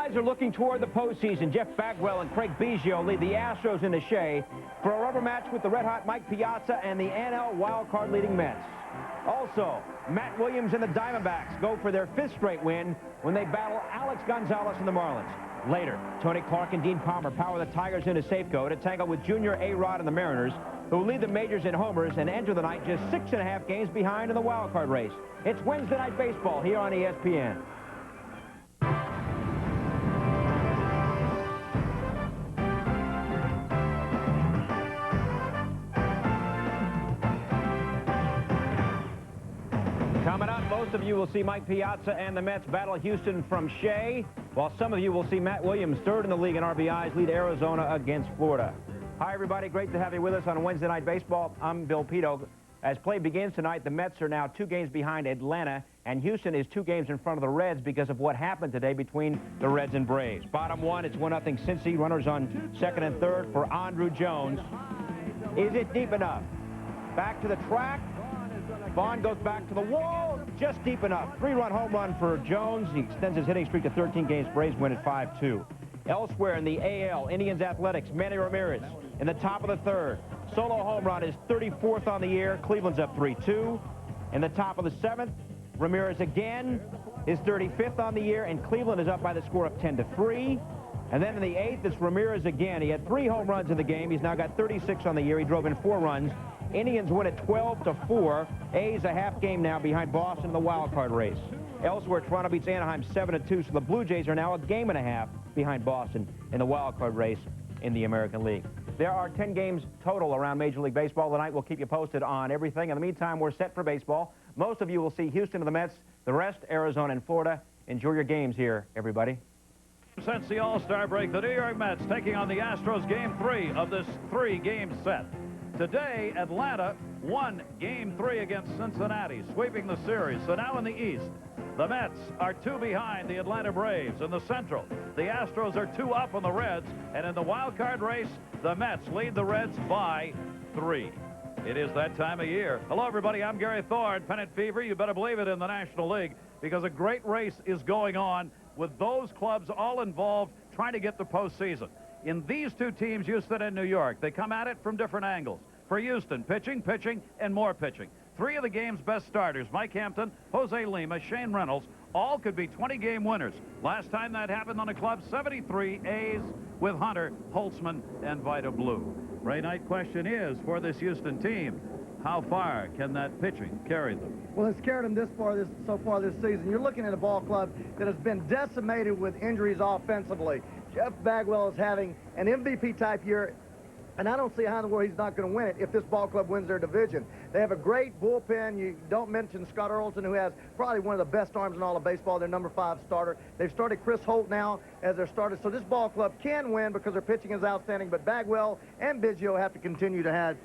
eyes are looking toward the postseason. Jeff Bagwell and Craig Biggio lead the Astros into Shea for a rubber match with the red-hot Mike Piazza and the NL wildcard leading Mets. Also, Matt Williams and the Diamondbacks go for their 5th straight win when they battle Alex Gonzalez and the Marlins. Later, Tony Clark and Dean Palmer power the Tigers into Safeco to tangle with Junior A-Rod and the Mariners, who lead the majors in homers and enter the night just 6.5 games behind in the wildcard race. It's Wednesday Night Baseball here on ESPN. Coming up, most of you will see Mike Piazza and the Mets battle Houston from Shea, while some of you will see Matt Williams, 3rd in the league in RBIs, lead Arizona against Florida. Hi, everybody. Great to have you with us on Wednesday Night Baseball. I'm Bill Pito. As play begins tonight, the Mets are now 2 games behind Atlanta, and Houston is 2 games in front of the Reds because of what happened today between the Reds and Braves. Bottom 1, it's 1-0 Cincy. Runners on 2nd and 3rd for Andrew Jones. Is it deep enough? Back to the track. Vaughn goes back to the wall, just deep enough. 3-run home run for Jones. He extends his hitting streak to 13 games. Braves win at 5-2. Elsewhere in the AL, Indians Athletics, Manny Ramirez in the top of the 3rd. Solo home run is 34th on the year. Cleveland's up 3-2. In the top of the 7th, Ramirez again is 35th on the year, and Cleveland is up by the score of 10-3. And then in the 8th, it's Ramirez again. He had 3 home runs in the game. He's now got 36 on the year. He drove in 4 runs. Indians win at 12-4. A's a half game now behind Boston in the wild card race. Elsewhere, Toronto beats Anaheim 7-2, so the Blue Jays are now a game and a half behind Boston in the wild card race in the American League. There are 10 games total around Major League Baseball tonight. We'll keep you posted on everything. In the meantime, we're set for baseball. Most of you will see Houston and the Mets, the rest, Arizona and Florida. Enjoy your games here, everybody. Since the All-Star break, the New York Mets taking on the Astros Game 3 of this 3-game set. Today, Atlanta won Game 3 against Cincinnati, sweeping the series. So now in the East, the Mets are 2 behind the Atlanta Braves. In the Central, the Astros are 2 up on the Reds. And in the wild card race, the Mets lead the Reds by 3. It is that time of year. Hello, everybody. I'm Gary Thorne. Pennant Fever, you better believe it, in the National League, because a great race is going on with those clubs all involved trying to get the postseason. In these 2 teams, Houston and New York, they come at it from different angles. For Houston, pitching, and more pitching. 3 of the game's best starters, Mike Hampton, Jose Lima, Shane Reynolds, all could be 20-game winners. Last time that happened on the club, 73 A's with Hunter, Holtzman, and Vida Blue. Ray Knight, question is, for this Houston team, how far can that pitching carry them? Well, it's carried them so far this season. You're looking at a ball club that has been decimated with injuries offensively. Jeff Bagwell is having an MVP-type year, and I don't see how in the world he's not going to win it if this ball club wins their division. They have a great bullpen. You don't mention Scott Earlton, who has probably one of the best arms in all of baseball, their number 5 starter. They've started Chris Holt now as their starter. So this ball club can win because their pitching is outstanding, but Bagwell and Biggio have to continue to have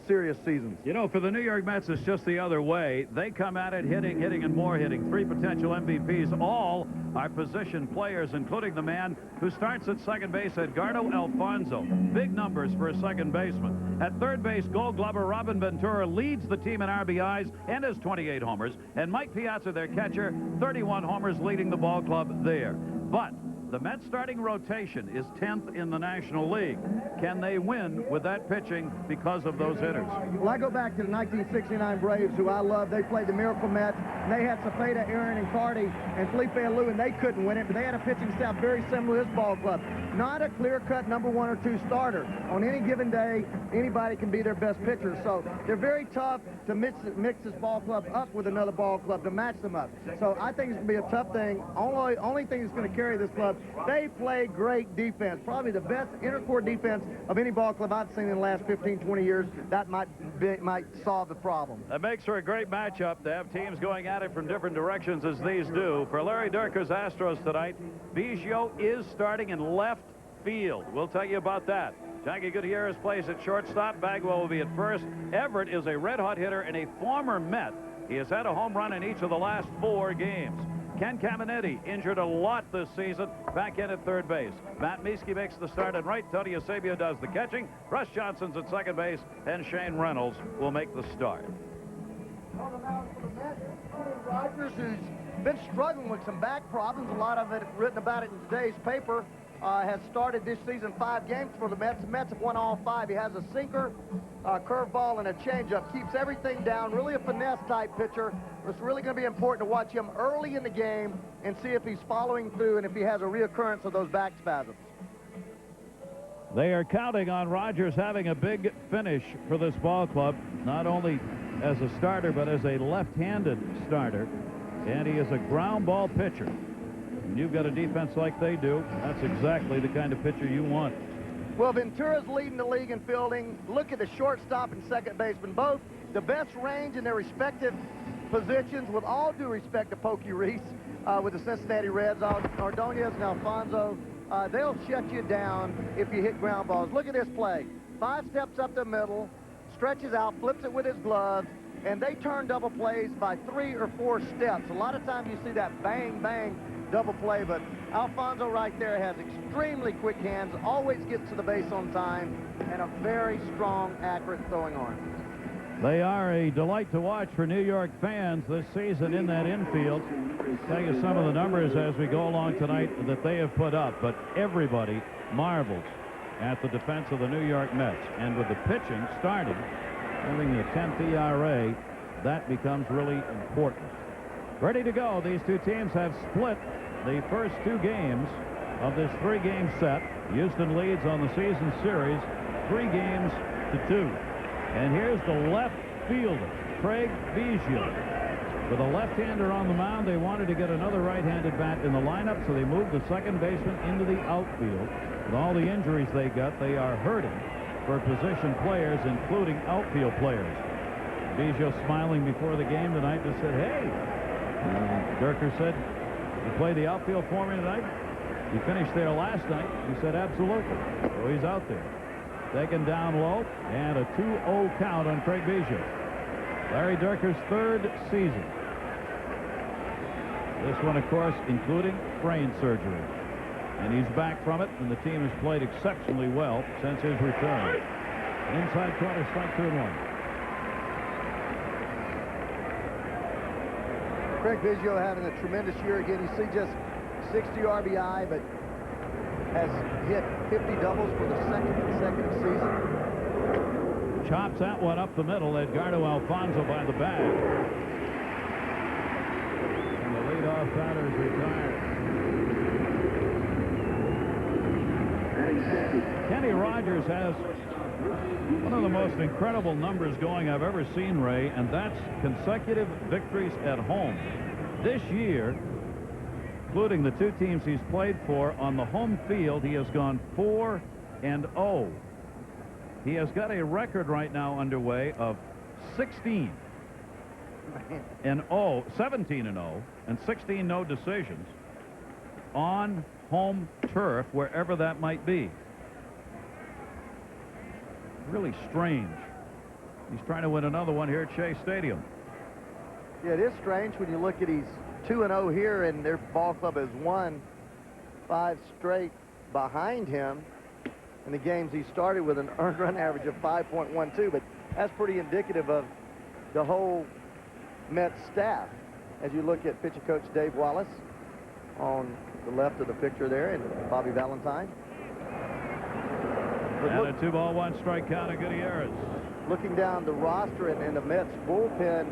serious seasons. You know, for the New York Mets, it's just the other way. They come at it hitting, and more hitting. 3 potential MVPs. All are position players, including the man who starts at second base, Edgardo Alfonso. Big numbers for a second baseman. At third base, Gold Glover Robin Ventura leads the team in RBIs and has 28 homers. And Mike Piazza, their catcher, 31 homers, leading the ball club there. But the Mets starting rotation is 10th in the National League. Can they win with that pitching because of those hitters? Well, I go back to the 1969 Braves, who I love. They played the Miracle Mets, and they had Cepeda, Aaron, and Carty, and Felipe Alou, and they couldn't win it, but they had a pitching staff very similar to this ball club. Not a clear-cut number 1 or 2 starter. On any given day, anybody can be their best pitcher, so they're very tough to mix this ball club up with another ball club to match them up. So I think it's going to be a tough thing. Only thing that's going to carry this club, they play great defense, probably the best intercore defense of any ball club I've seen in the last 15, 20 years. That might solve the problem. That makes for a great matchup to have teams going at it from different directions as these do. For Larry Durker's Astros tonight, Biggio is starting in left field. We'll tell you about that. Jackie Gutierrez plays at shortstop. Bagwell will be at first. Everett is a red-hot hitter and a former Met. He has had a home run in each of the last 4 games. Ken Caminetti, injured a lot this season, back in at third base. Matt Mieske makes the start at right. Tony Eusebio does the catching. Russ Johnson's at second base, and Shane Reynolds will make the start. Rogers, who's been struggling with some back problems. A lot of it written about it in today's paper. Has started this season 5 games for the Mets. The Mets have won all 5. He has a sinker, curveball, and a changeup. Keeps everything down. Really a finesse-type pitcher. It's really going to be important to watch him early in the game and see if he's following through and if he has a reoccurrence of those back spasms. They are counting on Rogers having a big finish for this ball club, not only as a starter, but as a left-handed starter. And he is a ground ball pitcher. When you've got a defense like they do, that's exactly the kind of pitcher you want. Well, Ventura's leading the league in fielding. Look at the shortstop and second baseman, both the best range in their respective positions, with all due respect to Pokey Reese with the Cincinnati Reds. Ordonez and Alfonso, they'll shut you down if you hit ground balls. Look at this play. 5 steps up the middle, stretches out, flips it with his glove, and they turn double plays by 3 or 4 steps. A lot of times you see that bang, bang double play, but Alfonso right there has extremely quick hands, always gets to the base on time, and a very strong, accurate throwing arm. They are a delight to watch for New York fans this season in that infield. Tell you some of the numbers as we go along tonight that they have put up, but everybody marvels at the defense of the New York Mets. And with the pitching starting, having the 10th ERA, that becomes really important. Ready to go. These two teams have split the first 2 games of this 3-game set. Houston leads on the season series 3 games to 2. And here's the left fielder, Craig Biggio. With a left-hander on the mound, they wanted to get another right-handed bat in the lineup, so they moved the second baseman into the outfield. With all the injuries they got, they are hurting for position players, including outfield players. Biggio smiling before the game tonight just said, hey. Durker said, you play the outfield for me tonight? You finished there last night. He said, absolutely. So he's out there. Taken down low, and a 2-0 count on Craig Biggio. Larry Durker's 3rd season. This one, of course, including brain surgery. And he's back from it, and the team has played exceptionally well since his return. Inside corner, strike 2 and 1. Craig Biggio having a tremendous year again. You see just 60 RBI, but has hit 50 doubles for the 2nd consecutive season. Chops that one up the middle. Edgardo Alfonso by the bag. And the leadoff batter is retired. Kenny Rogers has one of the most incredible numbers going I've ever seen, Ray, and that's consecutive victories at home. This year, including the 2 teams he's played for, on the home field, he has gone 4-0. He has got a record right now underway of 17-0, and 16 no decisions on home turf, wherever that might be. Really strange. He's trying to win another one here at Shea Stadium. Yeah, it is strange when you look at he's 2-0 here, and their ball club has won 5 straight behind him in the games he started, with an earned run average of 5.12. But that's pretty indicative of the whole Mets staff. As you look at pitching coach Dave Wallace on the left of the picture there, and Bobby Valentine. And a 2-ball, 1-strike count of Gutierrez. Looking down the roster and the Mets bullpen,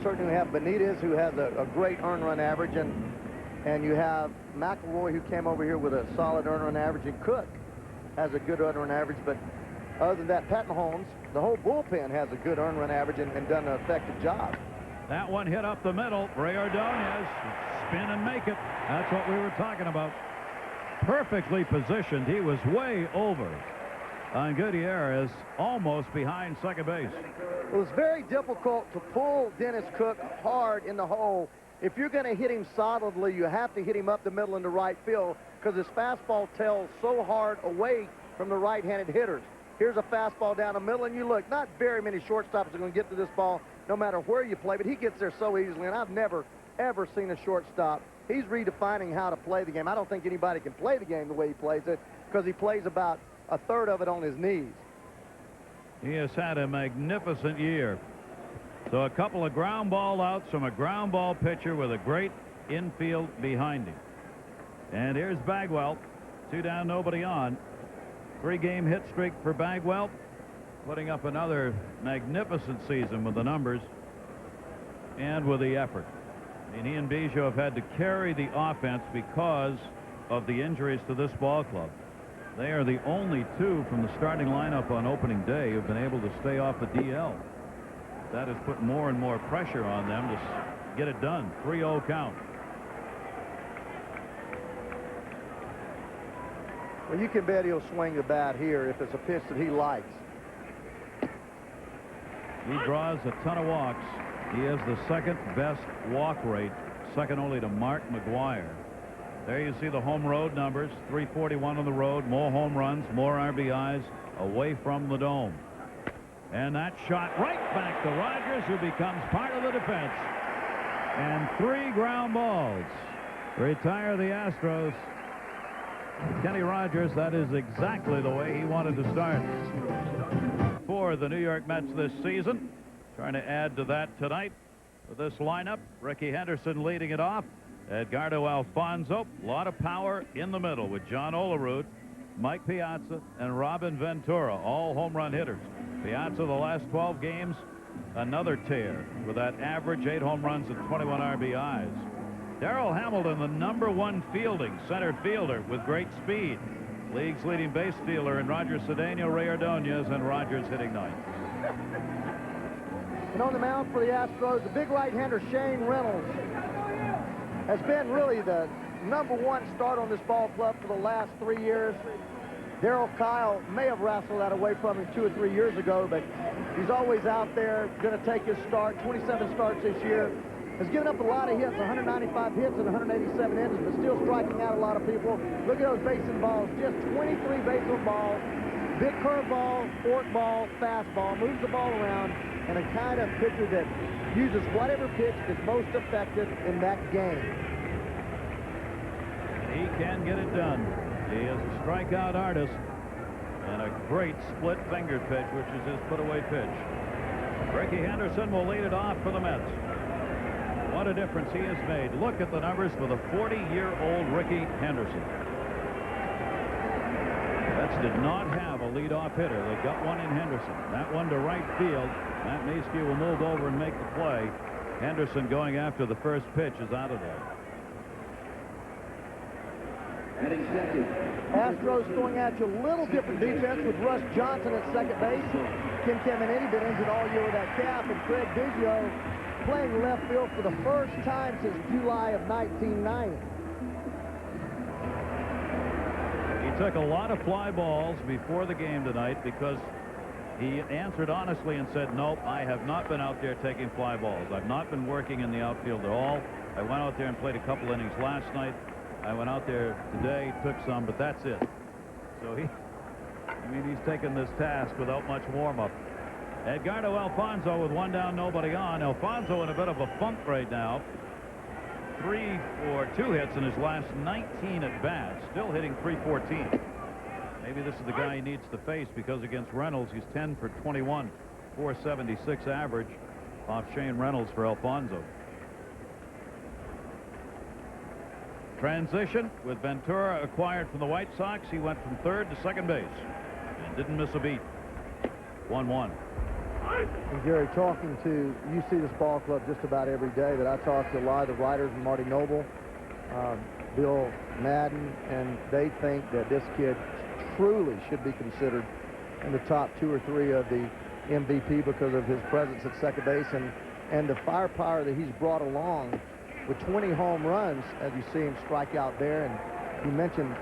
certainly we have Benitez, who has a great earned run average, and you have McElroy, who came over here with a solid earned run average, and Cook has a good earned run average. But other than that, Pat Mahomes, the whole bullpen has a good earned run average and done an effective job. That one hit up the middle. Ray Ordonez, spin and make it. That's what we were talking about. Perfectly positioned. He was way over on Gutierrez, almost behind second base. It was very difficult to pull Dennis Cook hard in the hole. If you're going to hit him solidly, you have to hit him up the middle into right field, because his fastball tails so hard away from the right-handed hitters. Here's a fastball down the middle, and you look, not very many shortstops are going to get to this ball no matter where you play, but he gets there so easily, and I've never, ever seen a shortstop. He's redefining how to play the game. I don't think anybody can play the game the way he plays it, because he plays about a third of it on his knees. He has had a magnificent year. So a couple of ground ball outs from a ground ball pitcher with a great infield behind him. And here's Bagwell. 2 down, nobody on. 3-game hit streak for Bagwell, putting up another magnificent season with the numbers and with the effort. And he and Bijou have had to carry the offense because of the injuries to this ball club. They are the only 2 from the starting lineup on opening day who've been able to stay off the DL. That has put more and more pressure on them to get it done. 3-0 count. Well, you can bet he'll swing the bat here if it's a pitch that he likes. He draws a ton of walks. He has the 2nd best walk rate, second only to Mark McGuire. There you see the home road numbers. 341 on the road, more home runs, more RBIs away from the dome. And that shot right back to Rogers, who becomes part of the defense. And 3 ground balls retire the Astros. Kenny Rogers, that is exactly the way he wanted to start for the New York Mets this season. Trying to add to that tonight with this lineup. Ricky Henderson leading it off. Edgardo Alfonzo, a lot of power in the middle with John Olerud, Mike Piazza, and Robin Ventura, all home run hitters. Piazza, the last 12 games, another tear with that average 8 home runs and 21 RBIs. Darrell Hamilton, the #1 fielding center fielder with great speed. League's leading base stealer in Roger Cedeno, Ray Ordonez, and Rogers hitting 9th. And on the mound for the Astros, the big right-hander Shane Reynolds has been really the #1 start on this ball club for the last 3 years. Darryl Kyle may have wrestled that away from him 2 or 3 years ago, but he's always out there, going to take his start. 27 starts this year. Has given up a lot of hits, 195 hits in 187 innings, but still striking out a lot of people. Look at those bases balls, just 23 bases balls. Big curveball, fork ball, fastball, moves the ball around, and a kind of pitcher that uses whatever pitch is most effective in that game. He can get it done. He is a strikeout artist and a great split finger pitch, which is his put-away pitch. Ricky Henderson will lead it off for the Mets. What a difference he has made. Look at the numbers for the 40-year-old Ricky Henderson. Mets did not have a leadoff hitter. They got one in Henderson. That one to right field. Matt Niesky will move over and make the play. Henderson going after the first pitch is out of there. Astros going at you a little different defense with Russ Johnson at second base. Kim Caminiti been injured all year with that calf, and Craig Biggio playing left field for the first time since July of 1990. He took a lot of fly balls before the game tonight because he answered honestly and said, nope, I have not been out there taking fly balls. I've not been working in the outfield at all. I went out there and played a couple innings last night. I went out there today, took some, but that's it. So he's taken this task without much warm-up. Edgardo Alfonzo with 1 down, nobody on. Alfonzo in a bit of a funk right now. 3 for 2 hits in his last 19 at bats, still hitting .314. Maybe this is the guy he needs to face, because against Reynolds he's 10 for 21, .476 average off Shane Reynolds for Alfonzo. Transition with Ventura acquired from the White Sox. He went from third to second base and didn't miss a beat. 1-1. And Gary, you see this ball club just about every day, but I talk to a lot of the writers, Marty Noble, Bill Madden, and they think that this kid truly should be considered in the top 2 or 3 of the MVP because of his presence at second base and the firepower that he's brought along with 20 home runs, as you see him strike out there. And you mentioned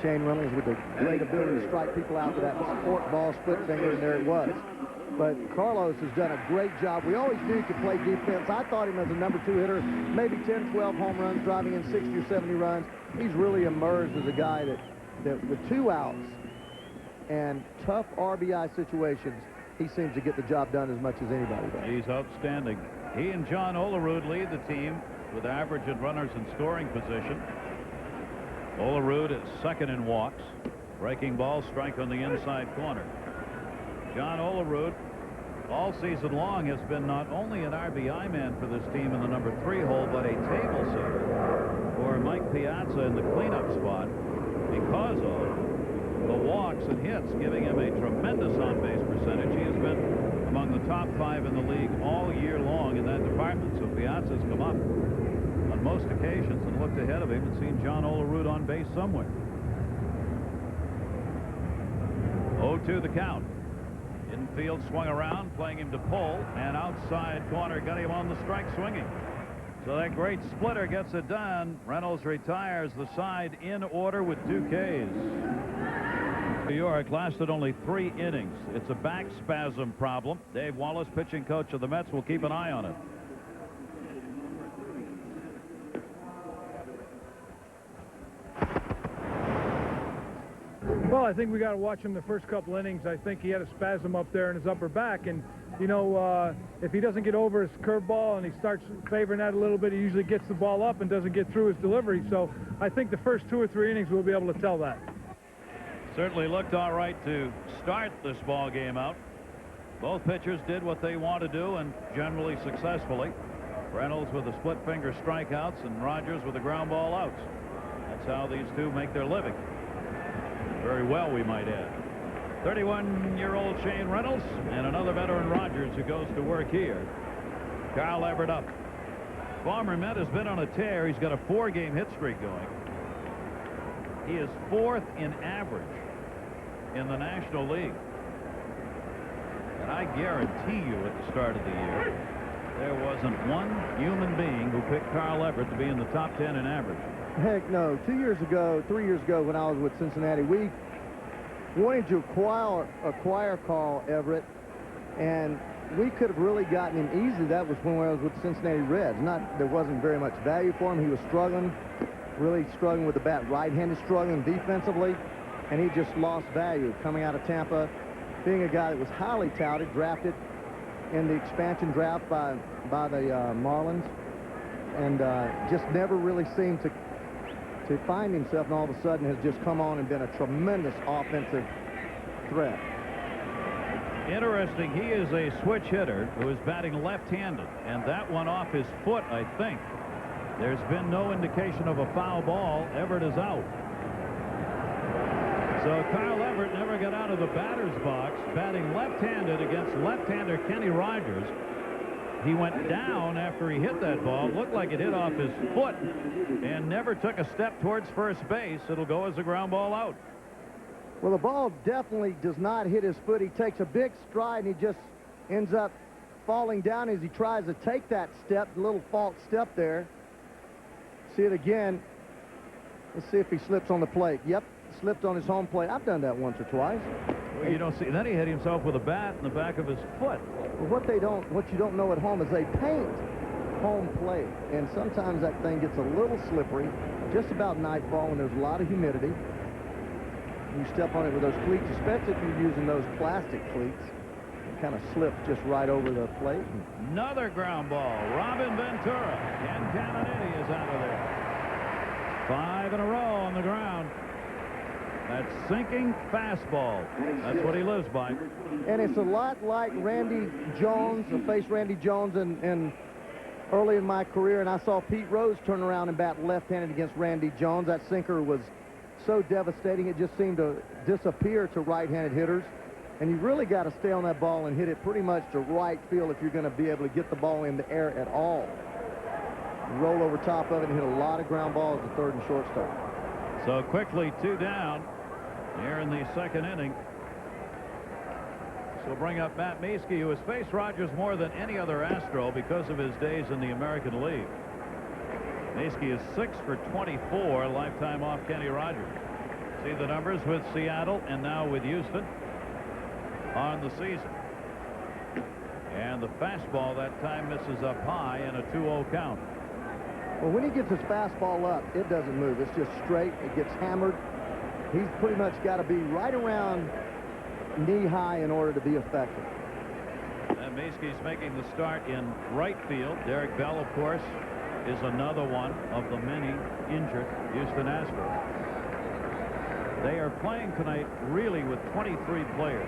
Shane Reynolds with the great ability to strike people out with that fork ball, split finger, and there it was. But Carlos has done a great job. We always knew he could play defense. I thought him as a #2 hitter, maybe 10, 12 home runs, driving in 60 or 70 runs. He's really emerged as a guy that with 2 outs and tough RBI situations, he seems to get the job done as much as anybody does. He's outstanding. He and John Olerud lead the team with average and runners in scoring position. Olerud is second in walks. Breaking ball, strike on the inside corner. John Olerud all season long has been not only an RBI man for this team in the number 3 hole, but a table setter for Mike Piazza in the cleanup spot because of the walks and hits, giving him a tremendous on-base percentage. He has been among the top 5 in the league all year long in that department. So Piazza's come up on most occasions and looked ahead of him and seen John Olerud on base somewhere. 0-2 the count. Infield swung around, playing him to pull, and outside corner got him on the strike swinging. So that great splitter gets it done. Reynolds retires the side in order with 2 Ks. New York lasted only 3 innings. It's a back spasm problem. Dave Wallace, pitching coach of the Mets, will keep an eye on it. Well, I think we got to watch him the first couple innings. I think he had a spasm up there in his upper back, and you know, if he doesn't get over his curveball and he starts favoring that a little bit, he usually gets the ball up and doesn't get through his delivery. So I think the first 2 or 3 innings we'll be able to tell that. Certainly looked all right to start this ball game out. Both pitchers did what they want to do, and generally successfully. Reynolds with the split finger strikeouts and Rogers with the ground ball outs. That's how these two make their living. Very well, we might add. 31-year-old Shane Reynolds and another veteran Rogers who goes to work here. Carl Everett up. Former Met has been on a tear. He's got a 4-game hit streak going. He is 4th in average in the National League. And I guarantee you at the start of the year, there wasn't one human being who picked Carl Everett to be in the top 10 in average. Heck no. 2 years ago, 3 years ago, when I was with Cincinnati, we wanted to acquire Carl Everett, and we could have really gotten him easily. That was when I was with the Cincinnati Reds. There wasn't very much value for him. He was struggling, really struggling with the bat, right-handed, struggling defensively, and he just lost value coming out of Tampa, being a guy that was highly touted, drafted in the expansion draft by the Marlins, and just never really seemed to find himself, and all of a sudden has just come on and been a tremendous offensive threat. Interesting, he is a switch hitter who is batting left-handed, and that one off his foot, I think. There's been no indication of a foul ball. Everett is out. So Carl Everett never got out of the batter's box, batting left-handed against left-hander Kenny Rogers. He went down after he hit that ball. Looked like it hit off his foot and never took a step towards first base. It'll go as a ground ball out. Well, the ball definitely does not hit his foot. He takes a big stride, and he just ends up falling down as he tries to take that step, a little false step there. See it again. Let's see if he slips on the plate. Yep, slipped on his home plate. I've done that once or twice. Well, you don't see. Then he hit himself with a bat in the back of his foot. Well, what you don't know at home is they paint home plate, and sometimes that thing gets a little slippery just about nightfall when there's a lot of humidity. You step on it with those cleats, especially if you're using those plastic cleats, it kind of slips just right over the plate. Another ground ball. Robin Ventura. Ken Caminiti is out of there. 5 in a row on the ground. That sinking fastball. That's what he lives by. And it's a lot like Randy Jones. I faced Randy Jones in early in my career, and I saw Pete Rose turn around and bat left-handed against Randy Jones. That sinker was so devastating, it just seemed to disappear to right-handed hitters. And you really got to stay on that ball and hit it pretty much to right field if you're going to be able to get the ball in the air at all. You roll over top of it and hit a lot of ground balls to third and shortstop. So quickly 2 down here in the 2nd inning. So we'll bring up Matt Mieske, who has faced Rogers more than any other Astro because of his days in the American League. Mieske is 6 for 24 lifetime off Kenny Rogers. See the numbers with Seattle and now with Houston on the season. And the fastball that time misses up high in a 2-0 count. Well, when he gets his fastball up, it doesn't move. It's just straight. It gets hammered. He's pretty much got to be right around knee-high in order to be effective. And Mieske's making the start in right field. Derek Bell, of course, is another one of the many injured Houston Astros. They are playing tonight really with 23 players.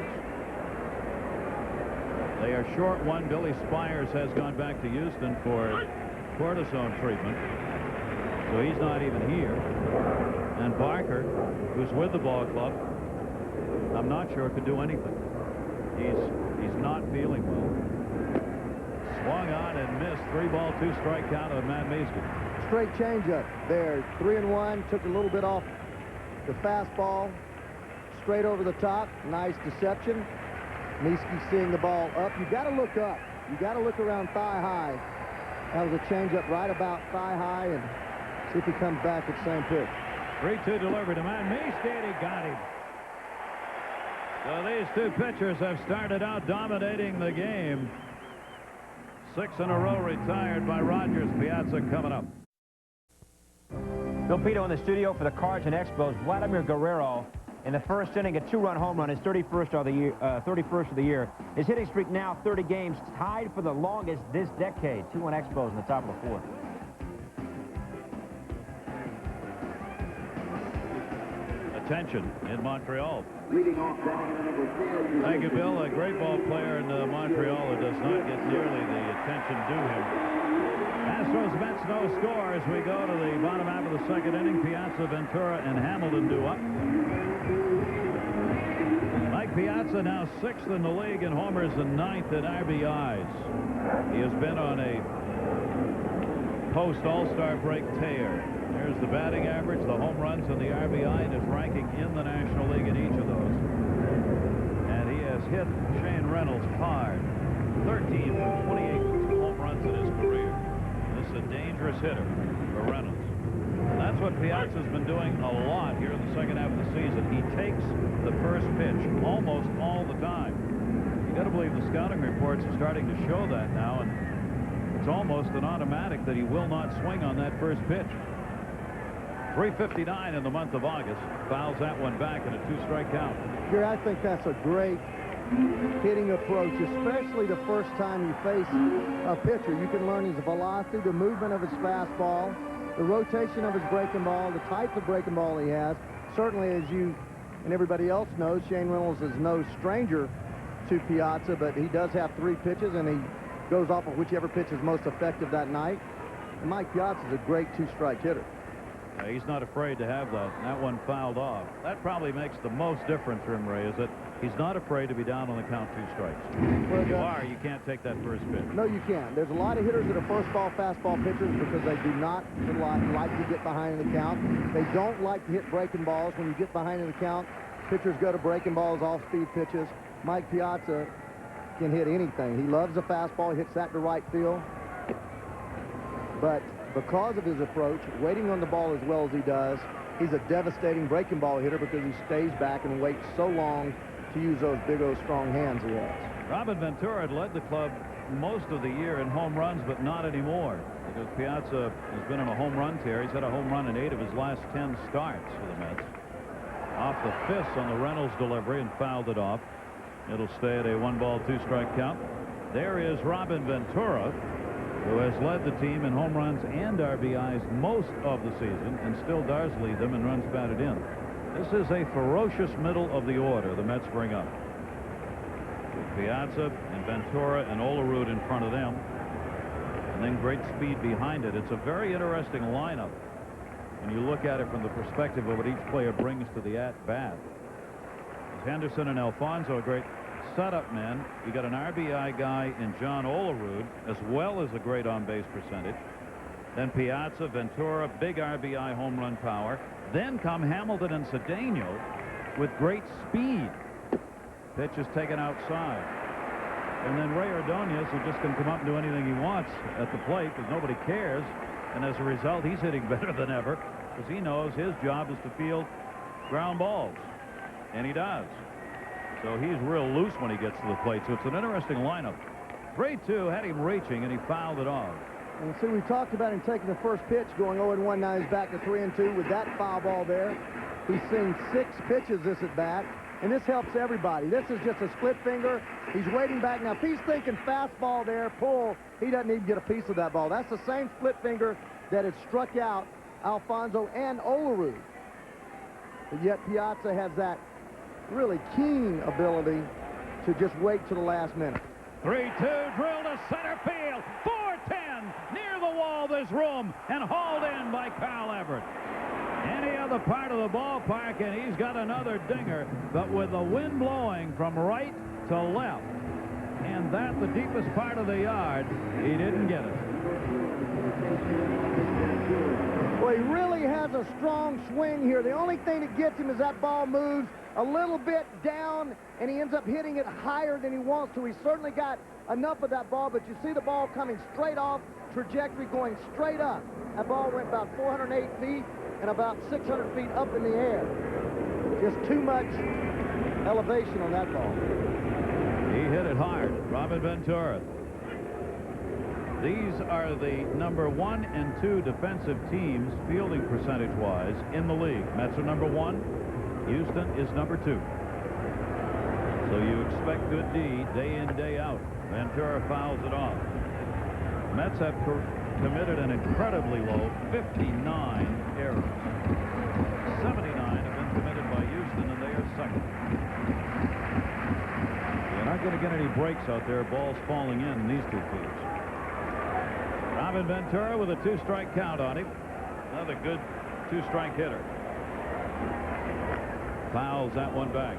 They are short one. Billy Spires has gone back to Houston for cortisone treatment, so he's not even here. And Barker, who's with the ball club, I'm not sure could do anything. He's not feeling well. Swung on and missed. 3-ball, 2-strike count of Matt Meeske. Straight changeup there. 3-1. Took a little bit off the fastball. Straight over the top. Nice deception. Meeske seeing the ball up. You got to look up. You got to look around thigh high. That was a changeup right about thigh high, and see if he comes back at the same pitch. 3-2 delivery to Matt Meeske, and he got him. So these two pitchers have started out dominating the game. 6 in a row retired by Rogers. Piazza coming up. Bill Pito in the studio for the Cards and Expos. Vladimir Guerrero, in the first inning, a 2-run home run, his 31st of the year. His hitting streak now 30 games, tied for the longest this decade. 2-1 Expos in the top of the 4th. Attention in Montreal. Thank you, Bill. A great ball player in Montreal who does not get nearly the attention due him. Astros Mets no score as we go to the bottom half of the second inning. Piazza, Ventura, and Hamilton do up. Mike Piazza now 6th in the league in homers and 9th in RBIs. He has been on a post-All-Star break tear. Here's the batting average, the home runs, and the RBI, and his ranking in the National League in each of those. And he has hit Shane Reynolds hard. 13 from 28 home runs in his career. This is a dangerous hitter for Reynolds. And that's what Piazza's been doing a lot here in the second half of the season. He takes the first pitch almost all the time. You got to believe the scouting reports are starting to show that now, and it's almost an automatic that he will not swing on that first pitch. 359 in the month of August. Fouls that one back in a 2-strike count. Here, I think that's a great hitting approach, especially the first time you face a pitcher. You can learn his velocity, the movement of his fastball, the rotation of his breaking ball, the type of breaking ball he has. Certainly, as you and everybody else knows, Shane Reynolds is no stranger to Piazza, but he does have 3 pitches, and he goes off of whichever pitch is most effective that night. And Mike Piazza is a great 2-strike hitter. He's not afraid to have that. That one fouled off. That probably makes the most difference for him, Ray, is that he's not afraid to be down on the count 2 strikes. Well, if you are, you can't take that first pitch. No, you can't. There's a lot of hitters that are first-ball, fastball pitchers because they do not like to get behind in the count. They don't like to hit breaking balls. When you get behind in the count, pitchers go to breaking balls, off-speed pitches. Mike Piazza can hit anything. He loves the fastball. He hits that to right field. But because of his approach, waiting on the ball as well as he does, he's a devastating breaking ball hitter because he stays back and waits so long to use those big old strong hands he has. Robin Ventura had led the club most of the year in home runs, but not anymore because Piazza has been on a home run tear. He's had a home run in 8 of his last 10 starts for the Mets. Off the fist on the Reynolds delivery and fouled it off. It'll stay at a 1-ball, 2-strike count. There is Robin Ventura, who has led the team in home runs and RBIs most of the season and still does lead them in runs batted in. This is a ferocious middle of the order the Mets bring up. With Piazza and Ventura and Olerud in front of them, and then great speed behind it. It's a very interesting lineup when you look at it from the perspective of what each player brings to the at-bat. Henderson and Alfonso, great setup men. You got an RBI guy in John Olerud, as well as a great on-base percentage. Then Piazza, Ventura, big RBI home run power. Then come Hamilton and Cedeno with great speed. Pitch is taken outside. And then Ray Ordonez, who just can come up and do anything he wants at the plate because nobody cares. And as a result, he's hitting better than ever because he knows his job is to field ground balls. And he does. So he's real loose when he gets to the plate. So it's an interesting lineup. 3-2 had him reaching, and he fouled it off. And see, we talked about him taking the first pitch, going 0-1. Now he's back to 3-2 with that foul ball there. He's seen 6 pitches this at bat, and this helps everybody. This is just a split finger. He's waiting back. Now, if he's thinking fastball there, pull, he doesn't even get a piece of that ball. That's the same split finger that had struck out Alfonso and Olerud. But yet Piazza has that really keen ability to just wait to the last minute. 3-2, drill to center field. 410, near the wall, there's room, and hauled in by Carl Everett. Any other part of the ballpark, and he's got another dinger, but with the wind blowing from right to left, and that the deepest part of the yard, he didn't get it. Well, he really has a strong swing here. The only thing that gets him is that ball moves a little bit down, and he ends up hitting it higher than he wants to. He certainly got enough of that ball, but you see the ball coming straight off, trajectory going straight up. That ball went about 408 feet and about 600 feet up in the air. Just too much elevation on that ball. He hit it hard. Robin Ventura. These are the number 1 and 2 defensive teams, fielding percentage-wise, in the league. Mets are number 1. Houston is number 2. So you expect good D day in, day out. Ventura fouls it off. Mets have committed an incredibly low 59 errors. 79 have been committed by Houston, and they are second. You're not going to get any breaks out there. Balls falling in these two teams. Robin Ventura with a 2-strike count on him. Another good 2-strike hitter. Fouls that one back.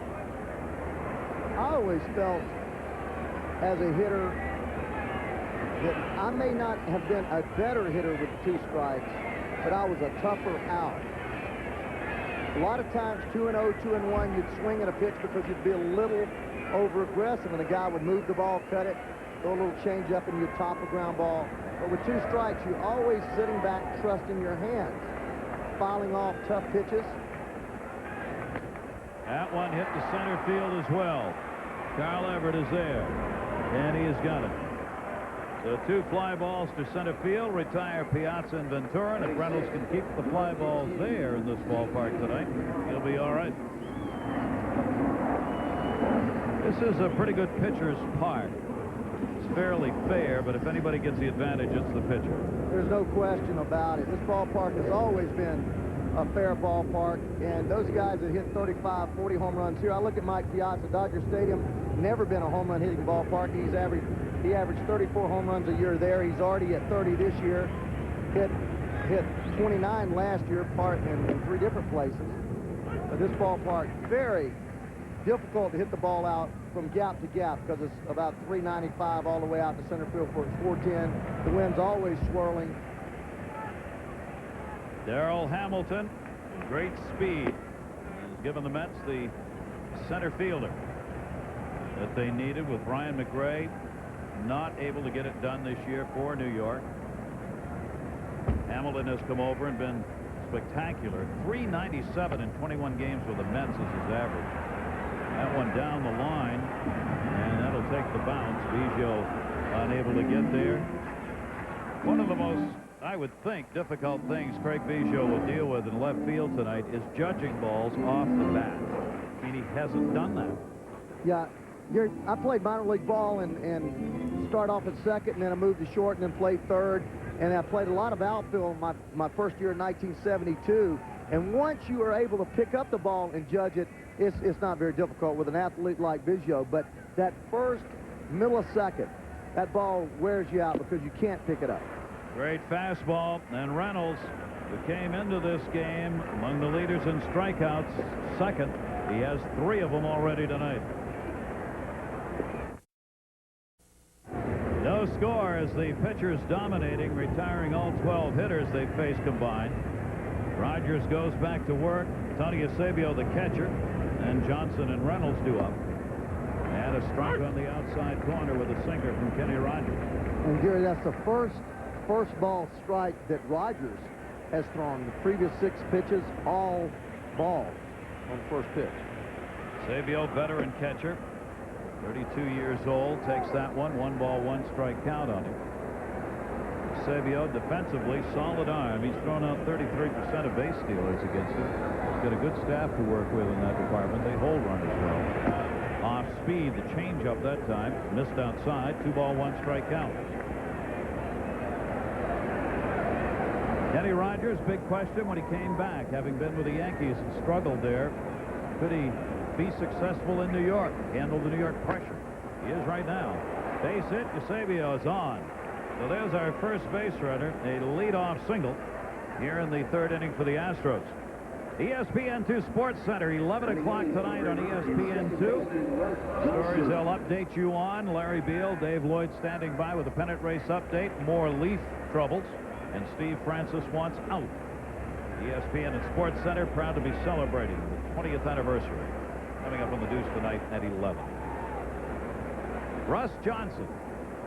I always felt as a hitter that I may not have been a better hitter with 2 strikes, but I was a tougher out. A lot of times 2-0, 2-1, you'd swing at a pitch because you'd be a little over-aggressive, and the guy would move the ball, cut it, throw a little change up, and you'd top a ground ball. But with 2 strikes, you're always sitting back, trusting your hands, fouling off tough pitches. That one hit the center field as well. Carl Everett is there, and he has got it. So 2 fly balls to center field, retire Piazza and Ventura, and if Reynolds can keep the fly balls there in this ballpark tonight, he'll be all right. This is a pretty good pitcher's park. It's fairly fair, but if anybody gets the advantage, it's the pitcher. There's no question about it. This ballpark has always been a fair ballpark, and those guys that hit 35, 40 home runs here, I look at Mike Piazza, Dodger Stadium, never been a home run hitting ballpark. He averaged 34 home runs a year there. He's already at 30 this year. Hit 29 last year, in 3 different places. But this ballpark, very difficult to hit the ball out from gap to gap because it's about 395 all the way out to center field for 410. The wind's always swirling. Darrell Hamilton, great speed, has given the Mets the center fielder that they needed, with Brian McRae not able to get it done this year for New York. Hamilton has come over and been spectacular. 397 in 21 games with the Mets is his average. That one down the line, and that'll take the bounce. Biggio unable to get there. One of the most, I would think, difficult things Craig Biggio will deal with in left field tonight is judging balls off the bat. I mean, he hasn't done that. Yeah, I played minor league ball and start off at second, and then I moved to short and then played third. And I played a lot of outfield my first year in 1972. And once you are able to pick up the ball and judge it, it's not very difficult with an athlete like Biggio. But that first millisecond, that ball wears you out because you can't pick it up. Great fastball, and Reynolds, who came into this game among the leaders in strikeouts, second. He has 3 of them already tonight. No score as the pitchers dominating, retiring all 12 hitters they faced combined. Rogers goes back to work. Tony Eusebio, the catcher, and Johnson and Reynolds do up. And a strike on the outside corner with a sinker from Kenny Rogers. And Gary, that's the first ball strike that Rogers has thrown. The previous 6 pitches, all balls on the first pitch. Eusebio, veteran catcher, 32 years old, takes that one. 1 ball, 1 strike count on him. Eusebio, defensively, solid arm. He's thrown out 33% of base stealers against him. He's got a good staff to work with in that department. They hold runners well. Off speed, the changeup that time, missed outside. 2 ball, 1 strike count. Kenny Rogers, big question when he came back, having been with the Yankees and struggled there. Could he be successful in New York, handle the New York pressure? He is right now. Base hit. Eusebio is on. So there's our first base runner, a leadoff single here in the third inning for the Astros. ESPN 2 Sports Center, 11 o'clock tonight on ESPN 2. Stories they'll update you on. Larry Beal, Dave Lloyd standing by with a pennant race update. More Leaf troubles. And Steve Francis wants out. ESPN and Sports Center proud to be celebrating the 20th anniversary. Coming up on the Deuce tonight at 11. Russ Johnson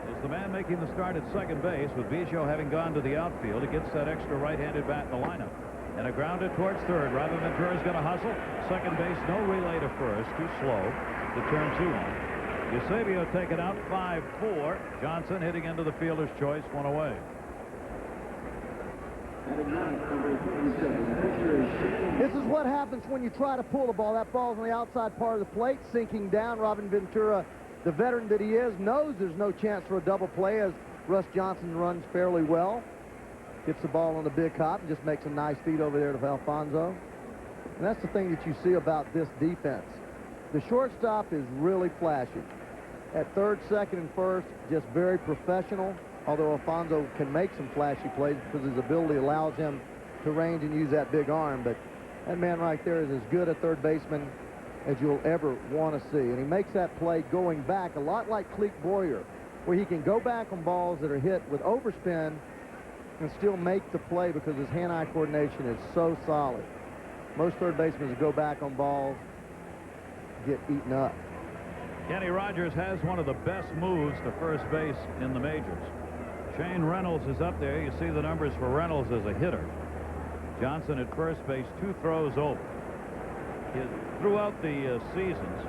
is the man making the start at second base, with Biggio having gone to the outfield. He gets that extra right-handed bat in the lineup. And a grounder towards third. Rather than Ventura's going to hustle. Second base, no relay to first. Too slow to turn 2 on. Eusebio taken out, 5-4. Johnson hitting into the fielder's choice, 1 away. This is what happens when you try to pull the ball. That ball's on the outside part of the plate, sinking down. Robin Ventura, the veteran that he is, knows there's no chance for a double play as Russ Johnson runs fairly well. Gets the ball on the big hop and just makes a nice feed over there to Alfonso. And that's the thing that you see about this defense. The shortstop is really flashy. At third, second, and first, just very professional. Although Alfonso can make some flashy plays because his ability allows him to range and use that big arm. But that man right there is as good a third baseman as you'll ever want to see. And he makes that play going back a lot like Cleek Boyer, where he can go back on balls that are hit with overspin and still make the play because his hand-eye coordination is so solid. Most third basemen that go back on balls get eaten up. Kenny Rogers has one of the best moves to first base in the majors. Shane Reynolds is up there. You see the numbers for Reynolds as a hitter. Johnson at first base, 2 throws over. Throughout the seasons,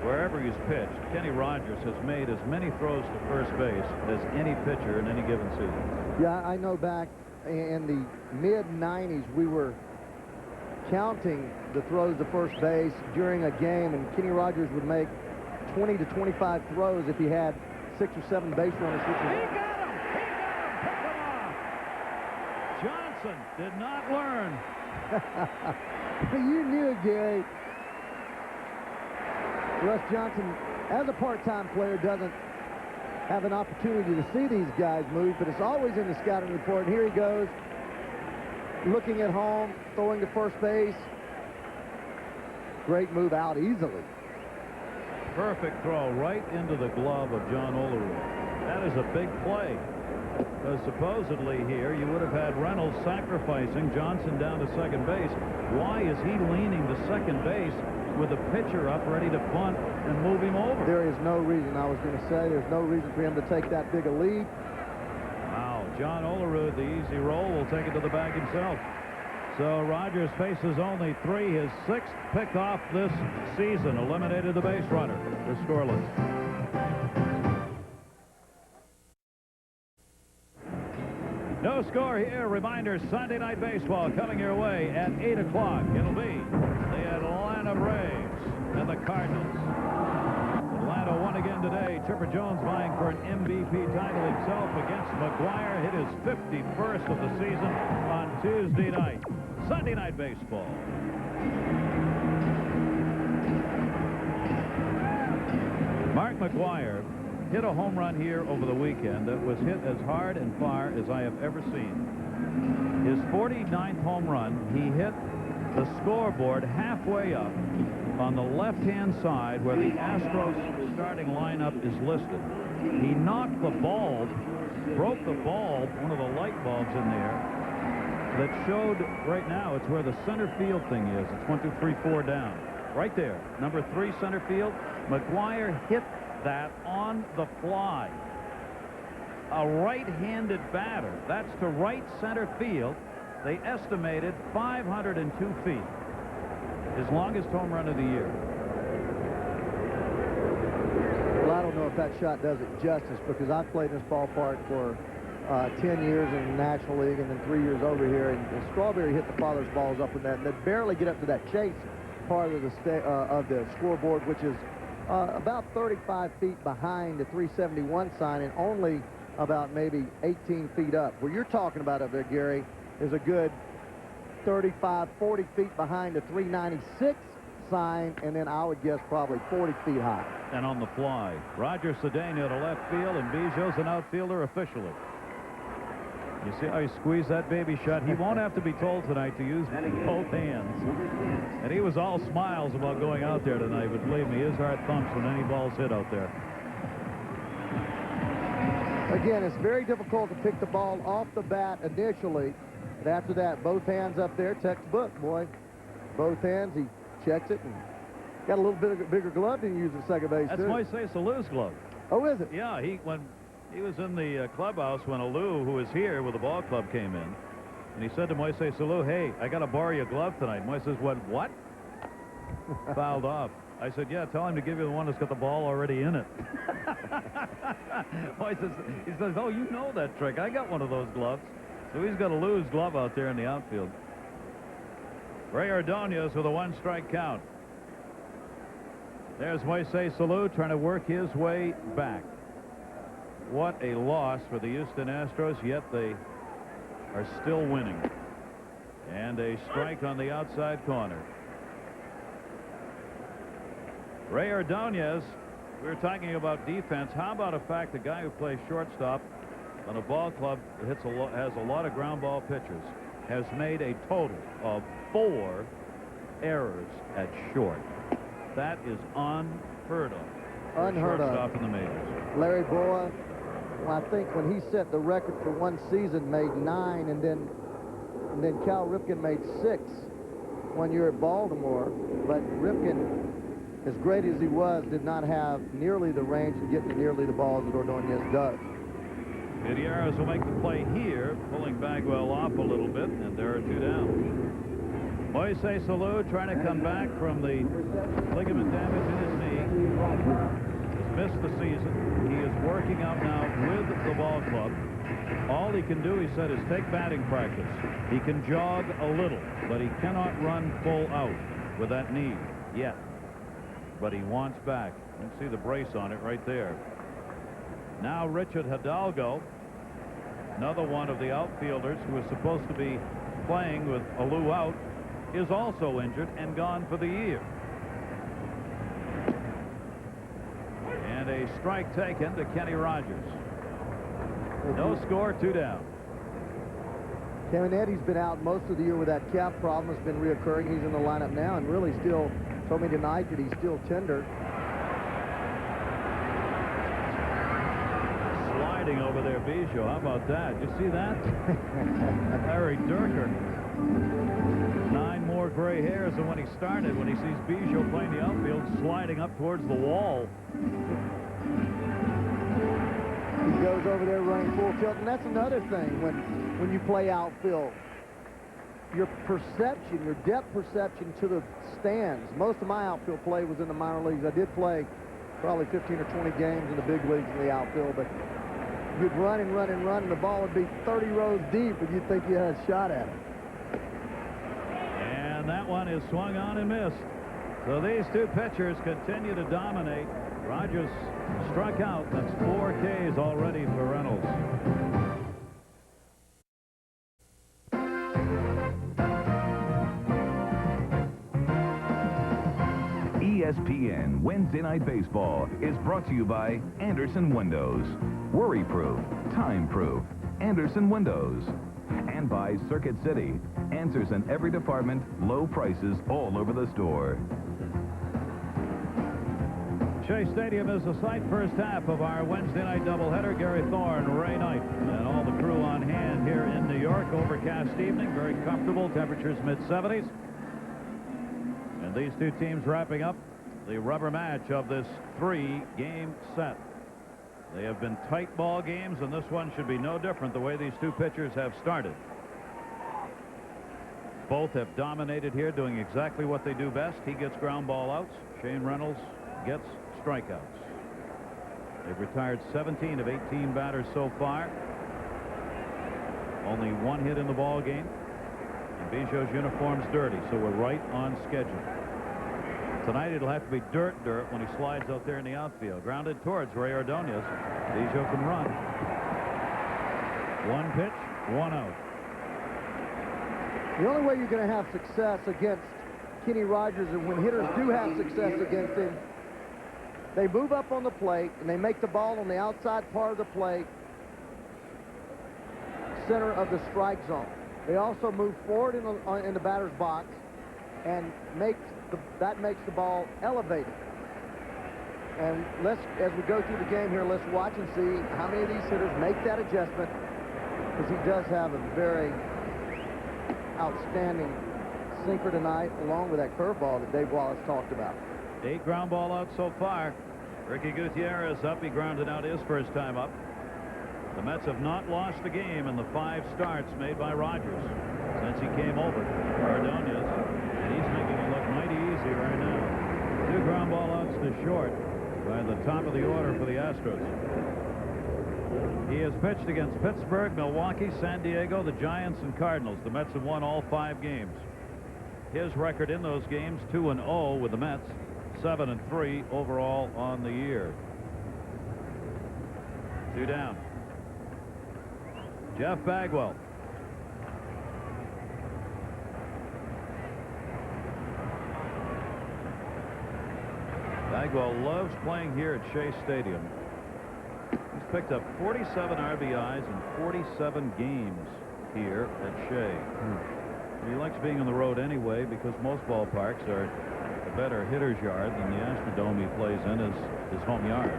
wherever he's pitched, Kenny Rogers has made as many throws to first base as any pitcher in any given season. Yeah, I know back in the mid-90s, we were counting the throws to first base during a game, and Kenny Rogers would make 20 to 25 throws if he had 6 or 7 base runners. He got him! He got him! Pick him off! Johnson did not learn. You knew it, Gary. Russ Johnson, as a part-time player, doesn't have an opportunity to see these guys move, but it's always in the scouting report. And here he goes, looking at home, throwing to first base. Great move out easily. Perfect throw right into the glove of John Olerud. That is a big play. Because supposedly here you would have had Reynolds sacrificing Johnson down to second base. Why is he leaning to second base with a pitcher up ready to bunt and move him over? There is no reason, I was going to say, there's no reason for him to take that big a lead. Wow, John Olerud, the easy roll, will take it to the bag himself. So Rogers faces only 3, his 6th pickoff this season. Eliminated the base runner. The scoreless. No score here. Reminder, Sunday Night Baseball coming your way at 8 o'clock. It'll be the Atlanta Braves and the Cardinals. Atlanta won again today. Chipper Jones vying for an MVP title himself against McGuire. Hit his 51st of the season on Tuesday night. Sunday Night Baseball. Mark McGuire hit a home run here over the weekend that was hit as hard and far as I have ever seen. His 49th home run, he hit the scoreboard halfway up on the left-hand side where the Astros starting lineup is listed. He knocked the bulb, broke the bulb, one of the light bulbs in there, that showed right now it's where the center field thing is. It's 1, 2, 3, 4 down. Right there, number 3 center field. McGuire hit that on the fly. A right-handed batter. That's to right center field. They estimated 502 feet. His longest home run of the year. Well, I don't know if that shot does it justice because I've played in this ballpark for 10 years in the National League and then 3 years over here, and Strawberry hit the father's balls up in that, and they barely get up to that chase part of the scoreboard, which is about 35 feet behind the 371 sign and only about maybe 18 feet up. Where you're talking about up there, Gary, is a good 35, 40 feet behind the 396 sign, and then I would guess probably 40 feet high. And on the fly, Roger Cedeno to left field, and Bijou's an outfielder officially. You see how he squeezed that baby shot? He won't have to be told tonight to use both hands. And he was all smiles about going out there tonight, but believe me, his heart thumps when any ball's hit out there. Again, it's very difficult to pick the ball off the bat initially. But after that, both hands up there, textbook, boy. Both hands, he checks it and got a little bit bigger glove than he used at second base, That's too. Moises Alou's glove. Oh, is it? Yeah, when he was in the clubhouse when Alou, who was here with the ball club, came in. And he said to Moises Alou, "Hey, I got to borrow your glove tonight." Moises went, "What?" Fouled off. I said, "Yeah, tell him to give you the one that's got the ball already in it." He says, "Oh, you know that trick. I got one of those gloves." So he's got a Alou's glove out there in the outfield. Ray Ordonez with a one-strike count. There's Moises Alou trying to work his way back. What a loss for the Houston Astros, yet they are still winning. And a strike on the outside corner. Ray Ordonez, we were talking about defense. How about a fact, the guy who plays shortstop on a ball club has a lot of ground ball pitchers, has made a total of 4 errors at short. That is unheard of. Unheard of. Shortstop in the majors. Larry Boa, well, I think when he set the record for one season, made 9, and then Cal Ripken made 6 one year at Baltimore. But Ripken, as great as he was, did not have nearly the range to get to nearly the balls that Ordonez does. Gutierrez will make the play here, pulling Bagwell off a little bit, and there are 2 down. Moises Alou trying to come back from the ligament damage in his knee. Has missed the season. He is working out now with the ball club. All he can do, he said, is take batting practice. He can jog a little, but he cannot run full out with that knee yet. But he wants back. You can see the brace on it right there. Now Richard Hidalgo, another one of the outfielders who is supposed to be playing with Alou out, is also injured and gone for the year. And a strike taken to Kenny Rogers. No score, 2 down. Caminetti's been out most of the year with that calf problem. It's been reoccurring. He's in the lineup now and really still told me tonight that he's still tender. Sliding over there, Bijou. How about that? You see that? Harry Durker. 9 more gray hairs than when he started, when he sees Bijou playing the outfield, sliding up towards the wall. He goes over there running full tilt, and that's another thing when you play outfield. Your perception, your depth perception to the stands. Most of my outfield play was in the minor leagues. I did play probably 15 or 20 games in the big leagues in the outfield, but you'd run and run and run, and the ball would be 30 rows deep, and you'd think you had a shot at it. And that one is swung on and missed. So these 2 pitchers continue to dominate. Rogers struck out. That's 4 Ks already for Reynolds. ESPN Wednesday Night Baseball is brought to you by Anderson Windows. Worry-proof, time-proof, Anderson Windows. And by Circuit City. Answers in every department, low prices all over the store. Shea Stadium is the site first half of our Wednesday night doubleheader. Gary Thorne, Ray Knight, and all the crew on hand here in New York. Overcast evening, very comfortable, temperatures mid-70s. And these 2 teams wrapping up the rubber match of this 3-game set. They have been tight ball games, and this one should be no different the way these 2 pitchers have started. Both have dominated here, doing exactly what they do best. He gets ground ball outs. Shane Reynolds gets strikeouts. They've retired 17 of 18 batters so far. Only 1 hit in the ball game. And Bijou's uniform's dirty, so we're right on schedule. Tonight it'll have to be dirt when he slides out there in the outfield. Grounded towards Ray Ordonez. Bijou can run. 1 pitch, 1 out. The only way you're going to have success against Kenny Rogers is when hitters do have success against him, they move up on the plate and they make the ball on the outside part of the plate, center of the strike zone. They also move forward in the batter's box and that makes the ball elevated. And as we go through the game here, let's watch and see how many of these hitters make that adjustment, because he does have a very outstanding sinker tonight, along with that curveball that Dave Wallace talked about. 8 ground ball outs so far. Ricky Gutierrez up. He grounded out his first time up. The Mets have not lost a game in the 5 starts made by Rogers since he came over. Ordonez, and he's making it look mighty easy right now. 2 ground ball outs to short by the top of the order for the Astros. He has pitched against Pittsburgh, Milwaukee, San Diego, the Giants, and Cardinals. The Mets have won all 5 games. His record in those games, 2-0 with the Mets, 7-3 overall on the year. 2 down. Jeff Bagwell. Bagwell loves playing here at Shea Stadium. He's picked up 47 RBIs in 47 games here at Shea. He likes being on the road anyway, because most ballparks are a better hitter's yard than the Astrodome he plays in his home yard.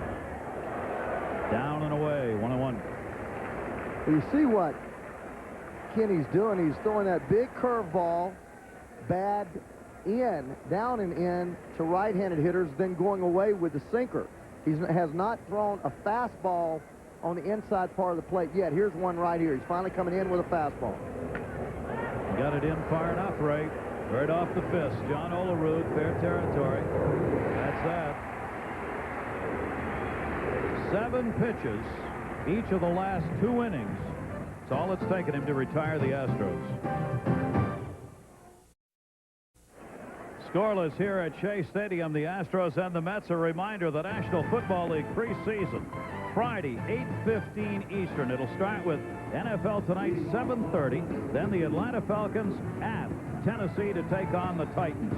Down and away, 1-1. You see what Kenny's doing. He's throwing that big curveball, bad down and in to right-handed hitters, then going away with the sinker. He has not thrown a fastball on the inside part of the plate yet. Here's one right here. He's finally coming in with a fastball. Got it in far enough, Ray. Right off the fist. John Olerud, fair territory. That's that. 7 pitches, each of the last 2 innings. It's all it's taken him to retire the Astros. Scoreless here at Shea Stadium. The Astros and the Mets. A reminder, the National Football League preseason, Friday, 8:15 Eastern. It'll start with NFL Tonight, 7:30. Then the Atlanta Falcons at Tennessee to take on the Titans.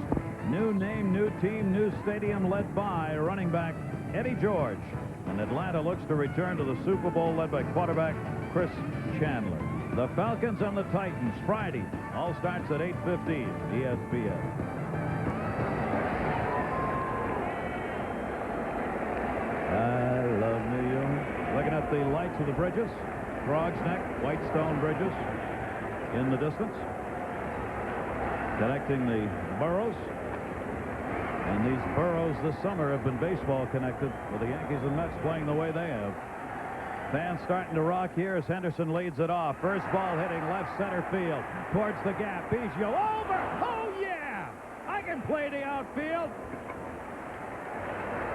New name, new team, new stadium, led by running back Eddie George. And Atlanta looks to return to the Super Bowl, led by quarterback Chris Chandler. The Falcons and the Titans, Friday. All starts at 8:15, ESPN. I love New York. Looking at the lights of the bridges. Frog's Neck, Whitestone bridges in the distance, connecting the boroughs. And these boroughs this summer have been baseball connected, with the Yankees and Mets playing the way they have. Fans starting to rock here as Henderson leads it off. First ball hitting left center field towards the gap. Biggio over. Oh, yeah! I can play the outfield.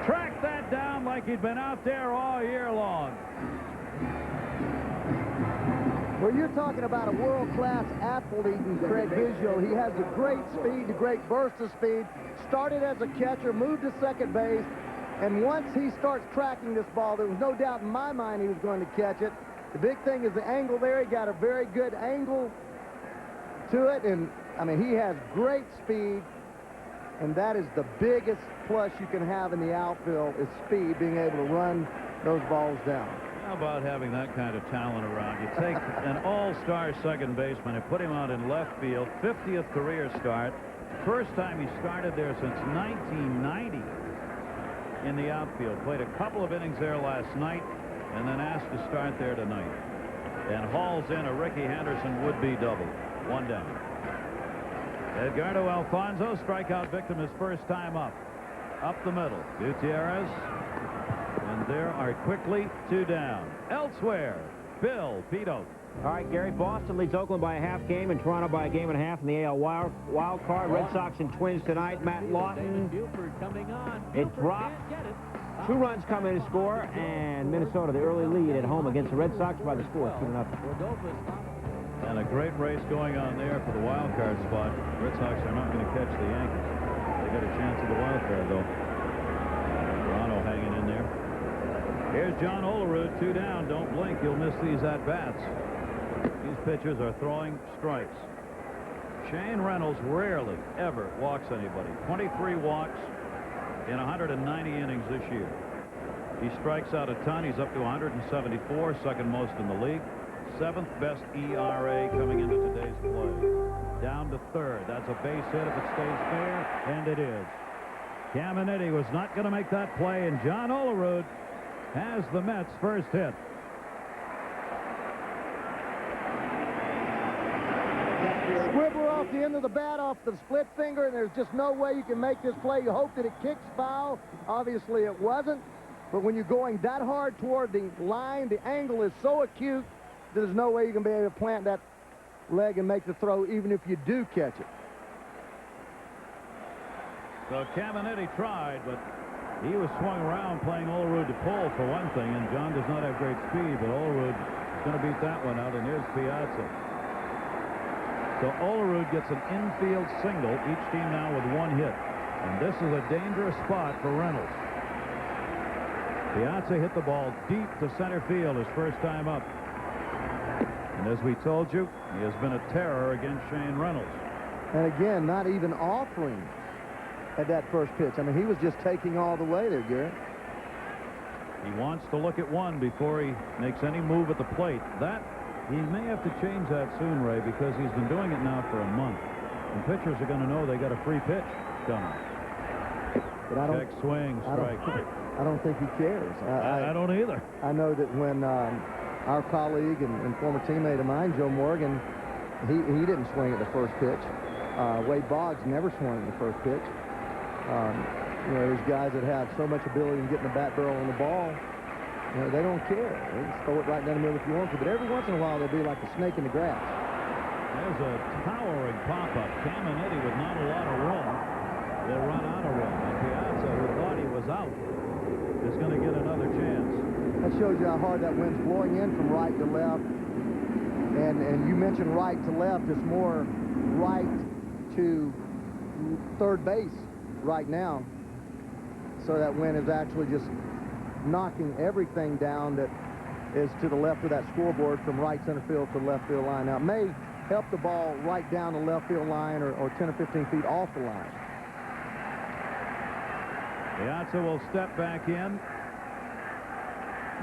Tracked that down like he'd been out there all year long. Well, you're talking about a world-class athlete in Craig Biggio. He has a great speed, a great burst of speed. Started as a catcher, moved to second base, and once he starts tracking this ball, there was no doubt in my mind he was going to catch it. The big thing is the angle there. He got a very good angle to it, and I mean, he has great speed, and that is the biggest plus you can have in the outfield is speed, being able to run those balls down. How about having that kind of talent around? You take an all-star second baseman and put him out in left field, 50th career start. First time he started there since 1990 in the outfield. Played a couple of innings there last night and then asked to start there tonight. And hauls in a Ricky Henderson would-be double. 1 down. Edgardo Alfonzo, strikeout victim, his first time up. Up the middle. Gutierrez. And there are quickly 2 down. Elsewhere, Bill Pito. All right, Gary, Boston leads Oakland by a half game and Toronto by a game and a half in the AL wild card. Red Sox and Twins tonight. Matt Lawton. It dropped. 2 runs come in to score, and Minnesota, the early lead at home against the Red Sox by the score of 2-0. And a great race going on there for the wild card spot. Red Sox are not going to catch the Yankees. They got a chance at the wild card, though. Toronto hanging in there. Here's John Olerud, 2 down. Don't blink, you'll miss these at-bats. These pitchers are throwing strikes. Shane Reynolds rarely, ever walks anybody. 23 walks in 190 innings this year. He strikes out a ton. He's up to 174, second most in the league. 7th best ERA coming into today's play. Down to third. That's a base hit if it stays fair, and it is. Caminiti was not going to make that play, and John Olerud has the Mets' first hit. Squibbler off the end of the bat, off the split finger, and there's just no way you can make this play. You hope that it kicks foul. Obviously, it wasn't. But when you're going that hard toward the line, the angle is so acute, there's no way you can be able to plant that leg and make the throw, even if you do catch it. So Caminiti tried, but he was swung around playing Olerud to pull for one thing, and John does not have great speed, but Olerud is going to beat that one out, and here's Piazza. So Olerud gets an infield single, each team now with one hit, and this is a dangerous spot for Reynolds. Piazza hit the ball deep to center field his first time up. And as we told you, he has been a terror against Shane Reynolds. And again, not even offering at that first pitch. I mean, he was just taking all the way there, Garrett. He wants to look at one before he makes any move at the plate. That, he may have to change that soon, Ray, because he's been doing it now for a month. And pitchers are going to know they got a free pitch coming. But check, swing, strike. I don't think he cares. I don't either. I know that when our colleague and former teammate of mine, Joe Morgan, he didn't swing at the first pitch. Wade Boggs never swung at the first pitch. You know, there's guys that have so much ability in getting the bat barrel on the ball. You know, they don't care. They just throw it right down the middle if you want to. But every once in a while, they'll be like a snake in the grass. There's a towering pop-up. Caminiti with not a lot of room will run out of room. And Piazza, who thought he was out, is going to get another chance. That shows you how hard that wind's blowing in from right to left. And you mentioned right to left. It's more right to third base right now. So that wind is actually just knocking everything down that is to the left of that scoreboard from right center field to left field line. Now, it may help the ball right down the left field line or 10 or 15 feet off the line. Piazza will step back in.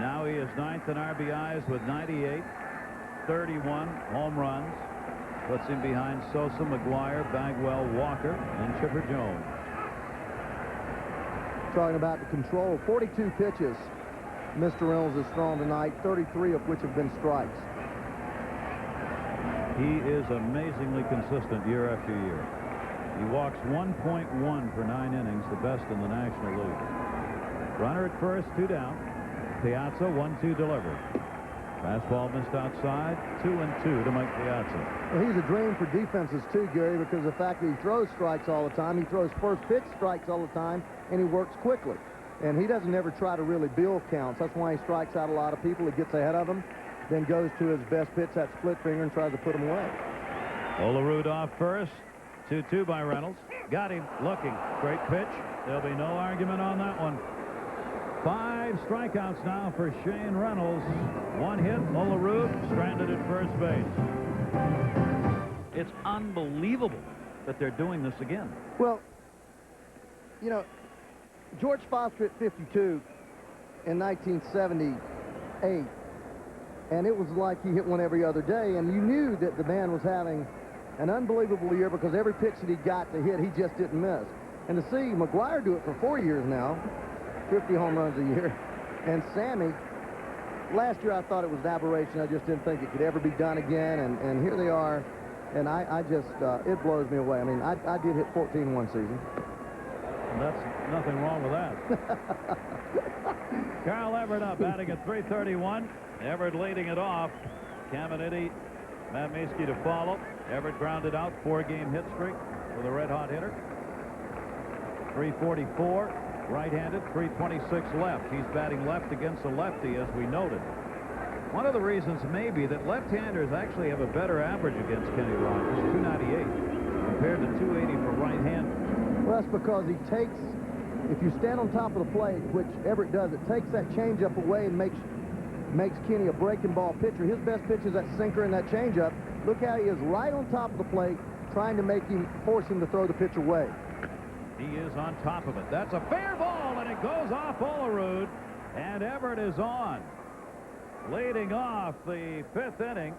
Now he is 9th in RBIs with 98, 31 home runs. Puts him behind Sosa, McGuire, Bagwell, Walker, and Chipper Jones. Talking about the control, 42 pitches Mr. Reynolds has thrown tonight, 33 of which have been strikes. He is amazingly consistent year after year. He walks 1.1 per 9 innings, the best in the National League. Runner at first, 2 down. Piazza, 1-2 delivered. Fastball missed outside, 2-2 to Mike Piazza. Well, he's a dream for defenses too, Gary, because of the fact that he throws strikes all the time. He throws first pitch strikes all the time, and he works quickly. And he doesn't ever try to really build counts. That's why he strikes out a lot of people. He gets ahead of them, then goes to his best pitch, that split finger, and tries to put them away. Olerud off first. 2-2 by Reynolds. Got him looking. Great pitch. There'll be no argument on that one. 5 strikeouts now for Shane Reynolds. 1 hit. Olerud stranded at first base. It's unbelievable that they're doing this again. Well, you know, George Foster hit 52 in 1978, and it was like he hit one every other day, and you knew that the man was having an unbelievable year because every pitch that he got to hit, he just didn't miss. And to see McGuire do it for 4 years now, 50 home runs a year, and Sammy, last year I thought it was an aberration. I just didn't think it could ever be done again, and here they are, and I just, it blows me away. I mean, I did hit 14 one season. And that's nothing wrong with that. Carl Everett up, batting at .331. Everett leading it off. Caminiti, Matt Mieske to follow. Everett grounded out, 4-game hit streak with a red-hot hitter. .344, right-handed, .326 left. He's batting left against a lefty, as we noted. One of the reasons may be that left-handers actually have a better average against Kenny Rogers, .298, compared to .280 for right-handers. Well, that's because he takes, if you stand on top of the plate, which Everett does, it takes that changeup away and makes Kenny a breaking ball pitcher. His best pitch is that sinker and that changeup. Look how he is right on top of the plate, trying to force him to throw the pitch away. He is on top of it. That's a fair ball, and it goes off Olerud, and Everett is on. Leading off the 5th inning.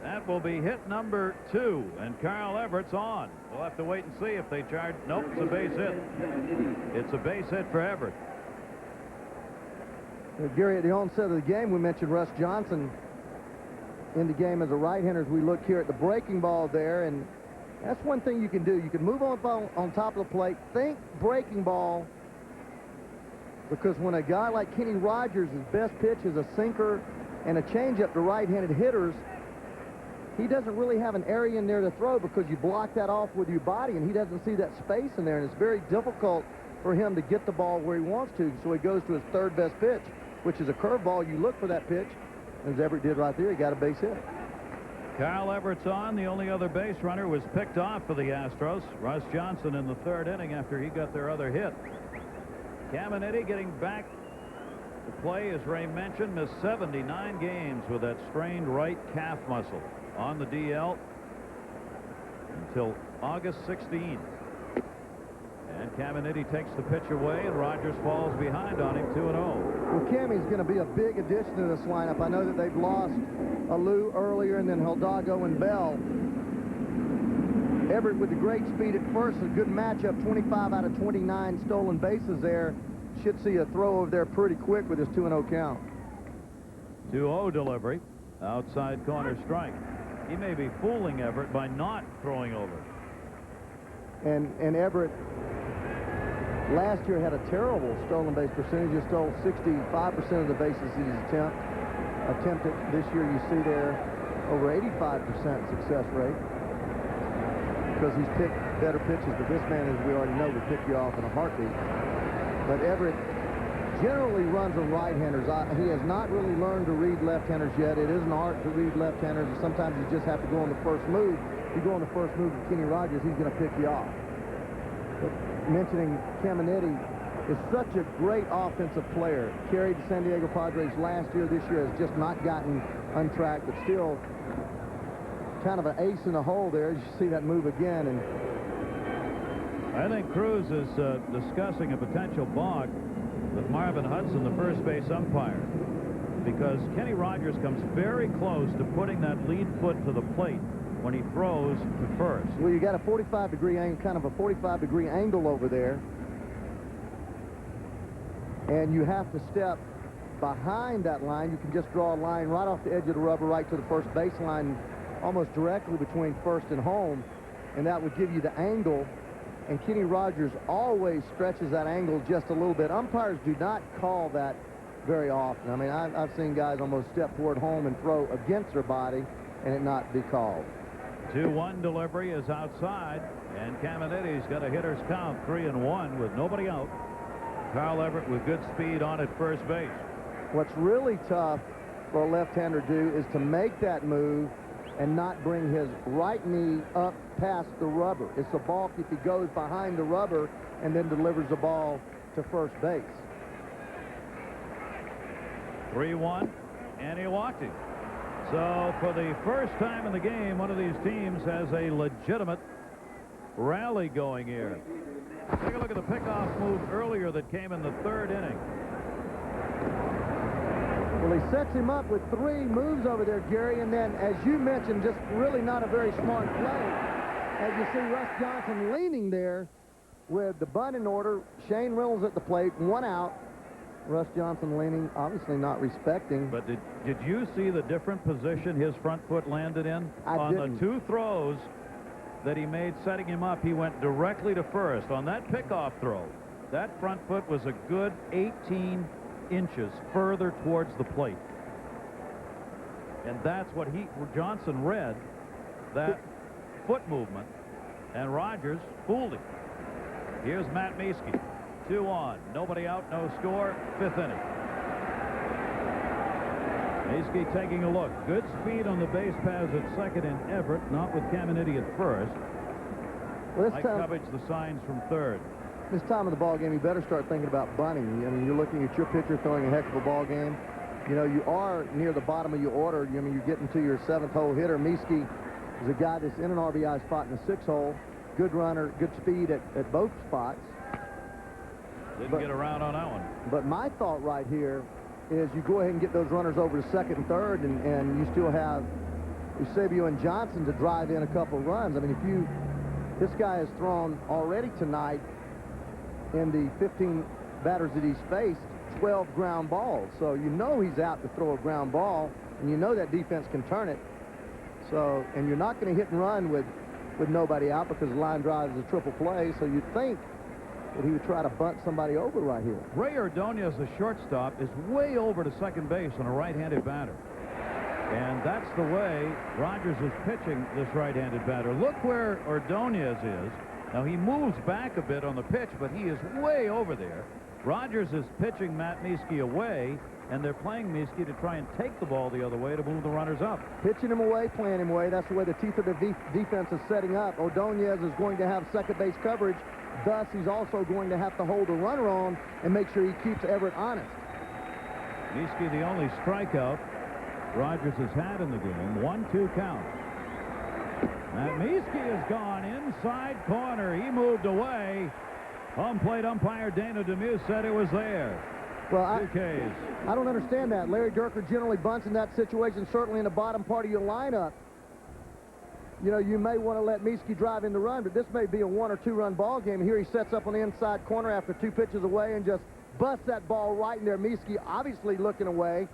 That will be hit number 2, and Carl Everett's on. We'll have to wait and see if they charge. Nope, it's a base hit. It's a base hit for Everett. Gary, at the onset of the game, we mentioned Russ Johnson in the game as a right-hander. As we look here at the breaking ball there, and that's one thing you can do. You can move on top of the plate, think breaking ball, because when a guy like Kenny Rogers' best pitch is a sinker and a changeup to right-handed hitters, he doesn't really have an area in there to throw because you block that off with your body, and he doesn't see that space in there, and it's very difficult for him to get the ball where he wants to, so he goes to his 3rd best pitch, which is a curveball. You look for that pitch, as Everett did right there. He got a base hit. Carl Everett's on. The only other base runner was picked off for the Astros. Russ Johnson in the 3rd inning after he got their other hit. Caminiti getting back to play, as Ray mentioned, missed 79 games with that strained right calf muscle. On the DL until August 16. And Caminiti takes the pitch away, and Rogers falls behind on him, 2-0. Well, Cammy's going to be a big addition to this lineup. I know that they've lost Alou earlier, and then Hidalgo and Bell. Everett with the great speed at first, a good matchup, 25 out of 29 stolen bases there. Should see a throw over there pretty quick with his 2-0 count. 2-0 delivery, outside corner strike. He may be fooling Everett by not throwing over. And Everett last year had a terrible stolen base percentage. He stole 65% of the bases he's attempted. This year you see there over 85% success rate because he's picked better pitches. But this man, as we already know, will pick you off in a heartbeat. But Everett generally runs on right-handers. He has not really learned to read left-handers yet. It is an art to read left-handers, and sometimes you just have to go on the first move. If you go on the first move with Kenny Rogers, he's going to pick you off. But mentioning Caminiti is such a great offensive player. Carried the San Diego Padres last year. This year has just not gotten untracked, but still kind of an ace in the hole there as you see that move again. And I think Cruz is discussing a potential balk with Marvin Hudson, the first base umpire, because Kenny Rogers comes very close to putting that lead foot to the plate when he throws to first. Well, you got a 45-degree angle, kind of a 45-degree angle over there, and you have to step behind that line. You can just draw a line right off the edge of the rubber right to the first baseline, almost directly between first and home, and that would give you the angle. And Kenny Rogers always stretches that angle just a little bit. Umpires do not call that very often. I mean, I've seen guys almost step toward home and throw against their body and it not be called. 2-1 delivery is outside, and Caminiti's got a hitter's count, 3-1 with nobody out. Carl Everett with good speed on at first base. What's really tough for a left-hander to do is to make that move and not bring his right knee up past the rubber. It's a balk if he goes behind the rubber and then delivers the ball to first base. 3-1, and he walked him. So for the first time in the game, one of these teams has a legitimate rally going here. Take a look at the pickoff move earlier that came in the 3rd inning. Well, he sets him up with 3 moves over there, Gary, and then, as you mentioned, just really not a very smart play. As you see Russ Johnson leaning there with the bunt in order, Shane Reynolds at the plate, 1 out. Russ Johnson leaning, obviously not respecting. But did you see the different position his front foot landed in? On the 2 throws that he made setting him up, he went directly to first. On that pickoff throw, that front foot was a good 18 inches further towards the plate. And that's what Johnson read, that foot movement, and Rogers fooled him. Here's Matt Mieske. 2 on, nobody out, no score, 5th inning. Mieske taking a look. Good speed on the base paths at second in Everett, not with Caminiti at first. Well, Mike Covich the signs from 3rd. This time of the ball game, you better start thinking about bunting. I mean, you're looking at your pitcher throwing a heck of a ball game. You know, you are near the bottom of your order. I mean, you're getting to your 7th hole hitter. Mieske is a guy that's in an RBI spot in the 6-hole. Good runner, good speed at both spots. Didn't get around on that one. But my thought right here is you go ahead and get those runners over to second and third, and you still have Eusebio and Johnson to drive in a couple of runs. I mean, this guy has thrown already tonight in the 15 batters that he's faced 12 ground balls. So you know he's out to throw a ground ball, and you know that defense can turn it. So, and you're not going to hit and run with nobody out because the line drive is a triple play. So you'd think that he would try to bunt somebody over right here. Ray Ordonez, the shortstop, is way over to second base on a right-handed batter. And that's the way Rogers is pitching this right-handed batter. Look where Ordonez is. Now, he moves back a bit on the pitch, but he is way over there. Rogers is pitching Matt Mieske away, and they're playing Mieske to try and take the ball the other way to move the runners up. Pitching him away, playing him away. That's the way the teeth of the defense is setting up. Ordonez is going to have second base coverage. Thus, he's also going to have to hold the runner on and make sure he keeps Everett honest. Mieske, the only strikeout Rogers has had in the game. 1-2 count. Matt Mieske has gone inside corner. He moved away. Home plate umpire Dana Demuth said it was there. Well, I don't understand that. Larry Dierker generally bunts in that situation, certainly in the bottom part of your lineup. You know, you may want to let Mieske drive in the run, but this may be a 1 or 2 run ball game. Here he sets up on the inside corner after 2 pitches away and just busts that ball right in there. Mieske obviously looking away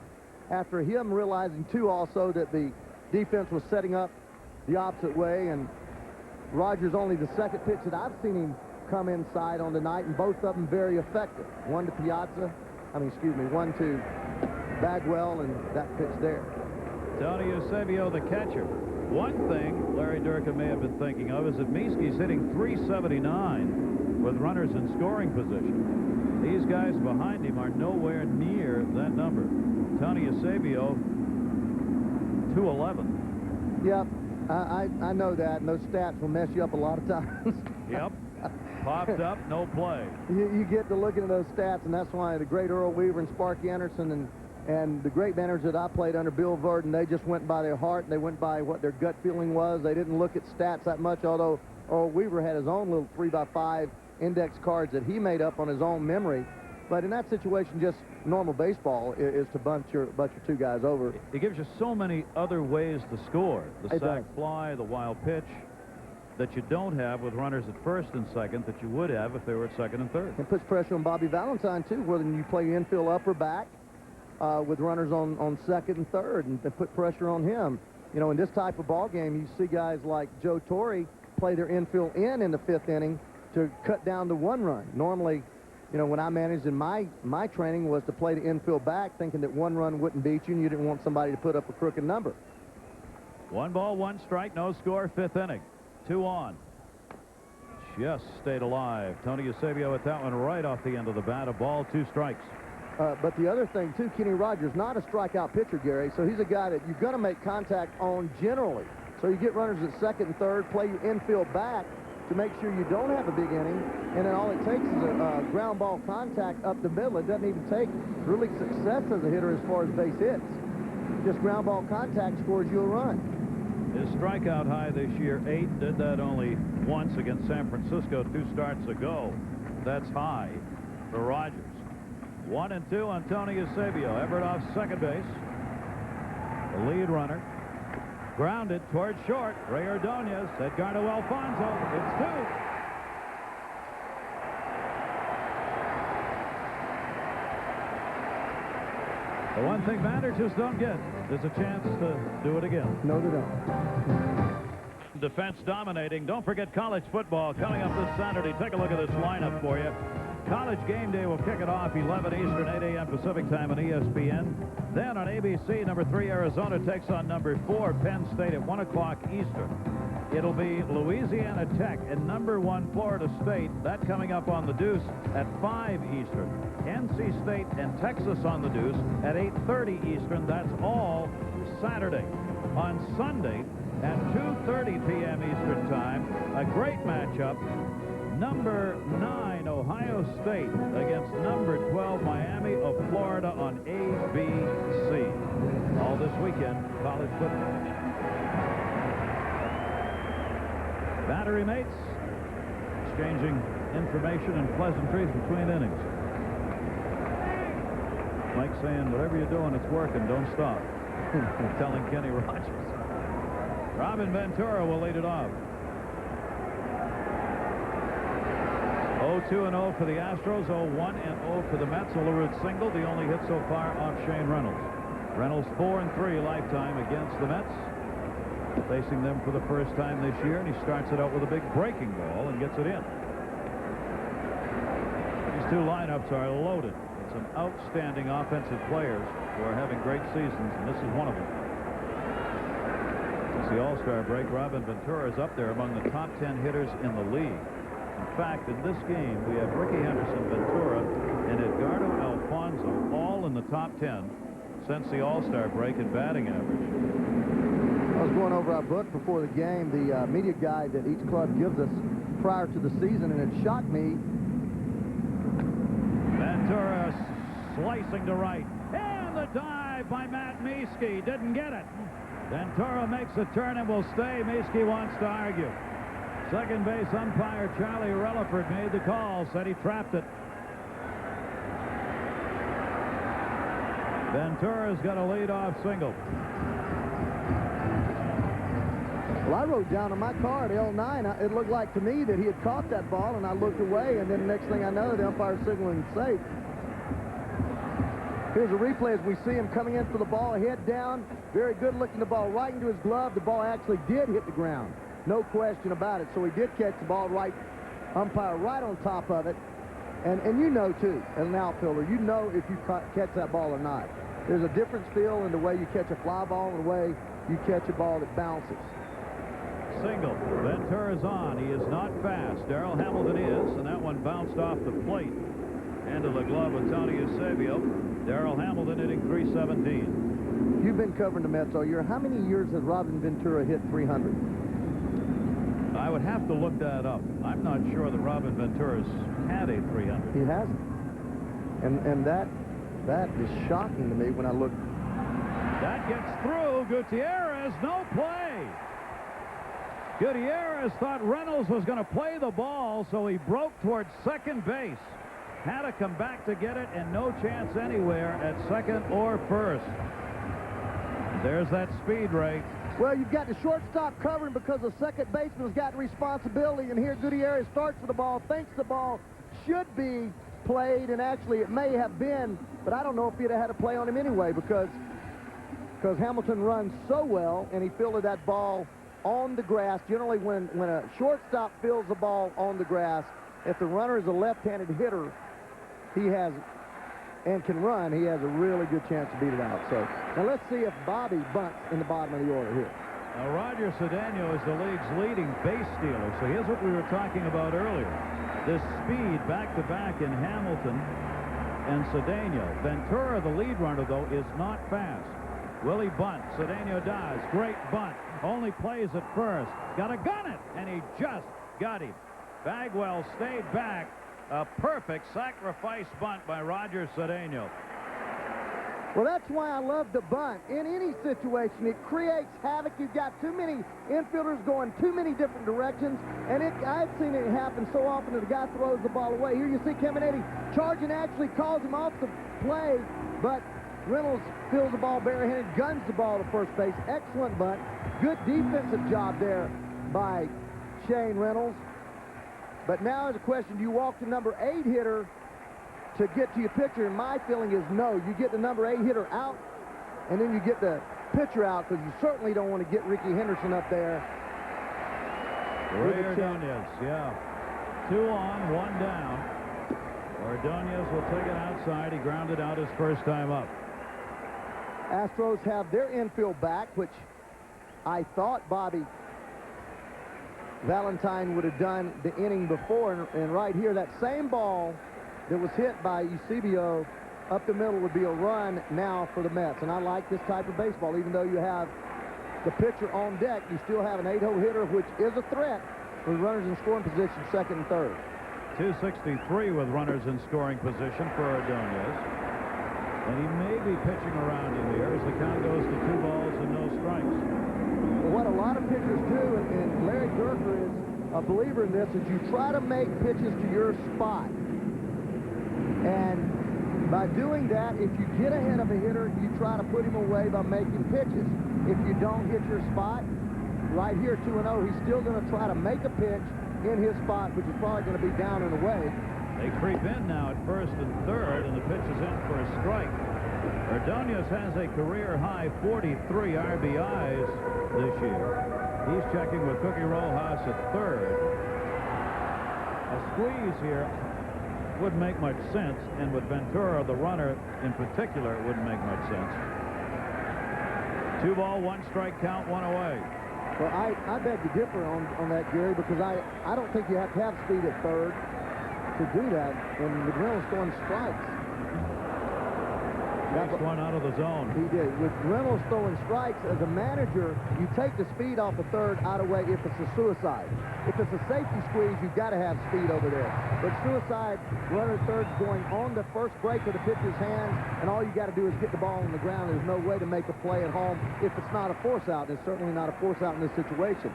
after him realizing, too, also that the defense was setting up the opposite way. And Rogers only the second pitch that I've seen him come inside on tonight, and both of them very effective. One to one to Bagwell, and that pitch there. Tony Eusebio, the catcher. One thing Larry Dierker may have been thinking of is that Mieske's hitting .379 with runners in scoring position. These guys behind him are nowhere near that number. Tony Eusebio, .211. Yep, I know that, and those stats will mess you up a lot of times. Yep. Popped up, no play. You get to looking at those stats, and that's why the great Earl Weaver and Sparky Anderson and the great managers that I played under, Bill Verdon, they just went by their heart. They went by what their gut feeling was. They didn't look at stats that much, although Earl Weaver had his own little 3x5 index cards that he made up on his own memory. But in that situation, just normal baseball is to bunch your 2 guys over. It gives you so many other ways to score. The sac fly, the wild pitch, that you don't have with runners at first and second that you would have if they were at second and third. It puts pressure on Bobby Valentine, too, whether you play infield up or back with runners on second and third, and they put pressure on him. You know, in this type of ball game, you see guys like Joe Torre play their infield in the 5th inning to cut down to 1 run. Normally, you know, when I managed in my training was to play the infield back, thinking that 1 run wouldn't beat you, and you didn't want somebody to put up a crooked number. 1 ball, 1 strike, no score, 5th inning. 2 on. Just stayed alive. Tony Eusebio at that one right off the end of the bat. A ball, 2 strikes. But the other thing, too, Kenny Rogers, not a strikeout pitcher, Gary, so he's a guy that you're going to make contact on generally. So you get runners at second and third, play your infield back to make sure you don't have a big inning, and then all it takes is a ground ball contact up the middle. It doesn't even take really success as a hitter as far as base hits. Just ground ball contact scores you a run. His strikeout high this year, 8. Did that only once against San Francisco 2 starts ago. That's high for Rogers. 1 and 2 on Tony Eusebio. Everett off second base. The lead runner. Grounded towards short. Ray Ordonez. Edgardo Alfonso. It's 2. The one thing batters just don't get is a chance to do it again. No, they don't. Defense dominating. Don't forget college football coming up this Saturday. Take a look at this lineup for you. College Game Day will kick it off 11 Eastern, 8 a.m. Pacific time on ESPN. Then on ABC, number 3 Arizona takes on number 4 Penn State at 1 o'clock Eastern. It'll be Louisiana Tech and number 1 Florida State. That coming up on the Deuce at 5 Eastern. NC State and Texas on the Deuce at 8:30 Eastern. That's all Saturday. On Sunday at 2:30 p.m. Eastern time, a great matchup. Number 9 Ohio State against number 12 Miami of Florida on ABC. All this weekend, college football. Battery mates exchanging information and pleasantries between innings. Mike saying, whatever you're doing, it's working. Don't stop. Telling Kenny Rogers. Robin Ventura will lead it off. 0-2-0 for the Astros, 0-1-0 for the Mets. Olerud single, the only hit so far off Shane Reynolds. Reynolds 4-3 lifetime against the Mets. Facing them for the first time this year, and he starts it out with a big breaking ball and gets it in. These two lineups are loaded. Some outstanding offensive players who are having great seasons, and this is one of them. Since the All-Star break, Robin Ventura is up there among the top 10 hitters in the league. In fact, in this game, we have Ricky Henderson, Ventura, and Edgardo Alfonso all in the top 10 since the All-Star break in batting average. I was going over our book before the game, the media guide that each club gives us prior to the season, and it shocked me. Ventura slicing to right, and the dive by Matt Mieske didn't get it. Ventura makes a turn and will stay. Mieske wants to argue. Second base umpire Charlie Relaford made the call, said he trapped it. Ventura's got a leadoff single. Well, I wrote down on my card, L9, it looked like to me that he had caught that ball, and I looked away, and then the next thing I know, the umpire's signaling safe. Here's a replay as we see him coming in for the ball, head down, very good looking, the ball right into his glove. The ball actually did hit the ground. No question about it. So he did catch the ball right, umpire right on top of it. And you know, too, as an outfielder, you know if you catch that ball or not. There's a difference feel in the way you catch a fly ball and the way you catch a ball that bounces. Single. Ventura's on. He is not fast. Darrell Hamilton is, and that one bounced off the plate into the glove of Tony Eusebio. Darrell Hamilton hitting .317. You've been covering the Mets all year. How many years has Robin Ventura hit 300? I would have to look that up. I'm not sure that Robin Ventura's had a 300. He hasn't. And that is shocking to me when I look. That gets through. Gutierrez, no play. Gutierrez thought Reynolds was going to play the ball, so he broke towards second base. Had to come back to get it, and no chance anywhere at second or first. There's that speed, Ray. Well, you've got the shortstop covering because the second baseman's got responsibility, and here Gutierrez starts with the ball, thinks the ball should be played, and actually it may have been, but I don't know if he'd have had a play on him anyway because Hamilton runs so well, and he fielded that ball on the grass. Generally, when a shortstop fields the ball on the grass, if the runner is a left-handed hitter, he has and can run, he has a really good chance to beat it out. So now let's see if Bobby bunts in the bottom of the order here. Now Roger Cedeno is the league's leading base stealer. So here's what we were talking about earlier. This speed back-to-back in Hamilton and Cedeno. Ventura, the lead runner, though, is not fast. Will he bunt? Cedeno does. Great bunt. Only plays at first. Got to gun it, and he just got him. Bagwell stayed back. A perfect sacrifice bunt by Roger Cedeno. Well, that's why I love the bunt. In any situation, it creates havoc. You've got too many infielders going too many different directions, and I've seen it happen so often that the guy throws the ball away. Here you see Caminiti charging, actually calls him off the play, but Reynolds fields the ball barehanded, guns the ball to first base. Excellent bunt. Good defensive job there by Shane Reynolds. But now is a question, do you walk the number 8 hitter to get to your pitcher? And my feeling is no. You get the number 8 hitter out, and then you get the pitcher out, because you certainly don't want to get Ricky Henderson up there. Ray Ordonez, yeah. 2 on, 1 down. Ordonez will take it outside. He grounded out his first time up. Astros have their infield back, which I thought Bobby Valentine would have done the inning before, and right here, that same ball that was hit by Eusebio up the middle would be a run now for the Mets. And I like this type of baseball. Even though you have the pitcher on deck, you still have an 8-hole hitter, which is a threat with runners in scoring position, second and third. 263 with runners in scoring position for Ordonez. And he may be pitching around him here as the count goes to 2 balls and no strikes. Well, what a lot of pitchers do, and Larry Dierker is a believer in this is you try to make pitches to your spot. And by doing that, if you get ahead of a hitter, you try to put him away by making pitches. If you don't hit your spot, right here, 2-0, he's still going to try to make a pitch in his spot, which is probably going to be down and away. They creep in now at first and third, and the pitch is in for a strike. Ordonez has a career-high 43 RBIs this year. He's checking with Cookie Rojas at third. A squeeze here wouldn't make much sense, and with Ventura, the runner in particular, it wouldn't make much sense. 2 ball, 1 strike count, 1 away. Well, I beg to differ on that, Gary, because I don't think you have to have speed at third to do that, and McReynolds throwing strikes. Next one out of the zone. He did. With Reynolds throwing strikes, as a manager, you take the speed off of third out of way if it's a suicide. If it's a safety squeeze, you've got to have speed over there. But suicide, runner third going on the first break of the pitcher's hands, and all you got to do is get the ball on the ground. There's no way to make a play at home if it's not a force out. It's certainly not a force out in this situation.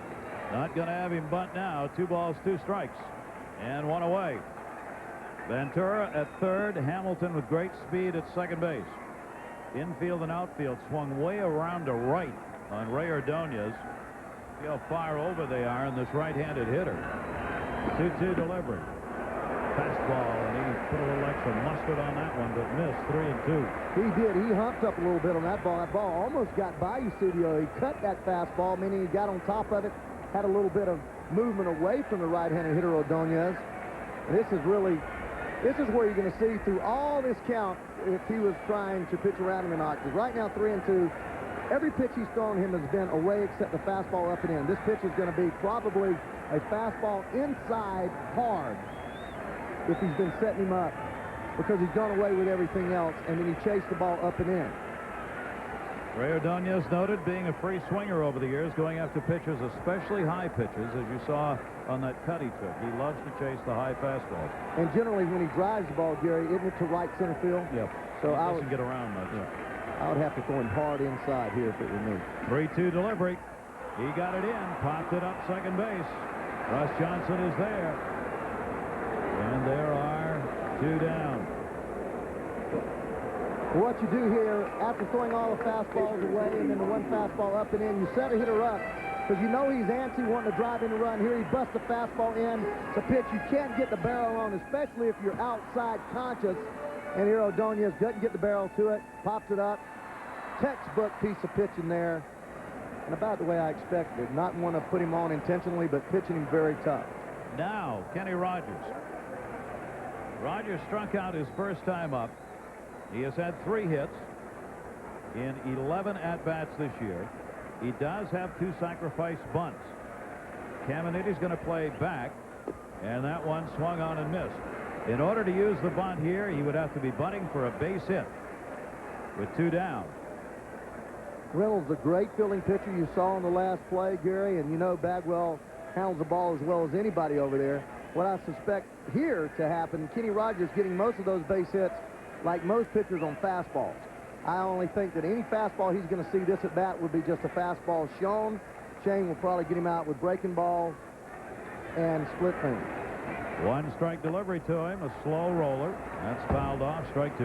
Not going to have him bunt now. 2 balls, 2 strikes, and 1 away. Ventura at third. Hamilton with great speed at second base. Infield and outfield swung way around to right on Ray Ordonez. See how far over they are in this right-handed hitter. 2-2 delivery. Fastball, and he put a little extra mustard on that one, but missed 3-2. He did. He humped up a little bit on that ball. That ball almost got by you, Studio. He cut that fastball, meaning he got on top of it, had a little bit of movement away from the right-handed hitter Ordonez. And this is where you're going to see through all this count if he was trying to pitch around him or not. Because right now, 3-2, every pitch he's thrown him has been away except the fastball up and in. This pitch is going to be probably a fastball inside hard if he's been setting him up, because he's gone away with everything else, and then he chased the ball up and in. Ray Ordonez noted being a free swinger over the years, going after pitches, especially high pitches, as you saw on that cut he took. He loves to chase the high fastballs. And generally, when he drives the ball, Gary, isn't it to right center field? Yep. So he doesn't get around much. I would have to throw him hard inside here if it were me. 3-2 delivery. He got it in, popped it up second base. Russ Johnson is there. And there are 2 down. What you do here, after throwing all the fastballs away and then the 1 fastball up and in, you set a hitter up because you know he's antsy, wanting to drive in the run. Here he busts the fastball in. It's a pitch you can't get the barrel on, especially if you're outside conscious. And here Ordonez doesn't get the barrel to it, pops it up. Textbook piece of pitching there. And about the way I expected. Not want to put him on intentionally, but pitching him very tough. Now, Kenny Rogers. Rogers struck out his first time up. He has had 3 hits in 11 at-bats this year. He does have 2 sacrifice bunts. Caminiti's going to play back, and that one swung on and missed. In order to use the bunt here, he would have to be bunting for a base hit with 2 down. Reynolds, a great fielding pitcher you saw on the last play, Gary, and you know Bagwell handles the ball as well as anybody over there. What I suspect here to happen, Kenny Rogers getting most of those base hits like most pitchers on fastballs. I only think that any fastball he's going to see this at bat would be just a fastball shown. Shane will probably get him out with breaking ball and split finger. 1 strike delivery to him, a slow roller. That's fouled off, strike 2.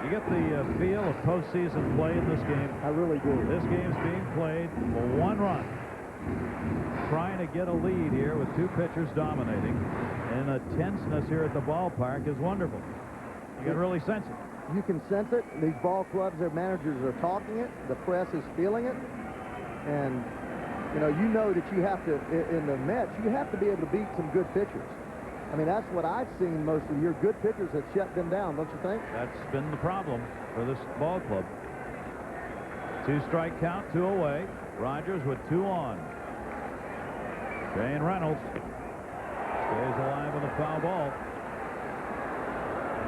You get the feel of postseason play in this game. I really do. This game's being played for 1 run. Trying to get a lead here with 2 pitchers dominating. And the tenseness here at the ballpark is wonderful. You can really sense it. You can sense it. These ball clubs, their managers are talking it. The press is feeling it. And, you know that you have to, in the Mets, you have to be able to beat some good pitchers. I mean, that's what I've seen most of the year. Good pitchers have shut them down, don't you think? That's been the problem for this ball club. 2 strike count, 2 away. Rogers with 2 on. Shane Reynolds stays alive with a foul ball.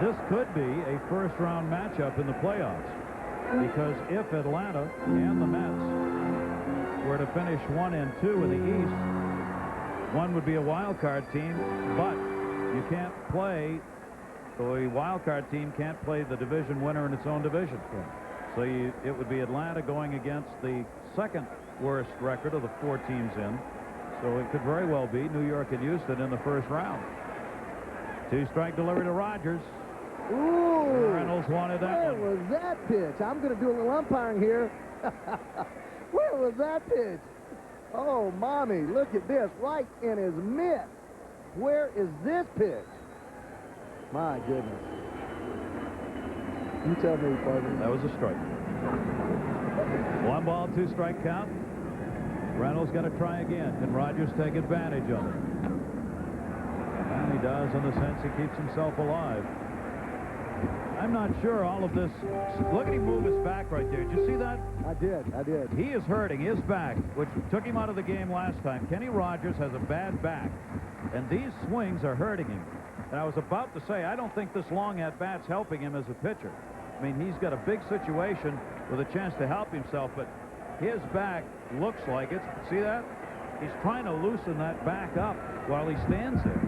This could be a first-round matchup in the playoffs, because if Atlanta and the Mets were to finish 1 and 2 in the East, one would be a wild card team, but you can't play, so a wild card team can't play the division winner in its own division. So it would be Atlanta going against the 2nd worst record of the 4 teams in. So it could very well be New York and Houston in the first round. 2-strike delivery to Rogers. Ooh! Reynolds wanted that Where was that pitch? I'm going to do a little umpiring here. Where was that pitch? Oh, mommy, look at this. Right in his mitt. Where is this pitch? My goodness. You tell me, partner. That was a strike. 1 ball, 2-strike count. Reynolds going to try again. Can Rogers take advantage of it? And he does, in the sense he keeps himself alive. I'm not sure all of this. Look at him move his back right there. Did you see that? I did. He is hurting his back, which took him out of the game last time. Kenny Rogers has a bad back, and these swings are hurting him. And I was about to say, I don't think this long at-bat's helping him as a pitcher. I mean, he's got a big situation with a chance to help himself, but his back looks like it's, see that? He's trying to loosen that back up while he stands there.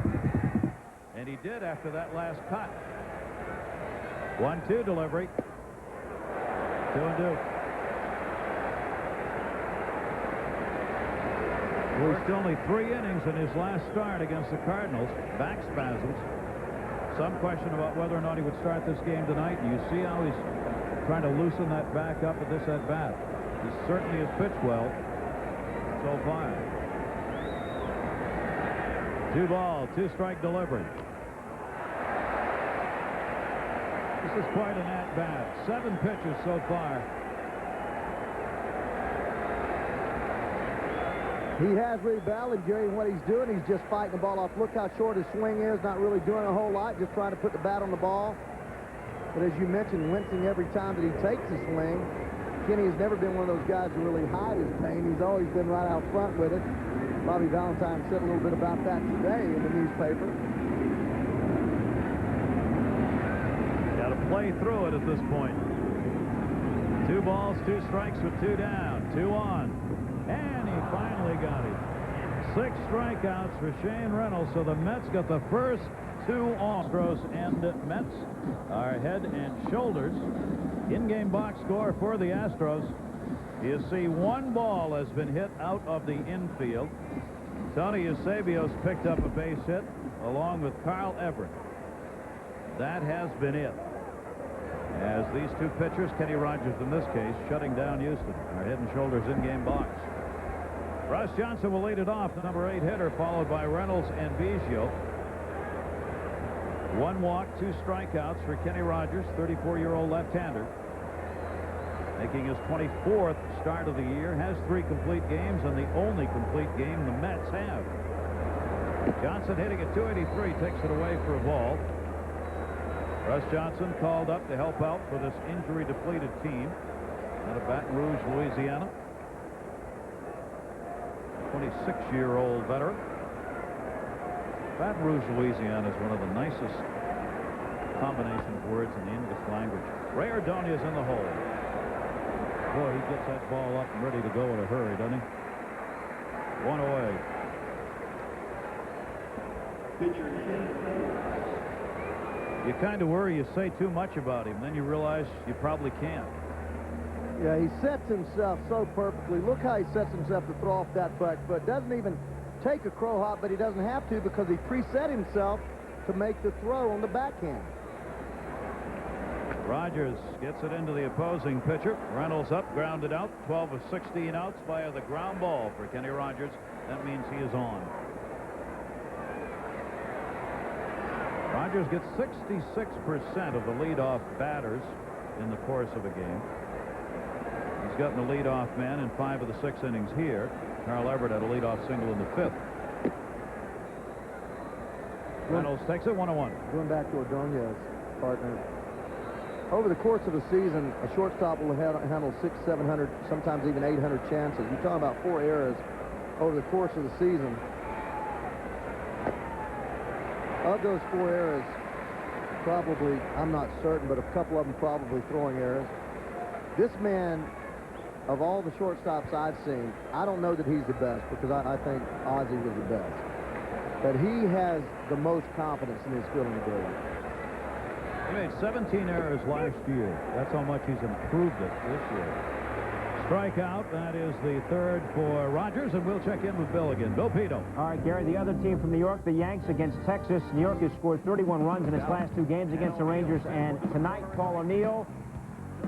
And he did after that last cut. 1-2 delivery. 2-2. Worked only 3 innings in his last start against the Cardinals. Back spasms. Some question about whether or not he would start this game tonight. And you see how he's trying to loosen that back up at this at-bat. He certainly has pitched well so far. 2 ball, 2-strike delivery. This is quite an at-bat. 7 pitches so far. He has really battled, Jerry, in what he's doing. He's just fighting the ball off. Look how short his swing is, not really doing a whole lot, just trying to put the bat on the ball. But as you mentioned, wincing every time that he takes a swing. Kenny has never been one of those guys who really hide his pain. He's always been right out front with it. Bobby Valentine said a little bit about that today in the newspaper. Got to play through it at this point. 2 balls, 2 strikes with 2 down, 2 on. And he finally got it. 6 strikeouts for Shane Reynolds. So the Mets got the first 2 on. Astros and Mets are head and shoulders. In-game box score for the Astros. You see 1 ball has been hit out of the infield. Tony Eusebios picked up a base hit along with Carl Everett. That has been it. As these 2 pitchers, Kenny Rogers in this case, shutting down Houston, are head and shoulders in-game box. Russ Johnson will lead it off, the number 8 hitter, followed by Reynolds and Biggio. 1 walk, 2 strikeouts for Kenny Rogers, 34-year-old left-hander. Making his 24th start of the year, has 3 complete games, and the only complete game the Mets have. Johnson hitting at .283, takes it away for a ball. Russ Johnson called up to help out for this injury-depleted team out of Baton Rouge, Louisiana. 26-year-old veteran. Baton Rouge, Louisiana is one of the nicest combination of words in the English language. Ray Ordonez in the hole. Boy, he gets that ball up and ready to go in a hurry, doesn't he? 1 away. You kind of worry you say too much about him, then you realize you probably can't. Yeah, he sets himself so perfectly. Look how he sets himself to throw off that butt foot. Doesn't even take a crow hop, but he doesn't have to because he preset himself to make the throw on the backhand. Rogers gets it into the opposing pitcher. Reynolds up, grounded out. 12 of 16 outs via the ground ball for Kenny Rogers. That means he is on. Rogers gets 66% of the leadoff batters in the course of a game. He's gotten the leadoff man in 5 of the 6 innings here. Carl Everett had a leadoff single in the 5th. Reynolds takes it 1-1. Going back to Ordonez, partner. Over the course of a season, a shortstop will handle 600, 700, sometimes even 800 chances. You're talking about 4 errors over the course of the season. Of those 4 errors, probably, I'm not certain, but a couple of them probably throwing errors. This man, of all the shortstops I've seen, I don't know that he's the best because I think Ozzie was the best. But he has the most confidence in his fielding ability. He made 17 errors last year. That's how much he's improved it this year. strikeout. That is the third for Rogers, and we'll check in with Bill again. Bill Pito. All right, Gary, the other team from New York, the Yanks against Texas. New York has scored 31 runs in its last 2 games against the Rangers, and tonight, Paul O'Neill,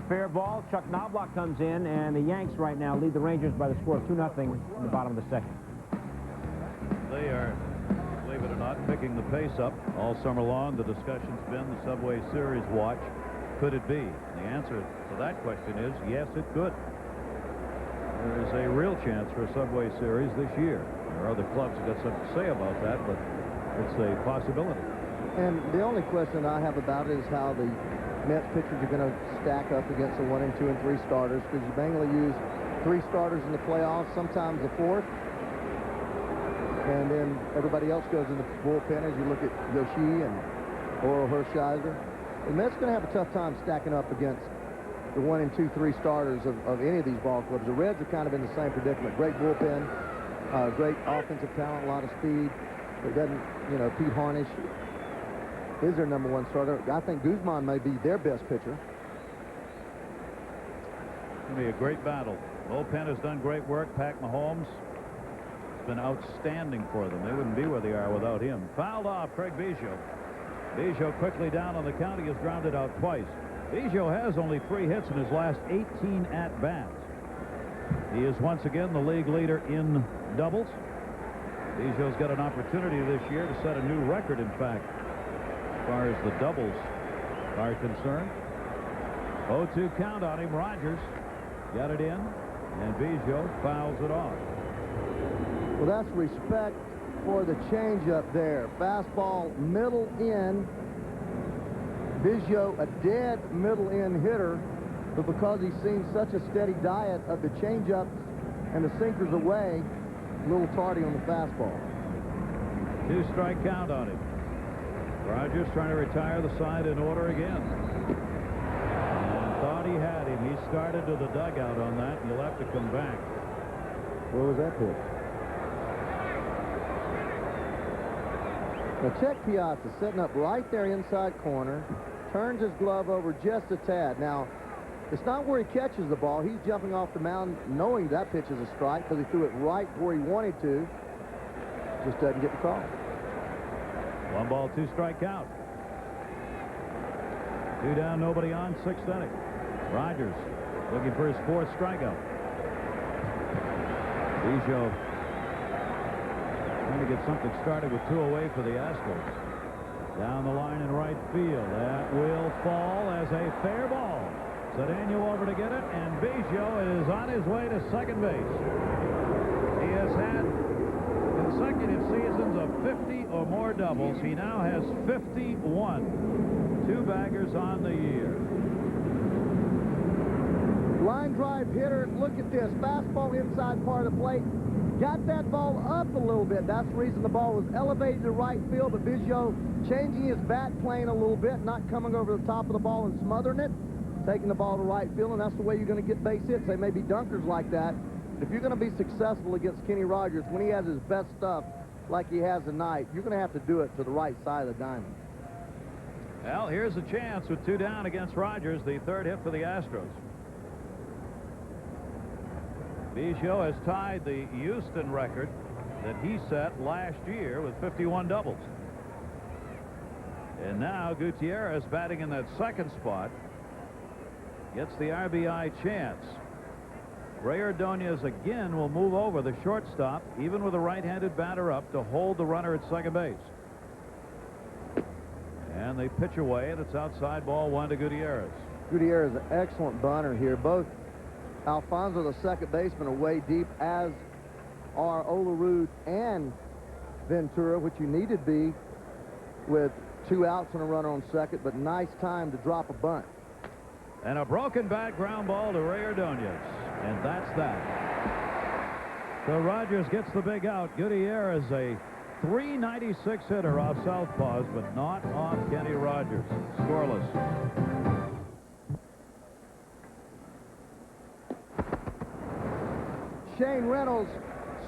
fair ball. Chuck Knobloch comes in, and the Yanks right now lead the Rangers by the score of 2-0 in the bottom of the second. They are, believe it or not, picking the pace up all summer long. The discussion's been the Subway Series watch. Could it be? The answer to that question is yes, it could. There is a real chance for a Subway Series this year. There are other clubs that got something to say about that, but it's a possibility. And the only question I have about it is how the Mets pitchers are going to stack up against the 1, 2, and 3 starters, because you mainly use 3 starters in the playoffs, sometimes the 4th. And then everybody else goes in the bullpen as you look at Yoshi and Oral Hershiser. The Mets are going to have a tough time stacking up against the 1, 2, 3 starters of any of these ball clubs. The Reds are kind of in the same predicament. Great bullpen, great offensive talent, a lot of speed. It doesn't, you know, Pete Harnish is their #1 starter. I think Guzman may be their best pitcher. It's going to be a great battle. Bullpen has done great work. Pat Mahomes has been outstanding for them. They wouldn't be where they are without him. Fouled off Craig Biggio. Biggio quickly down on the count. He has grounded out twice. Biggio has only 3 hits in his last 18 at-bats. He is once again the league leader in doubles. Biggio's got an opportunity this year to set a new record, in fact, as far as the doubles are concerned. 0-2 count on him. Rogers got it in, and Biggio fouls it off. Well, that's respect for the changeup there. Fastball middle in. Biggio a dead middle in hitter, but because he's seen such a steady diet of the changeups and the sinkers away, a little tardy on the fastball. 2-strike count on him. Rogers trying to retire the side in order again. And thought he had him. He started to the dugout on that, and he'll have to come back. Where was that pitch? Now check Piazza sitting up right there inside corner, turns his glove over just a tad. Now, it's not where he catches the ball. He's jumping off the mound knowing that pitch is a strike because he threw it right where he wanted to. Just doesn't get the call. 1 ball, 2-strike count. 2 down, nobody on, 6th inning. Rogers looking for his 4th strikeout. Biggio trying to get something started with 2 away for the Astros. Down the line in right field. That will fall as a fair ball. Cedeno over to get it, and Biggio is on his way to second base. He has had consecutive seasons of 50 or more doubles. He now has 51. 2 baggers on the year. Line drive hitter. Look at this. Fastball inside part of the plate. Got that ball up a little bit. That's the reason the ball was elevated to right field, but Biggio changing his bat plane a little bit, not coming over the top of the ball and smothering it, taking the ball to right field, and that's the way you're going to get base hits. They may be dunkers like that. If you're going to be successful against Kenny Rogers, when he has his best stuff like he has tonight, you're going to have to do it to the right side of the diamond. Well, here's a chance with 2 down against Rogers, the 3rd hit for the Astros. Biggio has tied the Houston record that he set last year with 51 doubles. And now Gutierrez, batting in that 2nd spot, gets the RBI chance. Ray Ordonez again will move over the shortstop, even with a right-handed batter up, to hold the runner at second base. And they pitch away, and it's outside, ball 1 to Gutierrez. Gutierrez, an excellent bunter here. Both Alfonso, the second baseman, are way deep, as are Olerud and Ventura, which you need to be with 2 outs and a runner on second, but nice time to drop a bunt. And a broken bat, ground ball to Ray Ordonez. And that's that. So Rogers gets the big out. Gutierrez, a .396 hitter off southpaws, but not off Kenny Rogers. Scoreless. Shane Reynolds,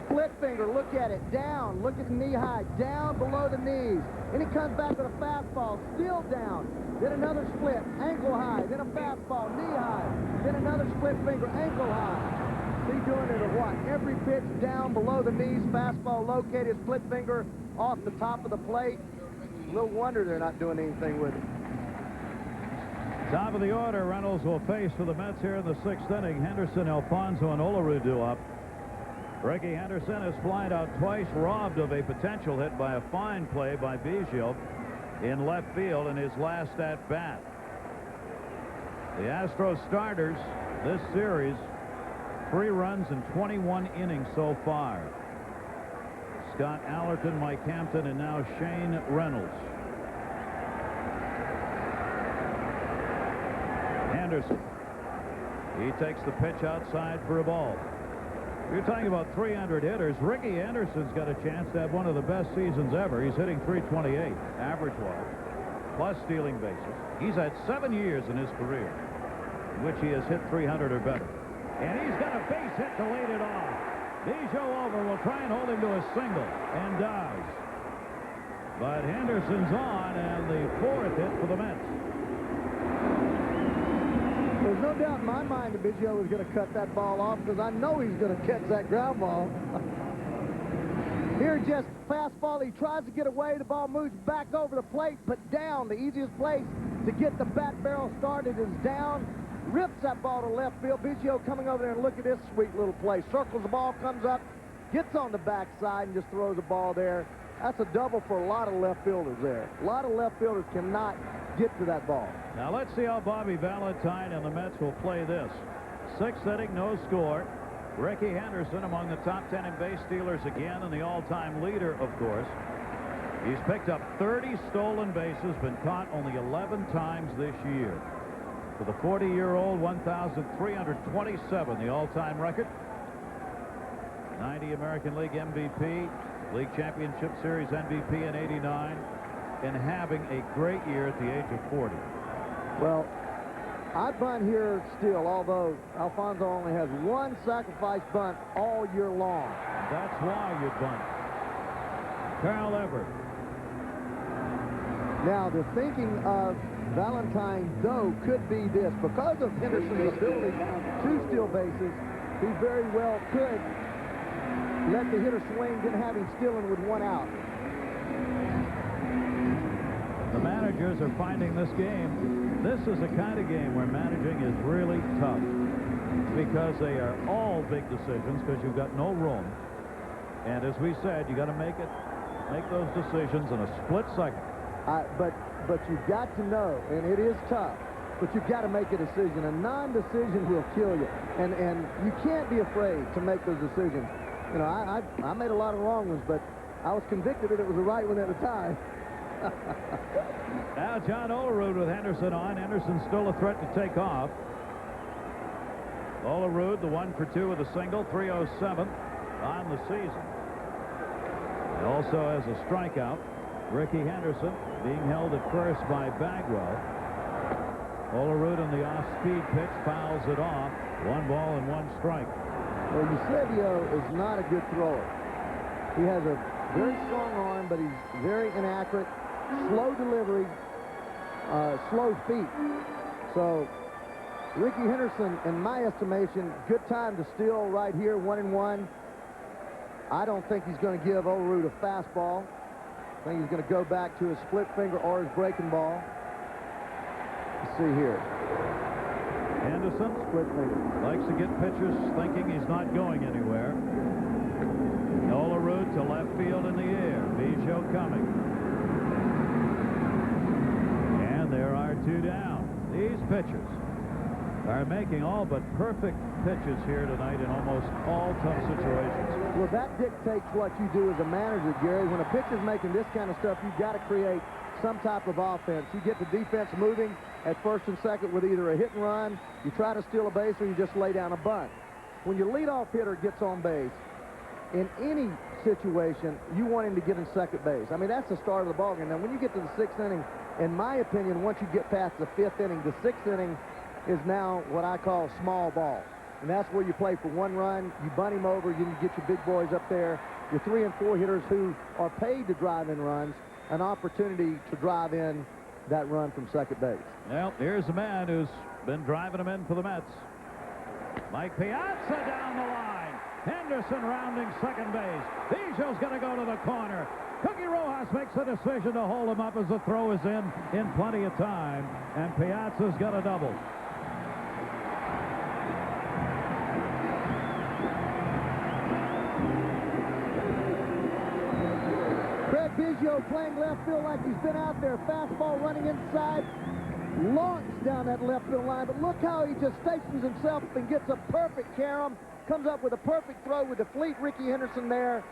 split finger, look at it, down, look at the knee high, down below the knees. Then he comes back with a fastball, still down. Then another split, ankle high, then a fastball, knee high. Then another split finger, ankle high. he doing it at what? Every pitch down below the knees, fastball located, split finger off the top of the plate. No wonder they're not doing anything with it. Top of the order, Reynolds will face for the Mets here in the 6th inning. Henderson, Alfonso, and Olarudu up. Ricky Henderson has flied out twice, robbed of a potential hit by a fine play by Biggio in left field in his last at-bat. The Astros starters this series, 3 runs in 21 innings so far. Scott Allerton, Mike Hampton, and now Shane Reynolds. Anderson. He takes the pitch outside for a ball. You're talking about 300 hitters. Ricky Anderson's got a chance to have one of the best seasons ever. He's hitting .328 average-wise, plus stealing bases. He's had 7 years in his career in which he has hit 300 or better. And he's got a base hit to lead it off. Biggio over will try and hold him to a single, and does. But Henderson's on, and the 4th hit for the Mets. There's no doubt in my mind that Biggio is going to cut that ball off, because I know he's going to catch that ground ball. Here, just fastball. He tries to get away. The ball moves back over the plate, but down. The easiest place to get the bat barrel started is down. Rips that ball to left field. Biggio coming over there, and look at this sweet little play. Circles the ball, comes up, gets on the backside, and just throws the ball there. That's a double for a lot of left fielders there. A lot of left fielders cannot get to that ball. Now let's see how Bobby Valentine and the Mets will play this. 6th inning, no score. Ricky Henderson among the top 10 in base stealers again, and the all-time leader, of course. He's picked up 30 stolen bases, been caught only 11 times this year. For the 40-year-old, 1,327, the all-time record. 90 American League MVP, League Championship Series MVP in '89, and having a great year at the age of 40. Well, I bunt here still, although Alfonso only has 1 sacrifice bunt all year long. That's why you bunt. Carl Everett. Now, the thinking of Valentine, though, could be this. Because of Henderson's ability to steal bases, he very well could let the hitter swing, then have him stealing with 1 out. The managers are finding this game. This is the kind of game where managing is really tough, because they are all big decisions, because you've got no room. And as we said, you got to make those decisions in a split second. But you've got to know, and it is tough, but you've got to make a decision. A non-decision will kill you, and you can't be afraid to make those decisions. You know, I made a lot of wrong ones, but I was convicted that it was the right one at the time. Now John Olarude with Henderson on. Henderson's still a threat to take off. Olarude, the 1 for 2 with a single, 307 on the season. He also has a strikeout. Ricky Henderson being held at first by Bagwell. Olarude on the off-speed pitch fouls it off. 1 ball and 1 strike. Well, Eusebio is not a good thrower. He has a very strong arm, but he's very inaccurate. Slow delivery, slow feet. So Ricky Henderson, in my estimation, good time to steal right here, 1-1. I don't think he's going to give Olarude a fastball. I think he's going to go back to his split finger or his breaking ball. Let's see here. Henderson Split finger. likes to get pitches thinking he's not going anywhere. Olarude to left field in the air. Biggio coming. And there are 2 down. These pitchers are making all but perfect pitches here tonight in almost all tough situations. Well, that dictates what you do as a manager, Gary. When a pitcher's making this kind of stuff, you've got to create some type of offense. You get the defense moving at first and second with either a hit and run, you try to steal a base, or you just lay down a bunt. When your leadoff hitter gets on base, in any situation, you want him to get in second base. I mean, that's the start of the ballgame. Now, when you get to the 6th inning, in my opinion, once you get past the 5th inning, the 6th inning is now what I call small ball. And that's where you play for 1 run, you bunt him over, you get your big boys up there, your 3 and 4 hitters who are paid to drive in runs, an opportunity to drive in that run from second base. Well, here's a man who's been driving them in for the Mets. Mike Piazza down the line. Henderson rounding second base. Biggio's going to go to the corner. Cookie Rojas makes the decision to hold him up as the throw is in plenty of time. And Piazza's got a double. Biggio playing left field like he's been out there. Fastball running inside. Launched down that left field line. But look how he just stations himself and gets a perfect carom. Comes up with a perfect throw with the fleet Ricky Henderson there.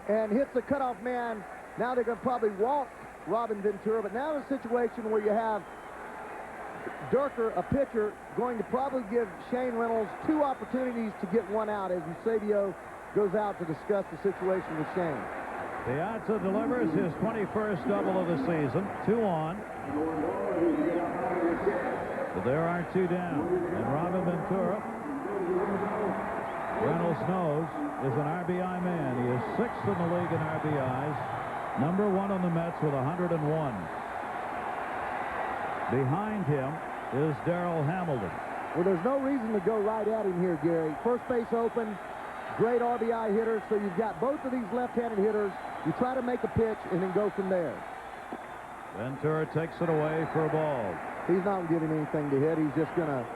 And hits the cutoff man. Now they're going to probably walk Robin Ventura. But now in a situation where you have Durker, a pitcher, going to probably give Shane Reynolds 2 opportunities to get 1 out as Eusebio goes out to discuss the situation with Shane. Piazza delivers his 21st double of the season. 2 on. But there are 2 down. And Robin Ventura, Reynolds knows, is an RBI man. He is 6th in the league in RBIs. Number 1 on the Mets with 101. Behind him is Darrell Hamilton. Well, there's no reason to go right at him here, Gary. First base open. Great RBI hitter, so you've got both of these left-handed hitters. You try to make a pitch and then go from there. Ventura takes it away for a ball. He's not giving anything to hit. He's just going to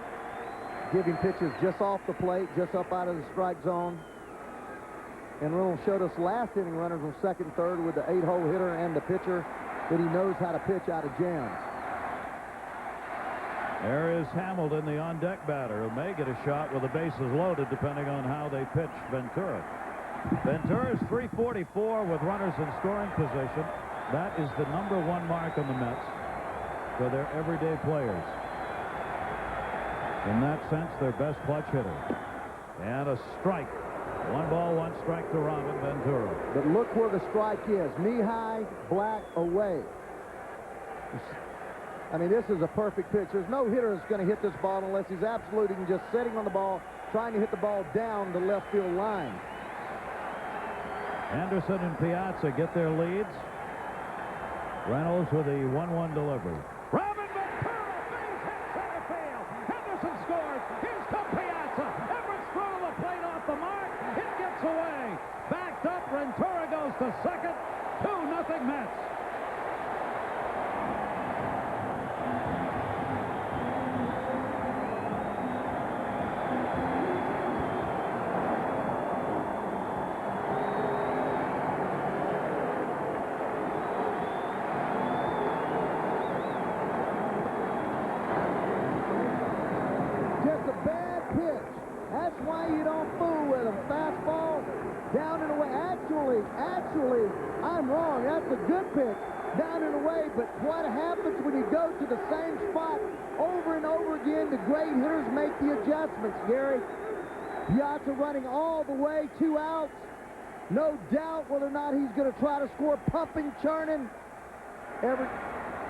give him pitches just off the plate, just up out of the strike zone. And Reynolds showed us last inning runners on second, third with the 8-hole hitter and the pitcher that he knows how to pitch out of jams. There is Hamilton, the on-deck batter, who may get a shot with the bases loaded depending on how they pitch Ventura. Ventura's 344 with runners in scoring position. That is the #1 mark on the Mets for their everyday players. In that sense, their best clutch hitter. And a strike. 1 ball, 1 strike to Robin Ventura. But look where the strike is. Knee high, black, away. I mean, this is a perfect pitch. There's no hitter that's going to hit this ball unless he's absolutely just sitting on the ball, trying to hit the ball down the left field line. Anderson and Piazza get their leads. Reynolds with a 1-1 delivery. Robin Ventura, base hit center field. Henderson scores. Here's to Piazza. Everett's throw the plate off the mark. It gets away. Backed up. Ventura goes to second. 2-0 Mets. Actually, I'm wrong. That's a good pitch down and away, but what happens when you go to the same spot over and over again? The great hitters make the adjustments, Gary. Piazza running all the way, 2 outs. No doubt whether or not he's going to try to score, pumping, churning. Everett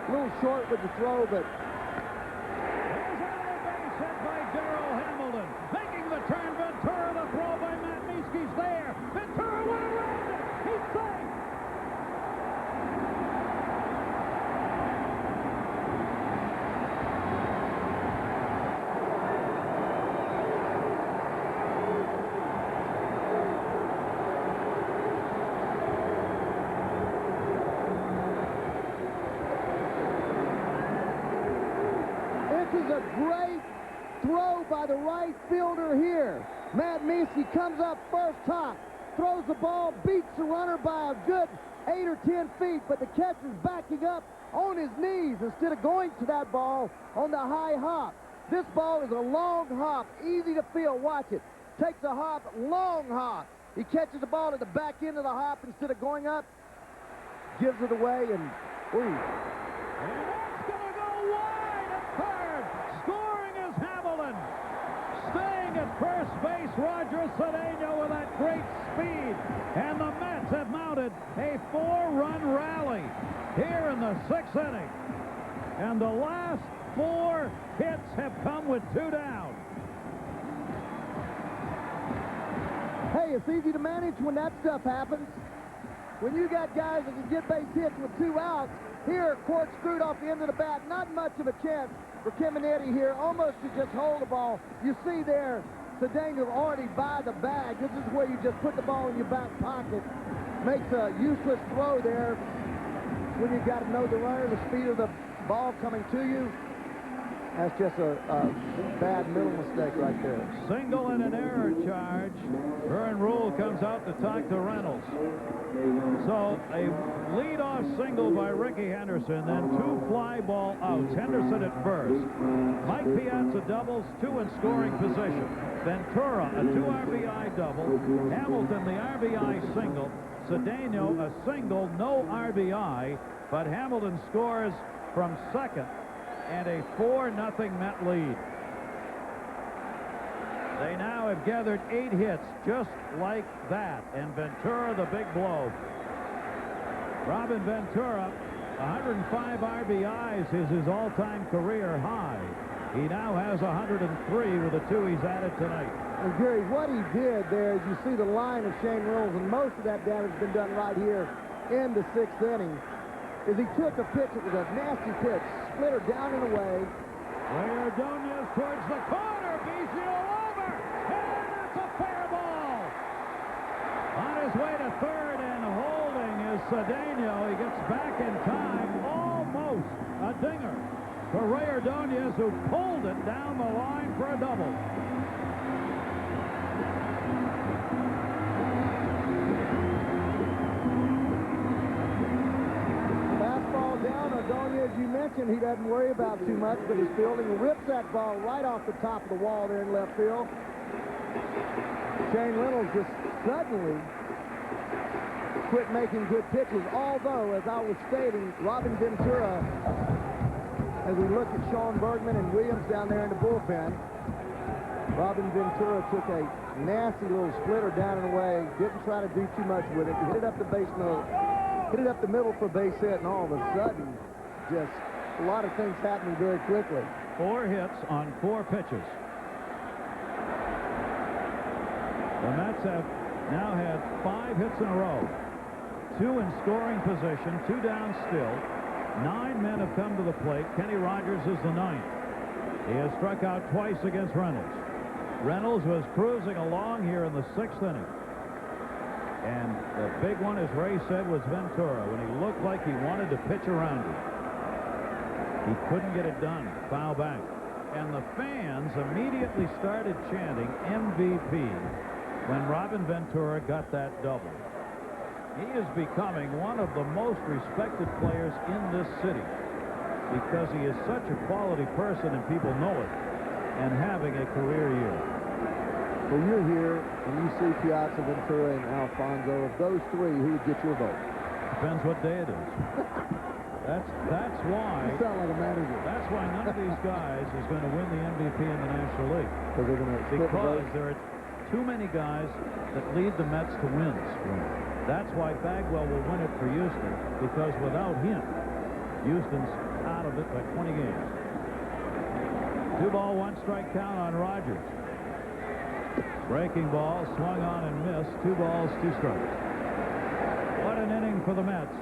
a little short with the throw, but... There's another base hit by Darrell Hamilton. Making the turn, Ventura, the throw by Matt Nieske's there. Ventura went around it. He's safe. This is a great throw by the right fielder here. Matt Niske comes up first top, throws the ball, beats the runner by a good 8 or 10 feet, but the catcher's backing up on his knees instead of going to that ball on the high hop. This ball is a long hop, easy to feel. Watch it. Takes a hop, long hop. He catches the ball at the back end of the hop instead of going up, gives it away, and ooh. And that's going to go wide at third. Scoring is Hamilton. Staying at first base, Roger Cedeno with that great speed. And the Mets have mounted a 4-run rally here in the 6th inning. And the last 4 hits have come with 2 down. Hey, it's easy to manage when that stuff happens. When you got guys that can get base hits with 2 outs, here, corkscrewed off the end of the bat. Not much of a chance for Caminetti here. Almost to just hold the ball. You see there, Cedeno already by the bag. This is where you just put the ball in your back pocket. Makes a useless throw there when you've got to know the runner, the speed of the ball coming to you. That's just a bad middle mistake right there. Single and an error charge. Vern Rule comes out to talk to Reynolds. So a leadoff single by Ricky Henderson, then 2 fly ball outs. Henderson at first. Mike Piazza doubles, 2 in scoring position. Ventura, a 2 RBI double. Hamilton, the RBI single. Cedeno, a single, no RBI, but Hamilton scores from second. And a 4-0 Met lead. They now have gathered 8 hits just like that. And Ventura, the big blow. Robin Ventura, 105 RBIs is his all-time career high. He now has 103 with the 2 he's added tonight. And Gary, what he did there is you see the line of Shane Reynolds, and most of that damage has been done right here in the 6th inning, is he took a pitch, it was a nasty pitch, splitter down and away. Ray Ordonez towards the corner, Biggio over, and it's a fair ball. On his way to third and holding is Cedeno. He gets back in time, almost a dinger for Ray Ordonez, who pulled it down the line for a double. As you mentioned, he doesn't worry about too much, but his fielding rips that ball right off the top of the wall there in left field. Shane Reynolds just suddenly quit making good pitches, although, as I was stating, Robin Ventura, as we look at Sean Bergman and Williams down there in the bullpen, Robin Ventura took a nasty little splitter down and away, didn't try to do too much with it, hit it up the base middle, hit it up the middle for a base hit, and all of a sudden, just a lot of things happening very quickly. 4 hits on 4 pitches. The Mets have now had 5 hits in a row. 2 in scoring position, 2 down still. 9 men have come to the plate. Kenny Rogers is the 9th. He has struck out twice against Reynolds. Reynolds was cruising along here in the 6th inning. And the big one, as Ray said, was Ventura, when he looked like he wanted to pitch around him. He couldn't get it done. Foul back. And the fans immediately started chanting MVP when Robin Ventura got that double. He is becoming one of the most respected players in this city because he is such a quality person and people know it, and having a career year. Well, you're here and you see Piazza, Ventura, and Alfonso. Of those 3, who would get your vote? Depends what day it is. That's why. You sound like a manager. That's why none of these guys is going to win the MVP in the National League. Because there are too many guys that lead the Mets to wins. That's why Bagwell will win it for Houston, because without him, Houston's out of it by 20 games. 2 ball, 1 strike count on Rogers. Breaking ball, swung on and missed. 2 balls, 2 strikes. What an inning for the Mets.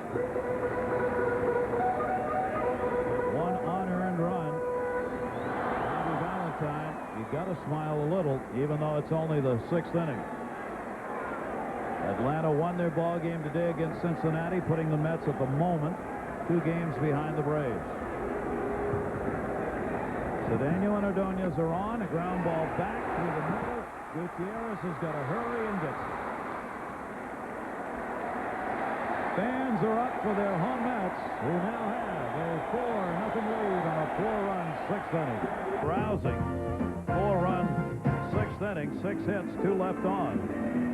1 unearned run. Andy Valentine, you got to smile a little, even though it's only the 6th inning. Atlanta won their ball game today against Cincinnati, putting the Mets at the moment 2 games behind the Braves. Cedeno and Ordonez are on. A ground ball back through the middle. Gutierrez has got to hurry and gets it. Fans are up for their home Mets, who now have a 4-0 lead on a 4-run 6th inning. Rousing 4-run 6th inning, 6 hits, 2 left on.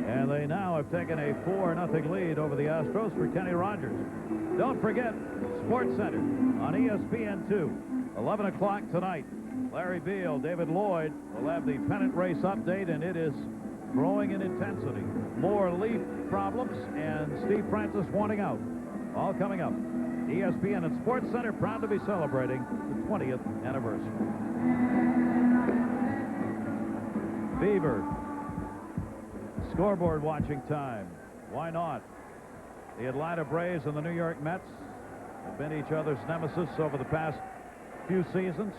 And they now have taken a 4-0 lead over the Astros for Kenny Rogers. Don't forget, Sports Center on ESPN2, 11 o'clock tonight. Larry Beal, David Lloyd will have the pennant race update, and it is growing in intensity. More leaf problems, and Steve Francis wanting out. All coming up. ESPN and Sports Center proud to be celebrating the 20th anniversary. Fever. Scoreboard watching time. Why not? The Atlanta Braves and the New York Mets have been each other's nemesis over the past few seasons.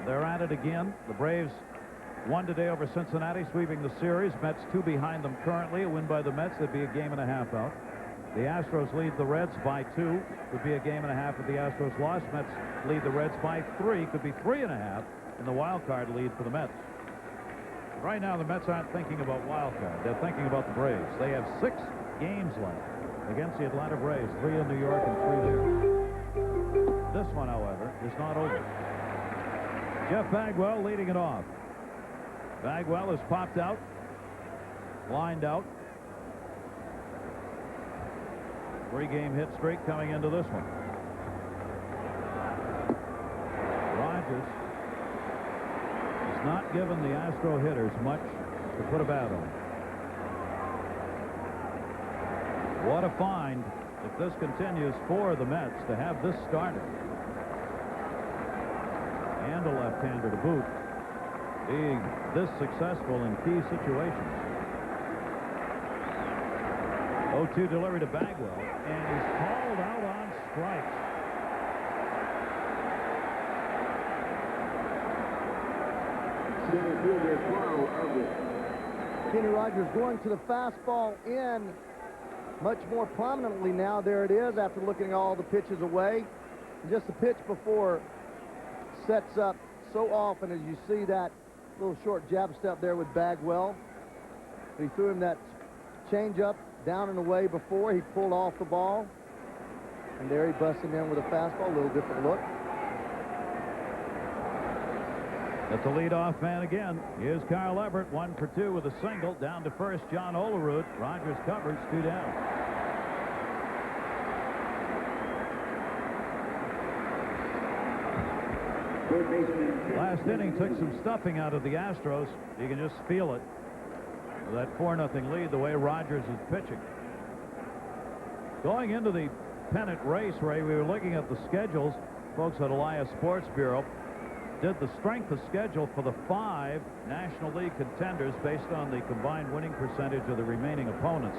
They're at it again. The Braves Won today over Cincinnati, sweeping the series. Mets 2 behind them currently. A win by the Mets, they'd be a game and a half out. The Astros lead the Reds by 2. Would be a game and a half if the Astros lost. Mets lead the Reds by 3. Could be 3.5 in the wild card lead for the Mets. Right now, the Mets aren't thinking about wild card. They're thinking about the Braves. They have 6 games left against the Atlanta Braves, 3 in New York and 3 there. This one, however, is not over. Jeff Bagwell leading it off. Bagwell is popped out, lined out. 3-game hit streak coming into this one. Rogers has not given the Astro hitters much to put a bat on. What a find if this continues for the Mets to have this starter and a left-hander to boot, being this successful in key situations. 0-2 delivery to Bagwell, and he's called out on strikes. Kenny Rogers going to the fastball in much more prominently now. There it is after looking all the pitches away. And just the pitch before sets up so often as you see that little short jab step there with Bagwell. He threw him that changeup down and away before. He pulled off the ball. And there he busts him in with a fastball. A little different look. At the leadoff man again. Here's Carl Everett, 1 for 2 with a single. Down to first, John Olerud. Rogers covers, 2 down. Last inning took some stuffing out of the Astros. You can just feel it. That 4-0 lead, the way Rogers is pitching. Going into the pennant race, Ray, we were looking at the schedules. Folks at Elias Sports Bureau did the strength of schedule for the 5 National League contenders based on the combined winning percentage of the remaining opponents.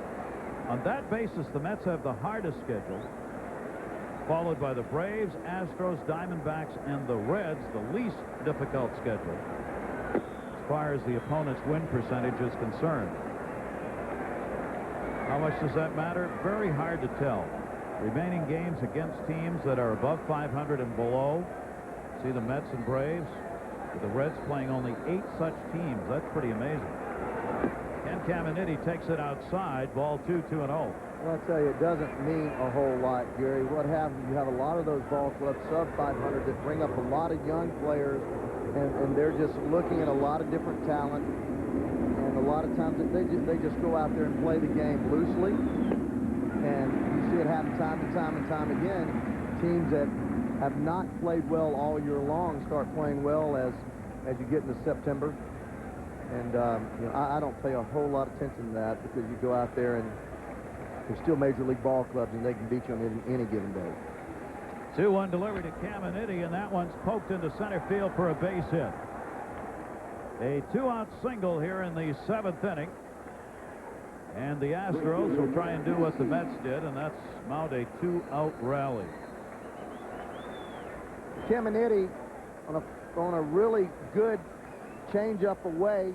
On that basis, the Mets have the hardest schedule, followed by the Braves, Astros, Diamondbacks, and the Reds, the least difficult schedule as far as the opponent's win percentage is concerned. How much does that matter? Very hard to tell. Remaining games against teams that are above 500 and below. See the Mets and Braves, with the Reds playing only 8 such teams. That's pretty amazing. Ken Caminiti takes it outside. Ball 2, 2-0. Well, I tell you, it doesn't mean a whole lot, Gary. What happens, you have a lot of those ball clubs, sub 500, that bring up a lot of young players, and they're just looking at a lot of different talent. And a lot of times they just go out there and play the game loosely. And you see it happen time and time again. Teams that have not played well all year long start playing well as you get into September. And you know, I don't pay a whole lot of attention to that, because you go out there and they're still Major League ball clubs, and they can beat you on any given day. 2-1 delivery to Caminiti, and that one's poked into center field for a base hit. A 2-out single here in the 7th inning. And the Astros will try and do what the Mets did, and that's mount a 2-out rally. Caminiti on a really good change-up away,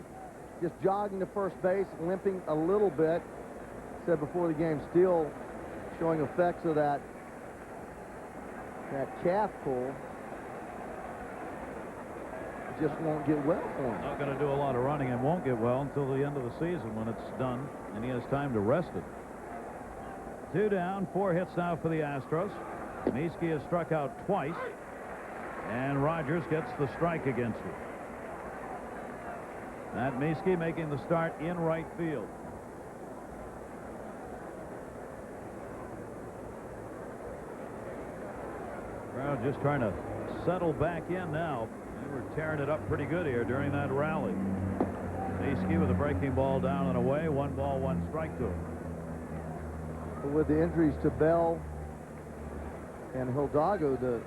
just jogging to first base, limping a little bit. Said before the game, still showing effects of that calf pull. It just won't get well for him. Not going to do a lot of running, and won't get well until the end of the season when it's done, and he has time to rest it. 2 down, 4 hits now for the Astros. Mieske has struck out twice, and Rogers gets the strike against him. Matt Mieske making the start in right field. Crowd just trying to settle back in now. They were tearing it up pretty good here during that rally. Mieske with a breaking ball down and away. 1 ball, 1 strike to him. With the injuries to Bell and Hidalgo, the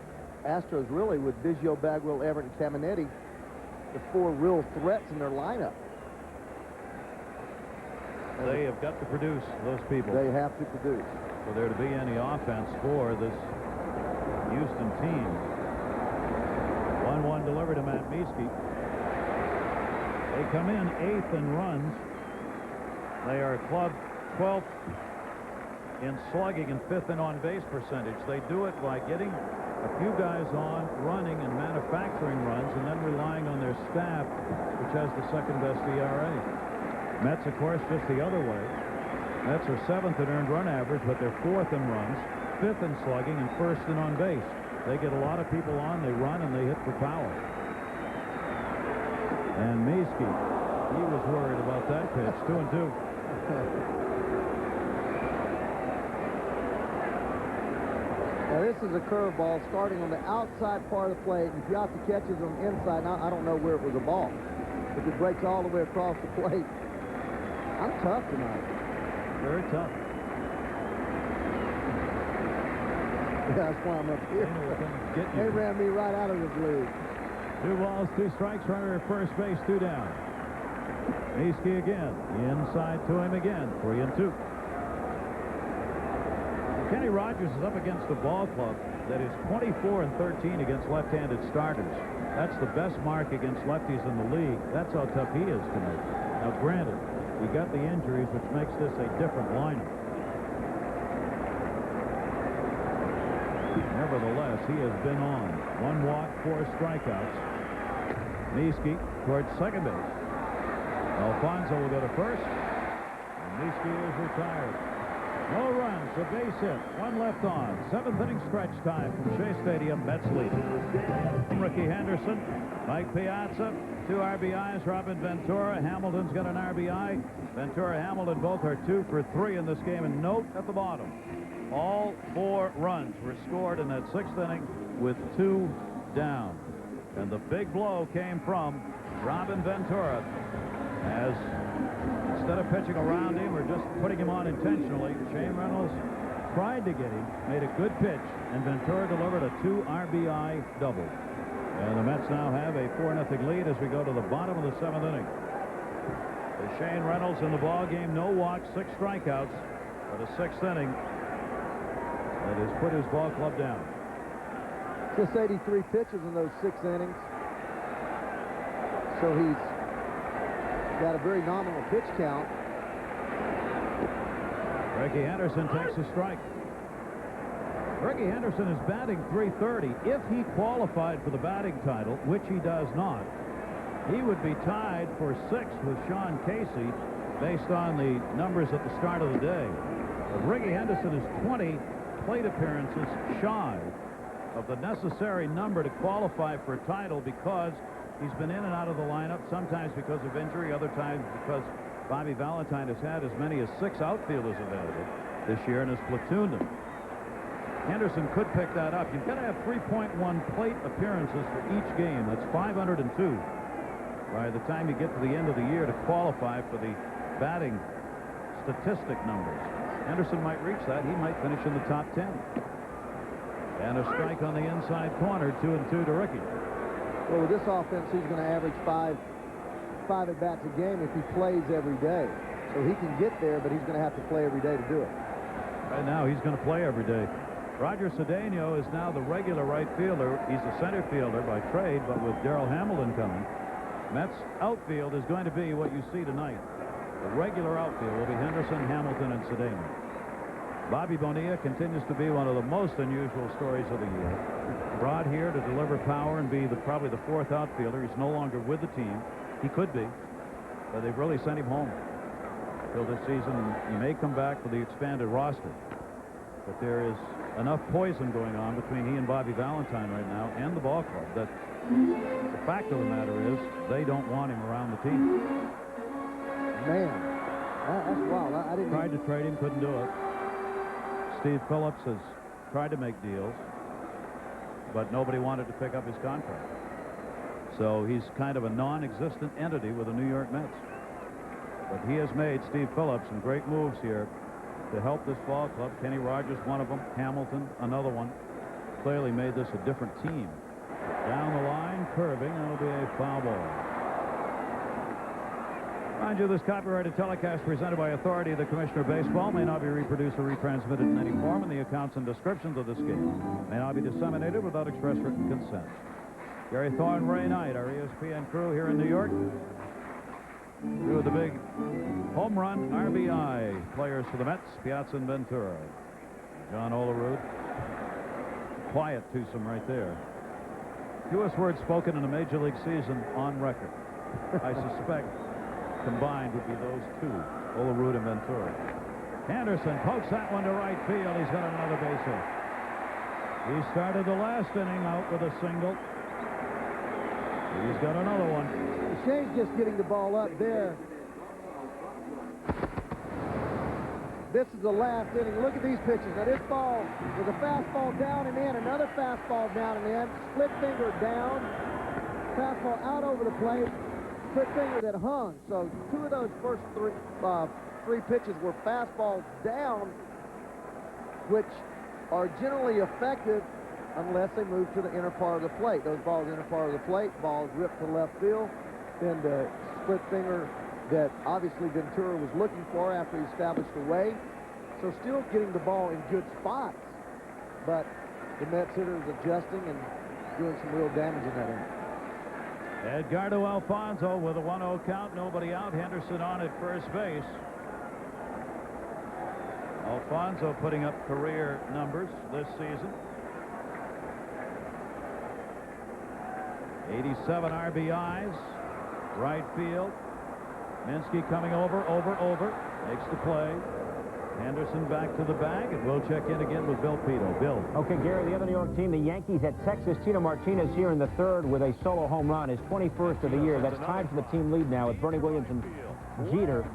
Astros really, with Biggio, Bagwell, Everett, and Caminiti, the 4 real threats in their lineup. They have got to produce, those people. They have to produce. For there to be any offense for this Houston team. 1-1 delivery to Matt Mieske. They come in 8th in runs. They are club 12th in slugging and 5th in on-base percentage. They do it by getting a few guys on, running and manufacturing runs, and then relying on their staff, which has the second-best ERA. Mets, of course, just the other way. Mets are 7th in earned run average, but they're 4th in runs, 5th in slugging, and 1st in on-base. They get a lot of people on, they run, and they hit for power. And Mieske, he was worried about that pitch. 2-2. Now this is a curveball starting on the outside part of the plate. And Piazza catches on the inside. Now, I don't know where it was a ball. If it breaks all the way across the plate. I'm tough tonight. Very tough. Yeah, that's why I'm up here. They ran me right out of this league. 2 balls, 2 strikes, runner at first base, 2 down. Mieske again. Inside to him again. 3-2. Kenny Rogers is up against a ball club that is 24-13 against left-handed starters. That's the best mark against lefties in the league. That's how tough he is tonight. Now, granted, he got the injuries, which makes this a different lineup. Nevertheless, he has been on. 1 walk, 4 strikeouts. Mieske towards second base. Alfonso will go to first. And Mieske is retired. No runs, a base hit, 1 left on. 7th inning stretch time from Shea Stadium. Mets lead. Ricky Henderson, Mike Piazza, 2 RBIs. Robin Ventura, Hamilton's got an RBI. Ventura, Hamilton both are 2 for 3 in this game. And note at the bottom, all 4 runs were scored in that 6th inning with 2 down. And the big blow came from Robin Ventura, as instead of pitching around him or just putting him on intentionally, Shane Reynolds tried to get him, made a good pitch, and Ventura delivered a 2 RBI double. And the Mets now have a 4-0 lead as we go to the bottom of the 7th inning. There's Shane Reynolds in the ball game, no walks, 6 strikeouts for the 6th inning. That has put his ball club down. Just 83 pitches in those 6 innings. So he's got a very nominal pitch count. Ricky Henderson takes a strike. Ricky Henderson is batting .330. If he qualified for the batting title, which he does not, he would be tied for 6th with Sean Casey based on the numbers at the start of the day. But Ricky Henderson is 20 plate appearances shy of the necessary number to qualify for a title, because he's been in and out of the lineup, sometimes because of injury, other times because Bobby Valentine has had as many as 6 outfielders available this year and has platooned them. Henderson could pick that up. You've got to have 3.1 plate appearances for each game. That's 502 by the time you get to the end of the year to qualify for the batting statistic numbers. Henderson might reach that. He might finish in the top 10. And a strike on the inside corner, 2-2 to Ricky. Well, with this offense, he's going to average 5 at-bats a game if he plays every day. So he can get there, but he's going to have to play every day to do it. Right now, he's going to play every day. Roger Cedeno is now the regular right fielder. He's a center fielder by trade, but with Darrell Hamilton coming, Mets outfield is going to be what you see tonight. The regular outfield will be Henderson, Hamilton, and Cedeno. Bobby Bonilla continues to be one of the most unusual stories of the year. Brought here to deliver power and be probably the 4th outfielder. He's no longer with the team. He could be, but they've really sent him home till this season. He may come back for the expanded roster, but there is enough poison going on between he and Bobby Valentine right now and the ball club that the fact of the matter is they don't want him around the team. Man, that's wild. I didn't tried to trade him, couldn't do it. Steve Phillips has tried to make deals, but nobody wanted to pick up his contract. So he's kind of a non-existent entity with the New York Mets. But he has made, Steve Phillips, some great moves here to help this ball club. Kenny Rogers, one of them. Hamilton, another one. Clearly made this a different team. Down the line, curving. That'll be a foul ball. Mind you, this copyrighted telecast presented by authority of the Commissioner of Baseball may not be reproduced or retransmitted in any form, and the accounts and descriptions of this game may not be disseminated without express written consent. Gary Thorne, Ray Knight, our ESPN crew here in New York. Two of the big home run RBI players for the Mets, Piazza and Ventura. John Olerud. Quiet twosome right there. Fewest words spoken in a Major League season on record. I suspect combined would be those two, Olerud and Ventura. Anderson pokes that one to right field. He's got another base hit. He started the last inning out with a single. He's got another one. Shea's just getting the ball up there. This is the last inning. Look at these pitches. Now this ball was a fastball down and in, another fastball down and in, split finger down, fastball out over the plate, split finger that hung. So two of those first three pitches were fastballs down, which are generally effective unless they move to the inner part of the plate. Those balls inner part of the plate, balls ripped to left field, then the split finger that obviously Ventura was looking for after he established the way. So still getting the ball in good spots, but the Mets hitter is adjusting and doing some real damage in that inning. Edgardo Alfonso with a 1-0 count, nobody out. Henderson on at first base. Alfonso putting up career numbers this season. 87 RBIs, right field. Minsky coming over, makes the play. Henderson back to the bag, and we'll check in again with Bill Pito. Bill. Okay, Gary, the other New York team, the Yankees at Texas. Tino Martinez here in the third with a solo home run, his 21st of the year. That's tied for the team lead now with Bernie Williams and Jeter.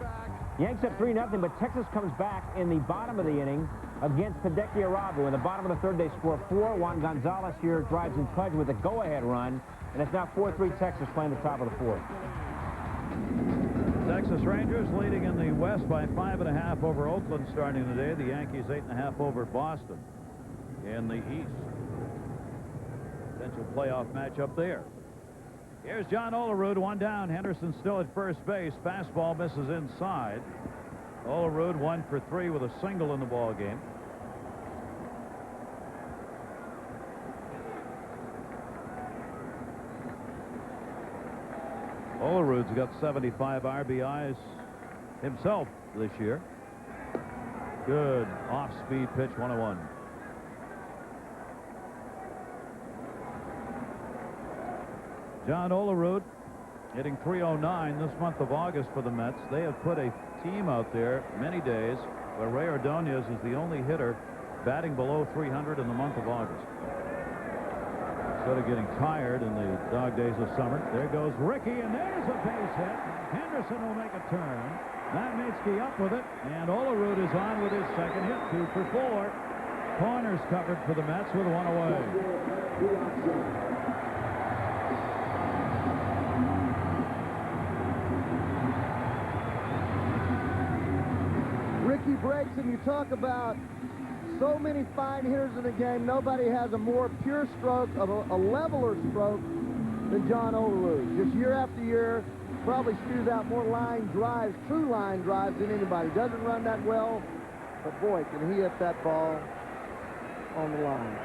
Yanks up 3-0, but Texas comes back in the bottom of the inning against Hideki Arabu. In the bottom of the third, they score 4. Juan Gonzalez here drives in Pudge with a go-ahead run, and it's now 4-3 Texas playing the top of the fourth. Texas Rangers leading in the West by 5.5 over Oakland starting today. The Yankees 8.5 over Boston in the East. Potential playoff matchup there. Here's John Olerud, one down. Henderson still at first base. Fastball misses inside. Olerud 1 for 3 with a single in the ball game. Olerud's got 75 RBIs himself this year. Good off-speed pitch, 1-1. John Olerud hitting .309 this month of August for the Mets. They have put a team out there many days where Ray Ordonez is the only hitter batting below .300 in the month of August. Instead of getting tired in the dog days of summer. There goes Ricky, and there's a base hit. Henderson will make a turn. Matt Minsky up with it, and Olerud is on with his second hit, 2 for 4. Corners covered for the Mets with 1 away. Ricky breaks, and you talk about so many fine hitters in the game. Nobody has a more pure stroke, of a leveler stroke, than John Olerud. Just year after year, probably spews out more line drives, true line drives, than anybody. Doesn't run that well, but boy, can he hit that ball on the line.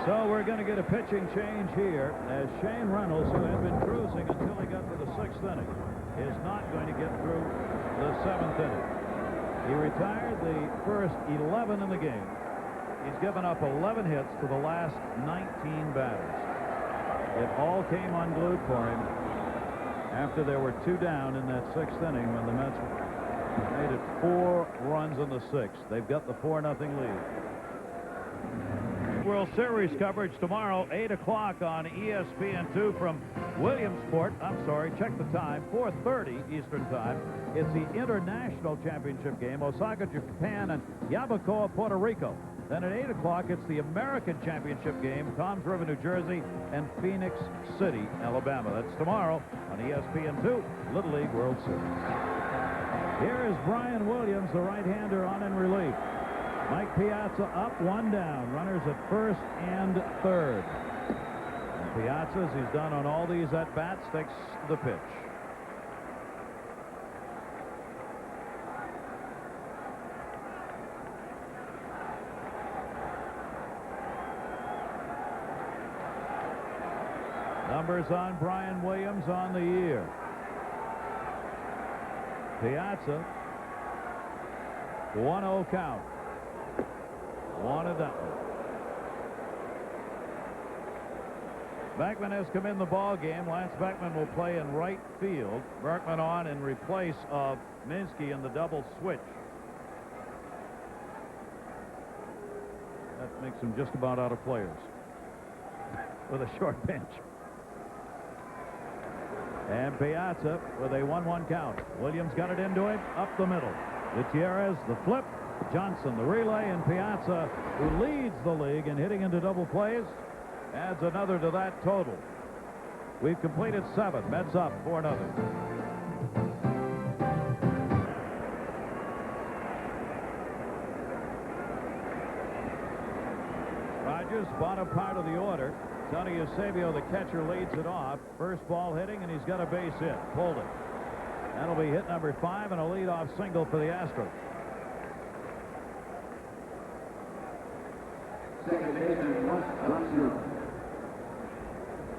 So we're going to get a pitching change here as Shane Reynolds, who had been cruising until he got to the 6th inning, is not going to get through the 7th inning. He retired the first 11 in the game. He's given up 11 hits to the last 19 batters. It all came unglued for him after there were 2 down in that 6th inning when the Mets made it 4 runs in the 6th. They've got the 4-0 lead. World Series coverage tomorrow, 8 o'clock on ESPN2 from Williamsport. I'm sorry, check the time, 4:30 Eastern Time. It's the International Championship game, Osaka, Japan, and Yabucoa, Puerto Rico. Then at 8 o'clock, it's the American Championship game, Toms River, New Jersey, and Phoenix City, Alabama. That's tomorrow on ESPN2, Little League World Series. Here is Brian Williams, the right-hander, on in relief. Mike Piazza up, 1 down. Runners at first and third. And Piazza, as he's done on all these at-bats, takes the pitch. Numbers on Brian Williams on the year. Piazza. 1-0 count. One and done. Beckman has come in the ball game. Lance Beckman will play in right field. Berman on in replace of Minsky in the double switch. That makes him just about out of players with a short bench. And Piazza with a 1-1 count. Williams got it into him up the middle. Gutierrez the flip. Johnson the relay, and Piazza, who leads the league in hitting into double plays, adds another to that total. We've completed 7. Mets up 4-0. Rogers, bottom part of the order. Tony Eusebio, the catcher, leads it off. First ball hitting, and he's got a base hit. Pulled it. That'll be hit number 5 and a leadoff single for the Astros.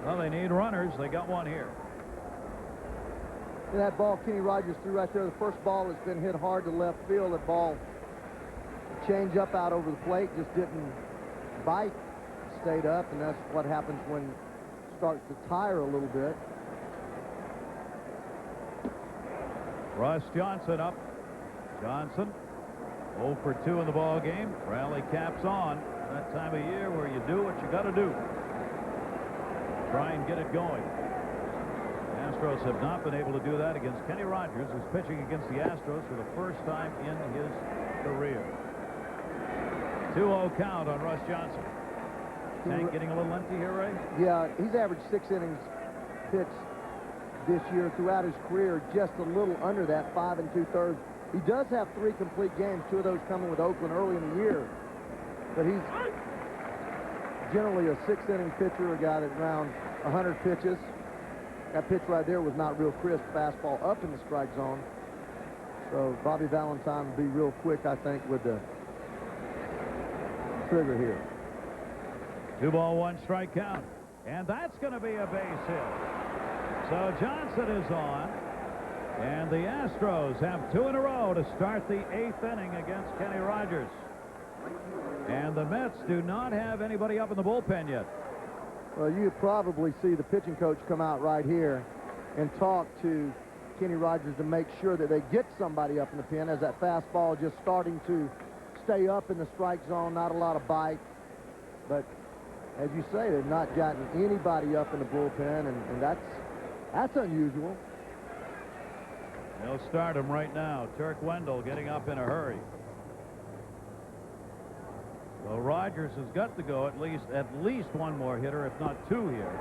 Well, they need runners. They got one here. And that ball Kenny Rogers threw right there, the first ball has been hit hard to left field. That ball changed up out over the plate, just didn't bite, stayed up, and that's what happens when it starts to tire a little bit. Russ Johnson up. Johnson 0 for 2 in the ball game. Rally caps on. That time of year where you do what you got to do. Try and get it going. The Astros have not been able to do that against Kenny Rogers, who's pitching against the Astros for the first time in his career. 2-0 count on Russ Johnson. Tank getting a little empty here, Ray? Yeah, he's averaged 6 innings pitched this year throughout his career, just a little under that, 5 2/3. He does have 3 complete games, 2 of those coming with Oakland early in the year. But he's generally a 6-inning pitcher, a guy that around 100 pitches. That pitch right there was not real crisp, fastball up in the strike zone. So Bobby Valentine will be real quick, I think, with the trigger here. 2-ball, 1 strike count. And that's going to be a base hit. So Johnson is on. And the Astros have 2 in a row to start the 8th inning against Kenny Rogers. And the Mets do not have anybody up in the bullpen yet. Well, you probably see the pitching coach come out right here and talk to Kenny Rogers to make sure that they get somebody up in the pen, as that fastball just starting to stay up in the strike zone, not a lot of bite. But as you say, they've not gotten anybody up in the bullpen, and that's unusual. They'll start him right now. Turk Wendell getting up in a hurry. So Rogers has got to go at least one more hitter, if not 2 here.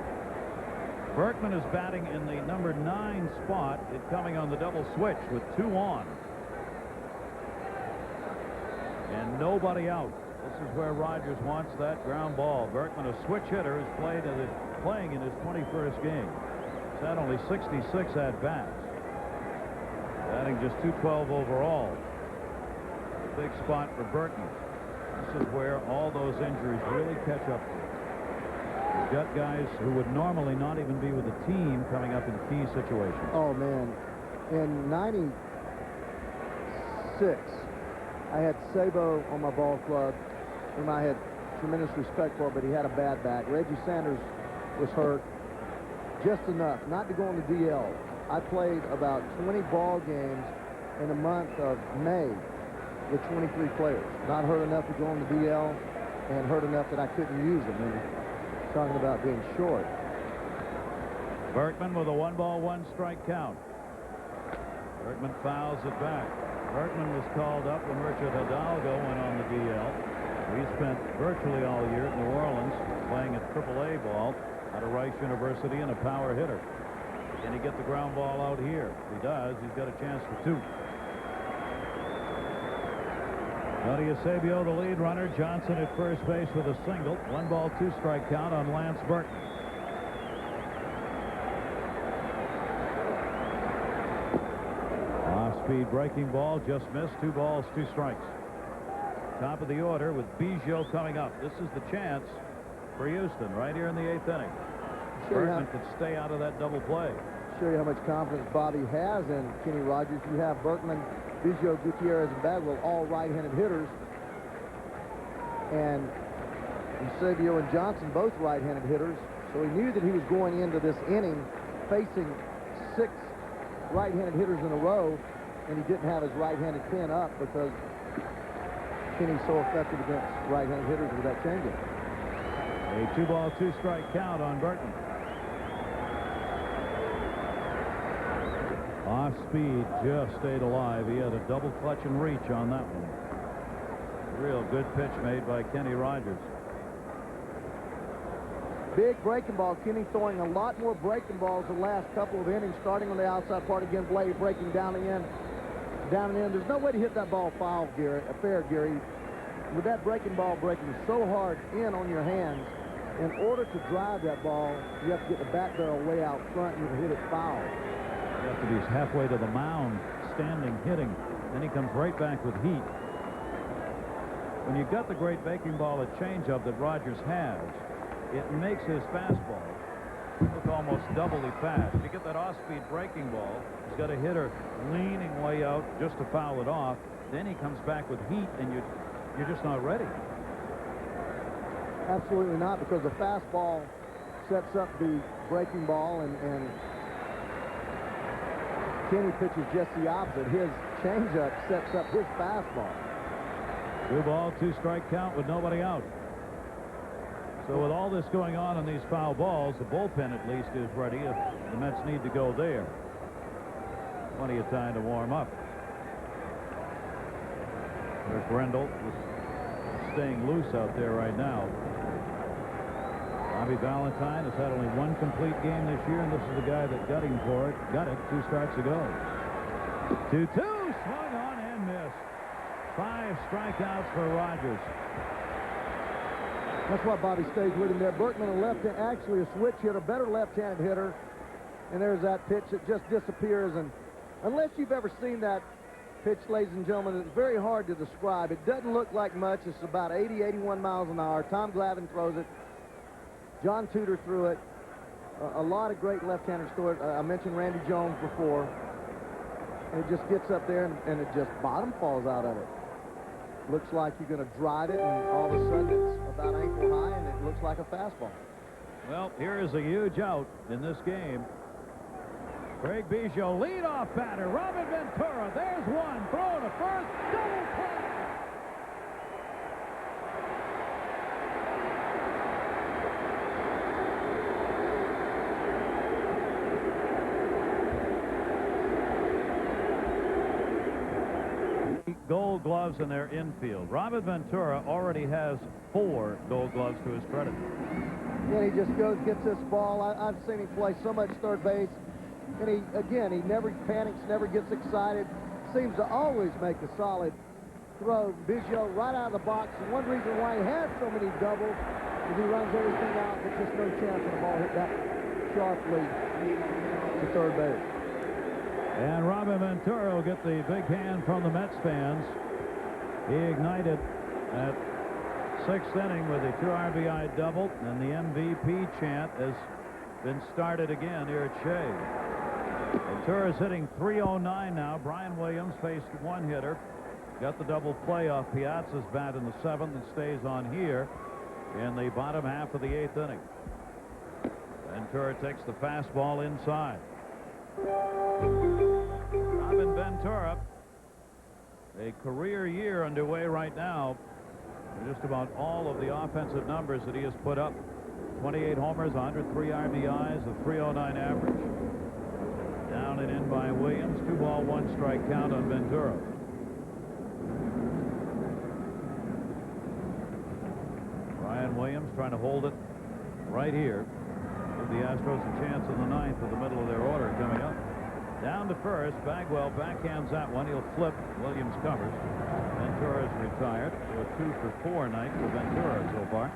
Berkman is batting in the number 9 spot, it coming on the double switch with 2 on. And nobody out. This is where Rogers wants that ground ball. Berkman, a switch hitter, is playing in his 21st game. He's had only 66 at-bats. Batting just .212 overall. Big spot for Berkman. This is where all those injuries really catch up to him. You've got guys who would normally not even be with the team coming up in key situations. Oh, man. In '96, I had Sabo on my ball club, whom I had tremendous respect for, but he had a bad back. Reggie Sanders was hurt just enough not to go on the DL. I played about 20 ball games in the month of May with 23 players. Not hurt enough to go on the DL, and hurt enough that I couldn't use them. And talking about being short. Berkman with a 1-ball, 1 strike count. Berkman fouls it back. Berkman was called up when Richard Hidalgo went on the DL. He spent virtually all year at New Orleans playing at AAA ball out of Rice University and a power hitter. Can he get the ground ball out here? If he does, he's got a chance for 2. Tony Eusebio, the lead runner. Johnson at first base with a single. 1-ball, 2 strike count on Lance Berkman. Off-speed breaking ball, just missed. 2 balls, 2 strikes. Top of the order with Biggio coming up. This is the chance for Houston right here in the 8th inning. Berkman could stay out of that double play. show you how much confidence Bobby has in Kenny Rogers. You have Berman, Biggio, Gutierrez, and Bagwell, all right-handed hitters. And Eusebio and Johnson, both right-handed hitters. So he knew that he was going into this inning facing 6 right-handed hitters in a row, and he didn't have his right-handed pin up because Kenny's so effective against right-handed hitters with that changeup. A 2-ball, 2-strike count on Berman. Off speed, just stayed alive. He had a double clutch and reach on that one. Real good pitch made by Kenny Rogers. Big breaking ball. Kenny throwing a lot more breaking balls the last couple of innings, starting on the outside part again. Blade breaking down and in. There's no way to hit that ball foul, fair, Gary. With that breaking ball breaking so hard in on your hands, in order to drive that ball, you have to get the bat barrel way out front and you can hit it foul. You have to be halfway to the mound, standing, hitting. Then he comes right back with heat. When you've got the great breaking ball, a changeup that Rogers has, it makes his fastball look almost doubly fast. You get that off-speed breaking ball, he's got a hitter leaning way out just to foul it off. Then he comes back with heat, and you're just not ready. Absolutely not, because the fastball sets up the breaking ball, and Kenny pitches just the opposite. His changeup sets up his fastball. 2-ball, 2-strike count with nobody out. So with all this going on in these foul balls, the bullpen at least is ready if the Mets need to go there. Plenty of time to warm up. There's Grendel staying loose out there right now. Bobby Valentine has had only 1 complete game this year, and this is the guy that got him for it. Got it 2 starts ago. 2-2, swung on and missed. 5 strikeouts for Rogers. That's why Bobby stays with him there. Berman, a left-hand, actually a switch hitter, better left-handed hitter. And there's that pitch that just disappears. And unless you've ever seen that pitch, ladies and gentlemen, it's very hard to describe. It doesn't look like much. It's about 80, 81 miles an hour. Tom Glavine throws it. John Tudor threw it. A lot of great left-handers threw it. I mentioned Randy Jones before. And it just gets up there, and it just bottom falls out of it. Looks like you're going to drive it, and all of a sudden it's about ankle high, and it looks like a fastball. Well, here is a huge out in this game. Craig Biggio, leadoff batter. Robin Ventura, there's one. Throw to first, double play. Gold gloves in their infield. Robin Ventura already has 4 gold gloves to his credit. Yeah, he just goes, gets this ball. I've seen him play so much third base. And he never panics, never gets excited. Seems to always make a solid throw. Biggio right out of the box. And one reason why he has so many doubles is he runs everything out, but just no chance of the ball hit that sharply to third base. And Robin Ventura will get the big hand from the Mets fans. He ignited at 6th inning with a 2 RBI double, and the MVP chant has been started again here at Shea. Ventura's hitting .309 now. Brian Williams faced 1 hitter. Got the double play off Piazza's bat in the 7th and stays on here in the bottom half of the 8th inning. Ventura takes the fastball inside. Robin Ventura, a career year underway right now. Just about all of the offensive numbers that he has put up. 28 homers, 103 RBIs, a .309 average. Down and in by Williams. 2-ball, 1-strike count on Ventura. Brian Williams trying to hold it right here. Give the Astros a chance in the 9th with the middle of their order coming up. Down to first. Bagwell backhands that one. He'll flip. Williams covers. Ventura's retired. So a 2 for 4 night for Ventura so far.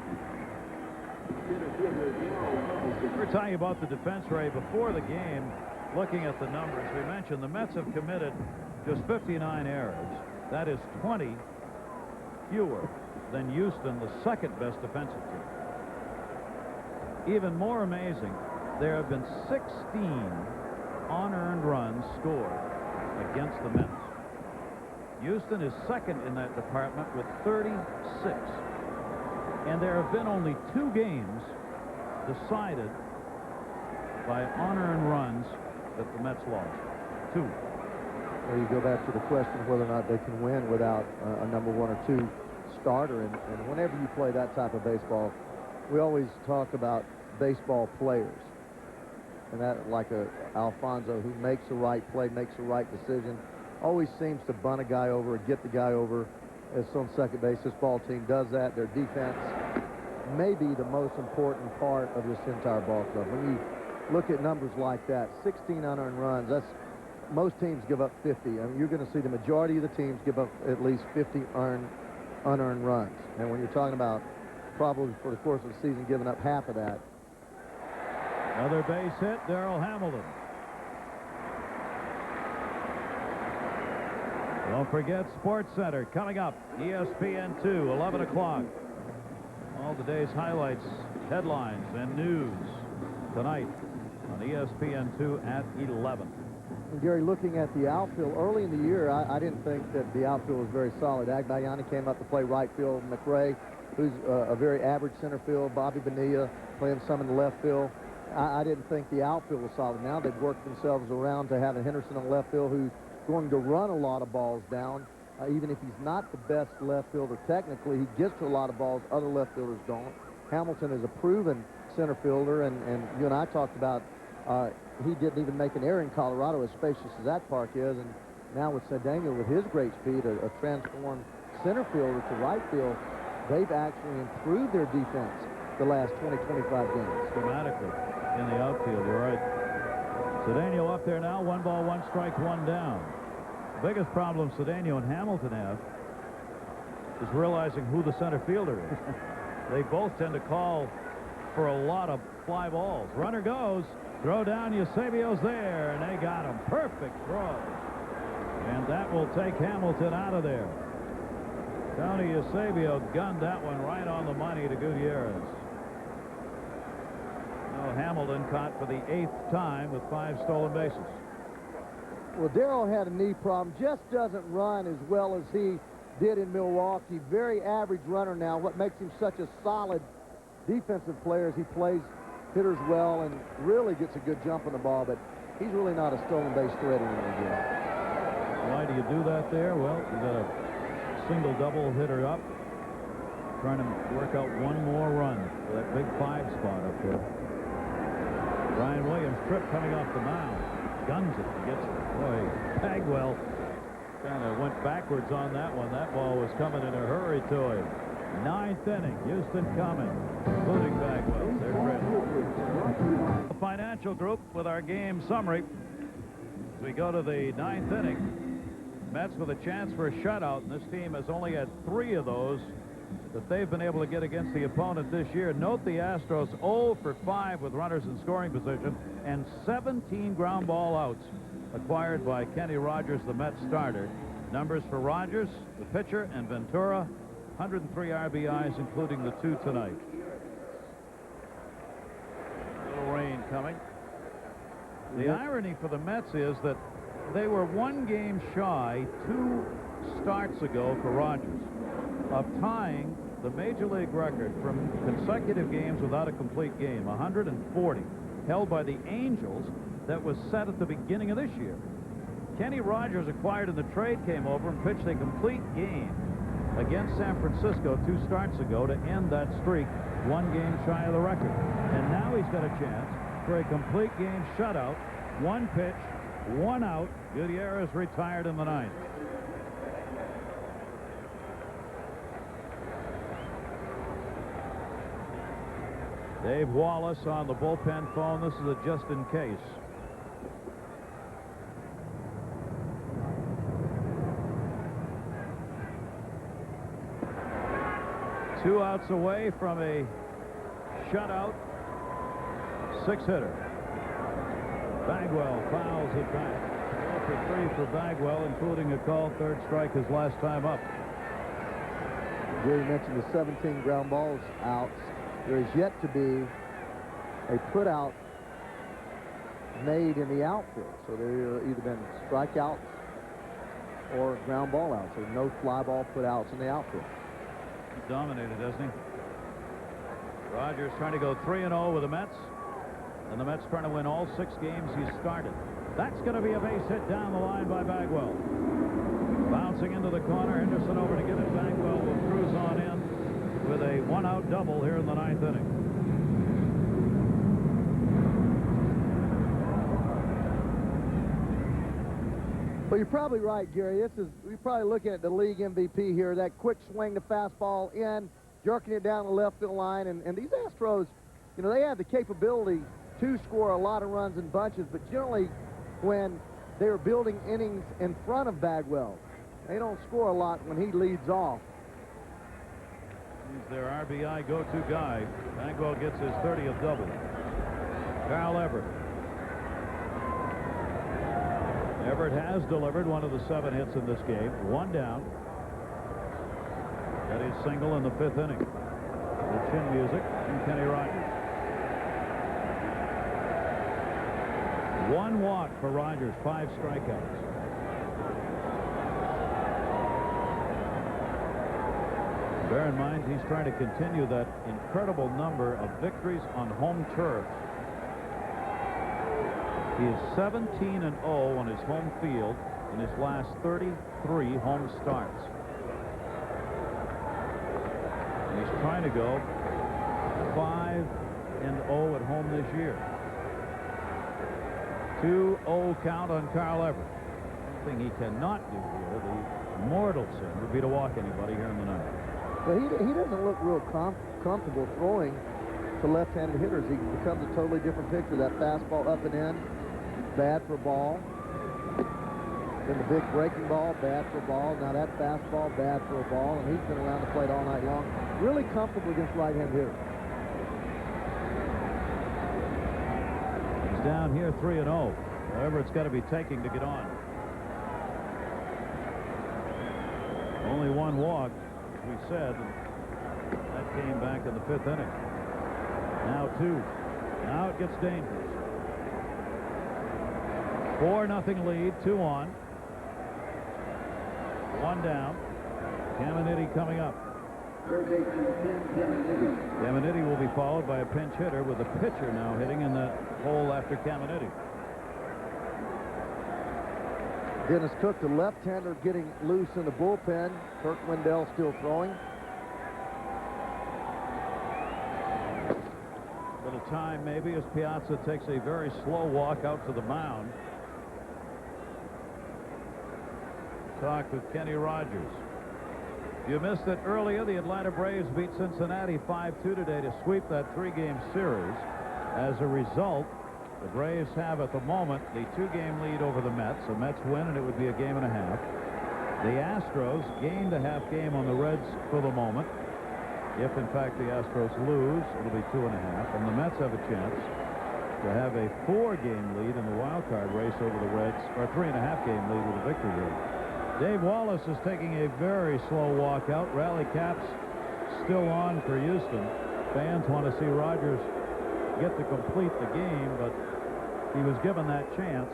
We were talking about the defense, Ray, before the game. Looking at the numbers, we mentioned the Mets have committed just 59 errors. That is 20 fewer than Houston, the 2nd best defensive team. Even more amazing, there have been 16 unearned runs scored against the Mets. Houston is second in that department with 36. And there have been only 2 games decided by unearned runs that the Mets lost. 2. Well, you go back to the question of whether or not they can win without a number 1 or 2 starter. And whenever you play that type of baseball, we always talk about baseball players. And that, like Alfonso, who makes the right play, makes the right decision, always seems to bunt a guy over or get the guy over. As on second base, this ball team does that. Their defense may be the most important part of this entire ball club. When you look at numbers like that, 16 unearned runs, that's most teams give up 50. I mean, you're going to see the majority of the teams give up at least 50 unearned runs. And when you're talking about probably for the course of the season giving up half of that. Another base hit, Darrell Hamilton. Don't forget Sports Center coming up. ESPN 2, 11 o'clock. All the day's highlights, headlines, and news tonight on ESPN 2 at 11. And Gary, looking at the outfield early in the year, I didn't think that the outfield was very solid. Agbayani came up to play right field. McRae, who's a very average center field. Bobby Bonilla playing some in the left field. I didn't think the outfield was solid. Now they've worked themselves around to having Henderson on left field, who's going to run a lot of balls down. Even if he's not the best left fielder technically, he gets to a lot of balls other left fielders don't. Hamilton is a proven center fielder, and you and I talked about he didn't even make an error in Colorado, as spacious as that park is, and now with Cedeno, with his great speed, a transformed center fielder to right field, they've actually improved their defense the last 20-25 games. Dramatically in the outfield, you're right. Cedeno up there now, 1 ball, 1 strike, 1 down. The biggest problem Cedeno and Hamilton have is realizing who the center fielder is. They both tend to call for a lot of fly balls. Runner goes, throw down, Eusebio's there, and they got him. Perfect throw. And that will take Hamilton out of there. Tony Eusebio gunned that one right on the money to Gutierrez. Now Hamilton caught for the 8th time with 5 stolen bases. Well, Darrell had a knee problem, just doesn't run as well as he did in Milwaukee. Very average runner now. What makes him such a solid defensive player is he plays hitters well and really gets a good jump on the ball, but he's really not a stolen base threat anymore again. Why do you do that there? Well, you got a single double hitter up, trying to work out 1 more run for that big 5 spot up there. Ryan Williams, trip coming off the mound, guns it, gets it. Boy, Bagwell kind of went backwards on that one. That ball was coming in a hurry to him. 9th inning, Houston coming, including Bagwell. They're ready. The financial group with our game summary. As we go to the 9th inning, Mets with a chance for a shutout, and this team has only had 3 of those that they've been able to get against the opponent this year. Note the Astros 0 for 5 with runners in scoring position and 17 ground ball outs acquired by Kenny Rogers, the Mets starter. Numbers for Rogers, the pitcher, and Ventura, 103 RBIs, including the 2 tonight. A little rain coming. The irony for the Mets is that they were 1 game shy 2 starts ago for Rogers of tying the Major League record from consecutive games without a complete game, 140, held by the Angels, that was set at the beginning of this year. Kenny Rogers, acquired in the trade, came over and pitched a complete game against San Francisco 2 starts ago to end that streak, 1 game shy of the record. And now he's got a chance for a complete game shutout, 1 pitch, 1 out. Gutierrez retired in the 9th. Dave Wallace on the bullpen phone. This is a just in case. Two outs away from a shutout. 6-hitter. Bagwell fouls it back. 0 for 3 for Bagwell, including a call. 3rd strike his last time up. Gary mentioned the 17 ground balls outs. There is yet to be a put out made in the outfield. So there either been strikeouts or ground ball outs. So no fly ball put outs in the outfield. He dominated, doesn't he? Rogers trying to go 3-0 with the Mets. And the Mets trying to win all 6 games he's started. That's going to be a base hit down the line by Bagwell. Bouncing into the corner. Henderson over to get it. Bagwell will cruise on in with a 1-out double here in the 9th inning. Well, you're probably right, Gary. We're probably looking at the league MVP here. That quick swing, the fastball in, jerking it down the left field line. And these Astros, you know, they have the capability to score a lot of runs in bunches, but generally when they're building innings in front of Bagwell, they don't score a lot when he leads off. He's their RBI go-to guy. Bagwell gets his 30th double. Carl Everett. Everett has delivered one of the 7 hits in this game. 1 down. Got his single in the 5th inning. The chin music from Kenny Rogers. 1 walk for Rogers, 5 strikeouts. Bear in mind, he's trying to continue that incredible number of victories on home turf. He is 17-0 on his home field in his last 33 home starts. And he's trying to go 5-0 at home this year. 2-0 count on Carl Everett. Something he cannot do here. The mortal sin would be to walk anybody here in the 9th. Well, he doesn't look real comfortable throwing to left-handed hitters. He becomes a totally different picture. That fastball up and in, bad for ball. Then the big breaking ball, bad for ball. Now that fastball, bad for a ball. And he's been around the plate all night long. Really comfortable against right-handed hitters. He's down here 3-0. However, it's got to be taking to get on. Only 1 walk, as we said. That came back in the 5th inning. Now 2. Now it gets dangerous. 4-0 lead, 2 on. 1 down. Caminiti coming up. Caminiti will be followed by a pinch hitter with the pitcher now hitting in the hole after Caminiti. Dennis Cook, the left-hander, getting loose in the bullpen. Kirk Wendell still throwing. Little time maybe as Piazza takes a very slow walk out to the mound. Talk with Kenny Rogers. You missed it earlier. The Atlanta Braves beat Cincinnati 5-2 today to sweep that 3-game series. As a result, the Braves have at the moment the 2-game lead over the Mets. The Mets win and it would be a 1.5 games. The Astros gained a 1/2 game on the Reds for the moment. If in fact the Astros lose, it'll be 2.5, and the Mets have a chance to have a 4-game lead in the wild card race over the Reds, or 3.5-game lead with a victory here. Dave Wallace is taking a very slow walk out. Rally caps still on for Houston. Fans want to see Rogers get to complete the game, but he was given that chance.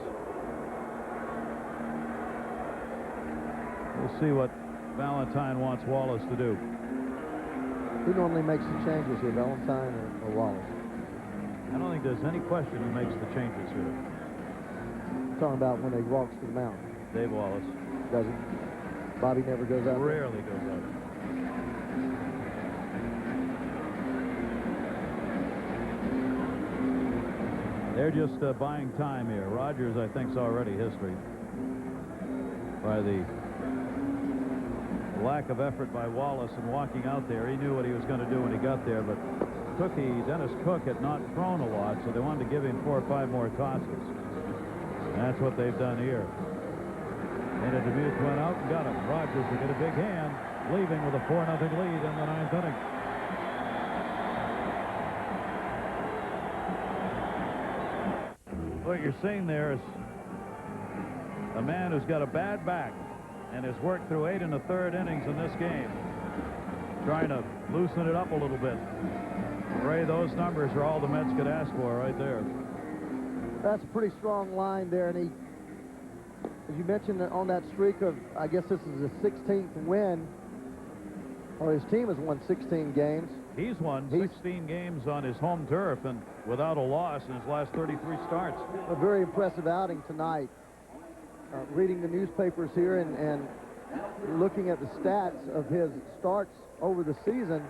We'll see what Valentine wants Wallace to do. Who normally makes the changes here, Valentine or Wallace? I don't think there's any question who makes the changes here. Talking about when they walks to the mound. Dave Wallace. Doesn't. Bobby never goes out. Rarely goes out. They're just buying time here. Rogers, I think, is already history by the lack of effort by Wallace in walking out there. He knew what he was going to do when he got there, but Dennis Cook had not thrown a lot, so they wanted to give him 4 or 5 more tosses. And that's what they've done here. And Demuth went out and got him. Rogers will get a big hand, leaving with a 4-0 lead in the 9th inning. What you're seeing there is a man who's got a bad back and has worked through 8 1/3 innings in this game, trying to loosen it up a little bit. Ray, those numbers are all the Mets could ask for right there. That's a pretty strong line there, and he, as you mentioned, on that streak of, I guess this is his 16th win, or his team has won 16 games. He's won 16 games on his home turf and without a loss in his last 33 starts. A very impressive outing tonight. Reading the newspapers here and looking at the stats of his starts over the season,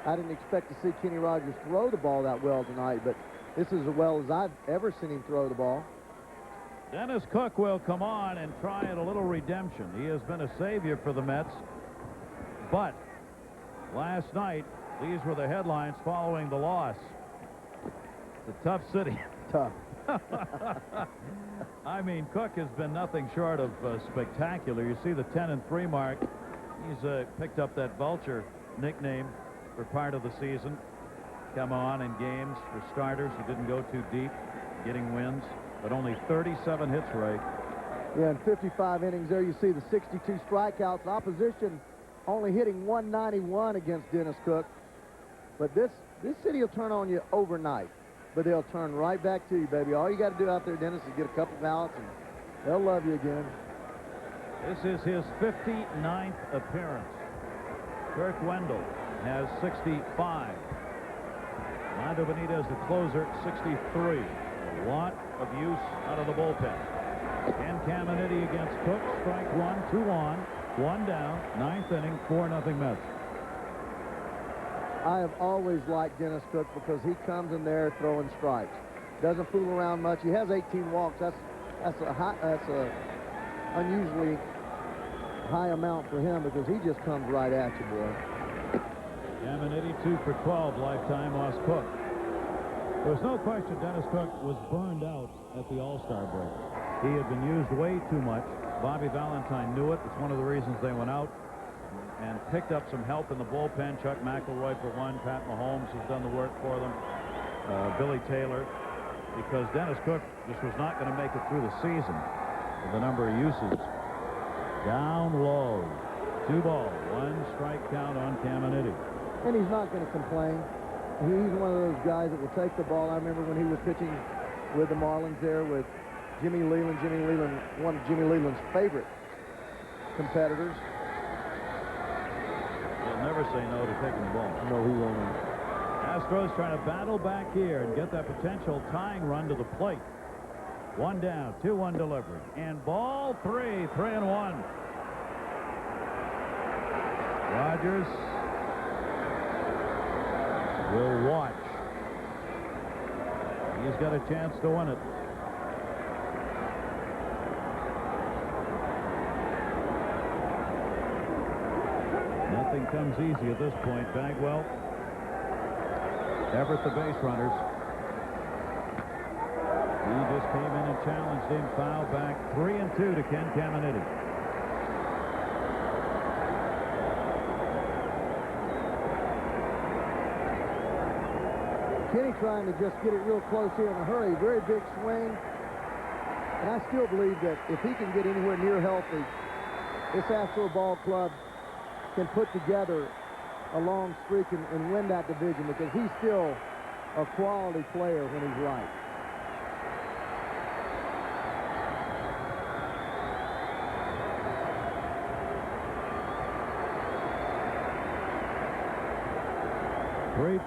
I didn't expect to see Kenny Rogers throw the ball that well tonight, but this is as well as I've ever seen him throw the ball. Dennis Cook will come on and try at a little redemption. He has been a savior for the Mets, but last night, these were the headlines following the loss. It's a tough city. Tough. I mean, Cook has been nothing short of spectacular. You see the 10-3 mark. He's picked up that vulture nickname for part of the season. Come on in games for starters. He didn't go too deep, getting wins, but only 37 hits rate. Yeah, in 55 innings there, you see the 62 strikeouts. Opposition only hitting 191 against Dennis Cook. But this city will turn on you overnight. But they'll turn right back to you, baby. All you got to do out there, Dennis, is get a couple ballots, and they'll love you again. This is his 59th appearance. Kirk Wendell has 65. Lando Benitez, the closer, 63. A lot of use out of the bullpen. And Caminiti against Cook. Strike one, 2 on, 1 down, 9th inning, 4-0 Mets. I have always liked Dennis Cook because he comes in there throwing strikes. Doesn't fool around much. He has 18 walks. That's a unusually high amount for him because he just comes right at you, boy. Caminiti 2 for 12 lifetime lost Cook. There was no question Dennis Cook was burned out at the All-Star break. He had been used way too much. Bobby Valentine knew it. It's one of the reasons they went out and picked up some help in the bullpen. Chuck McElroy for one. Pat Mahomes has done the work for them. Billy Taylor, because Dennis Cook just was not going to make it through the season with the number of uses. Down low. 2 balls, 1 strike count on Caminiti. And he's not going to complain. He's one of those guys that will take the ball. I remember when he was pitching with the Marlins there with Jimmy Leland. Jimmy Leland, one of Jimmy Leland's favorite competitors. He'll never say no to taking the ball. No, he won't. Astros trying to battle back here and get that potential tying run to the plate. 1 down, 2-1 delivery. And ball 3, 3-1. Rogers will watch. He's got a chance to win it. Nothing comes easy at this point. Bagwell, Everett, the base runners. He just came in and challenged him. Foul back, 3-2 to Ken Caminiti. Kenny trying to just get it real close here in a hurry. Very big swing. And I still believe that if he can get anywhere near healthy, this Astro ball club can put together a long streak and win that division because he's still a quality player when he's right.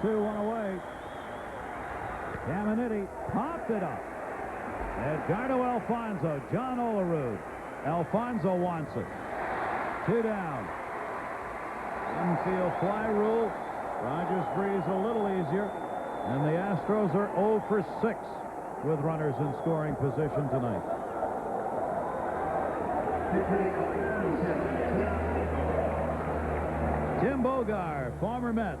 One away. Caminiti popped it up. Edgardo Alfonso, John Olerud. Alfonso wants it. 2 down. Infield fly rule. Rogers breathes a little easier. And the Astros are 0 for 6 with runners in scoring position tonight. Tim Bogar, former Met,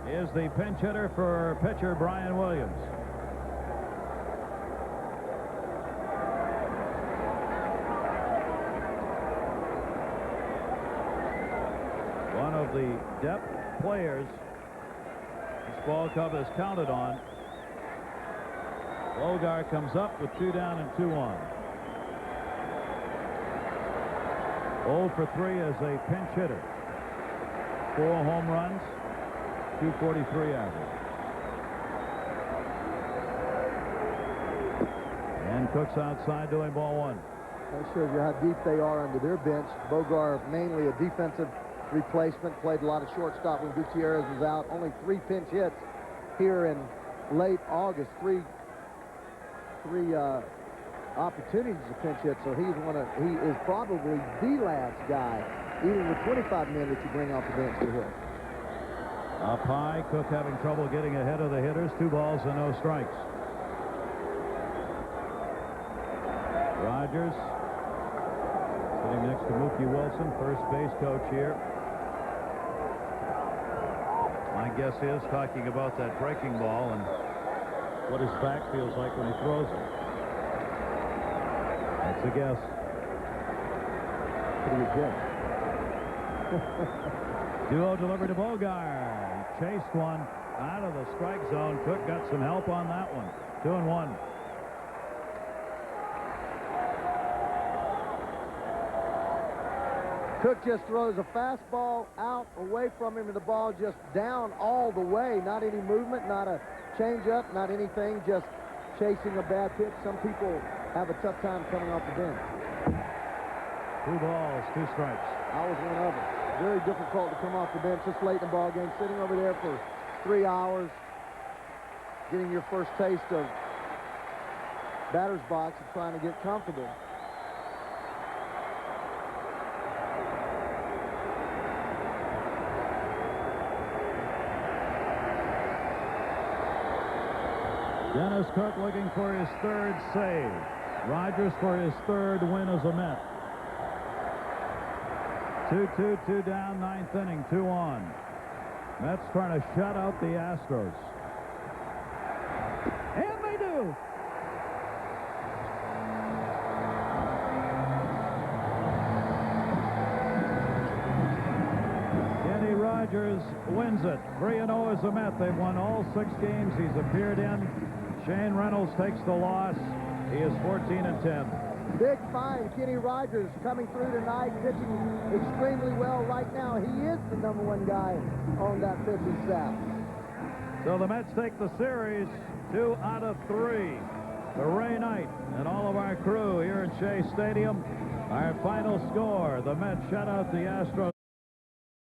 is the pinch hitter for pitcher Brian Williams. One of the depth players this ball club has counted on. Bogar comes up with 2 down and 2 on. 0 for 3 as a pinch hitter. 4 home runs. 243 average. Cook's outside doing ball one. That shows you how deep they are under their bench. Bogar, mainly a defensive replacement, played a lot of shortstop when Gutierrez was out. Only 3 pinch hits here in late August. Three opportunities to pinch hit, so he is probably the last guy, even with 25 men, that you bring off the bench to hit. Up high, Cook having trouble getting ahead of the hitters. 2 balls and no strikes. Rogers sitting next to Mookie Wilson, first base coach here. My guess is talking about that breaking ball and what his back feels like when he throws it. That's a guess. Pretty good guess. 2-0 delivery to Bogart. He chased one out of the strike zone. Cook got some help on that one. 2-1. Cook just throws a fastball out away from him, and the ball just down all the way. Not any movement, not a changeup, not anything, just chasing a bad pitch. Some people have a tough time coming off the bench. 2 balls, 2 strikes. I was one of them. Very difficult to come off the bench this late in the ball game, sitting over there for 3 hours, getting your first taste of batter's box and trying to get comfortable. Dennis Cook looking for his 3rd save. Rogers for his 3rd win as a Met. 2-2, 2 down, 9th inning, 2 on. Mets trying to shut out the Astros. And they do. Kenny Rogers wins it. 3-0 as a Met. They've won all 6 games he's appeared in. Shane Reynolds takes the loss. He is 14-10. Big find. Kenny Rogers coming through tonight, pitching extremely well right now. He is the #1 guy on that pitching staff. So the Mets take the series 2 out of 3. The Ray Knight and all of our crew here at Shea Stadium. Our final score, the Mets shut out the Astros.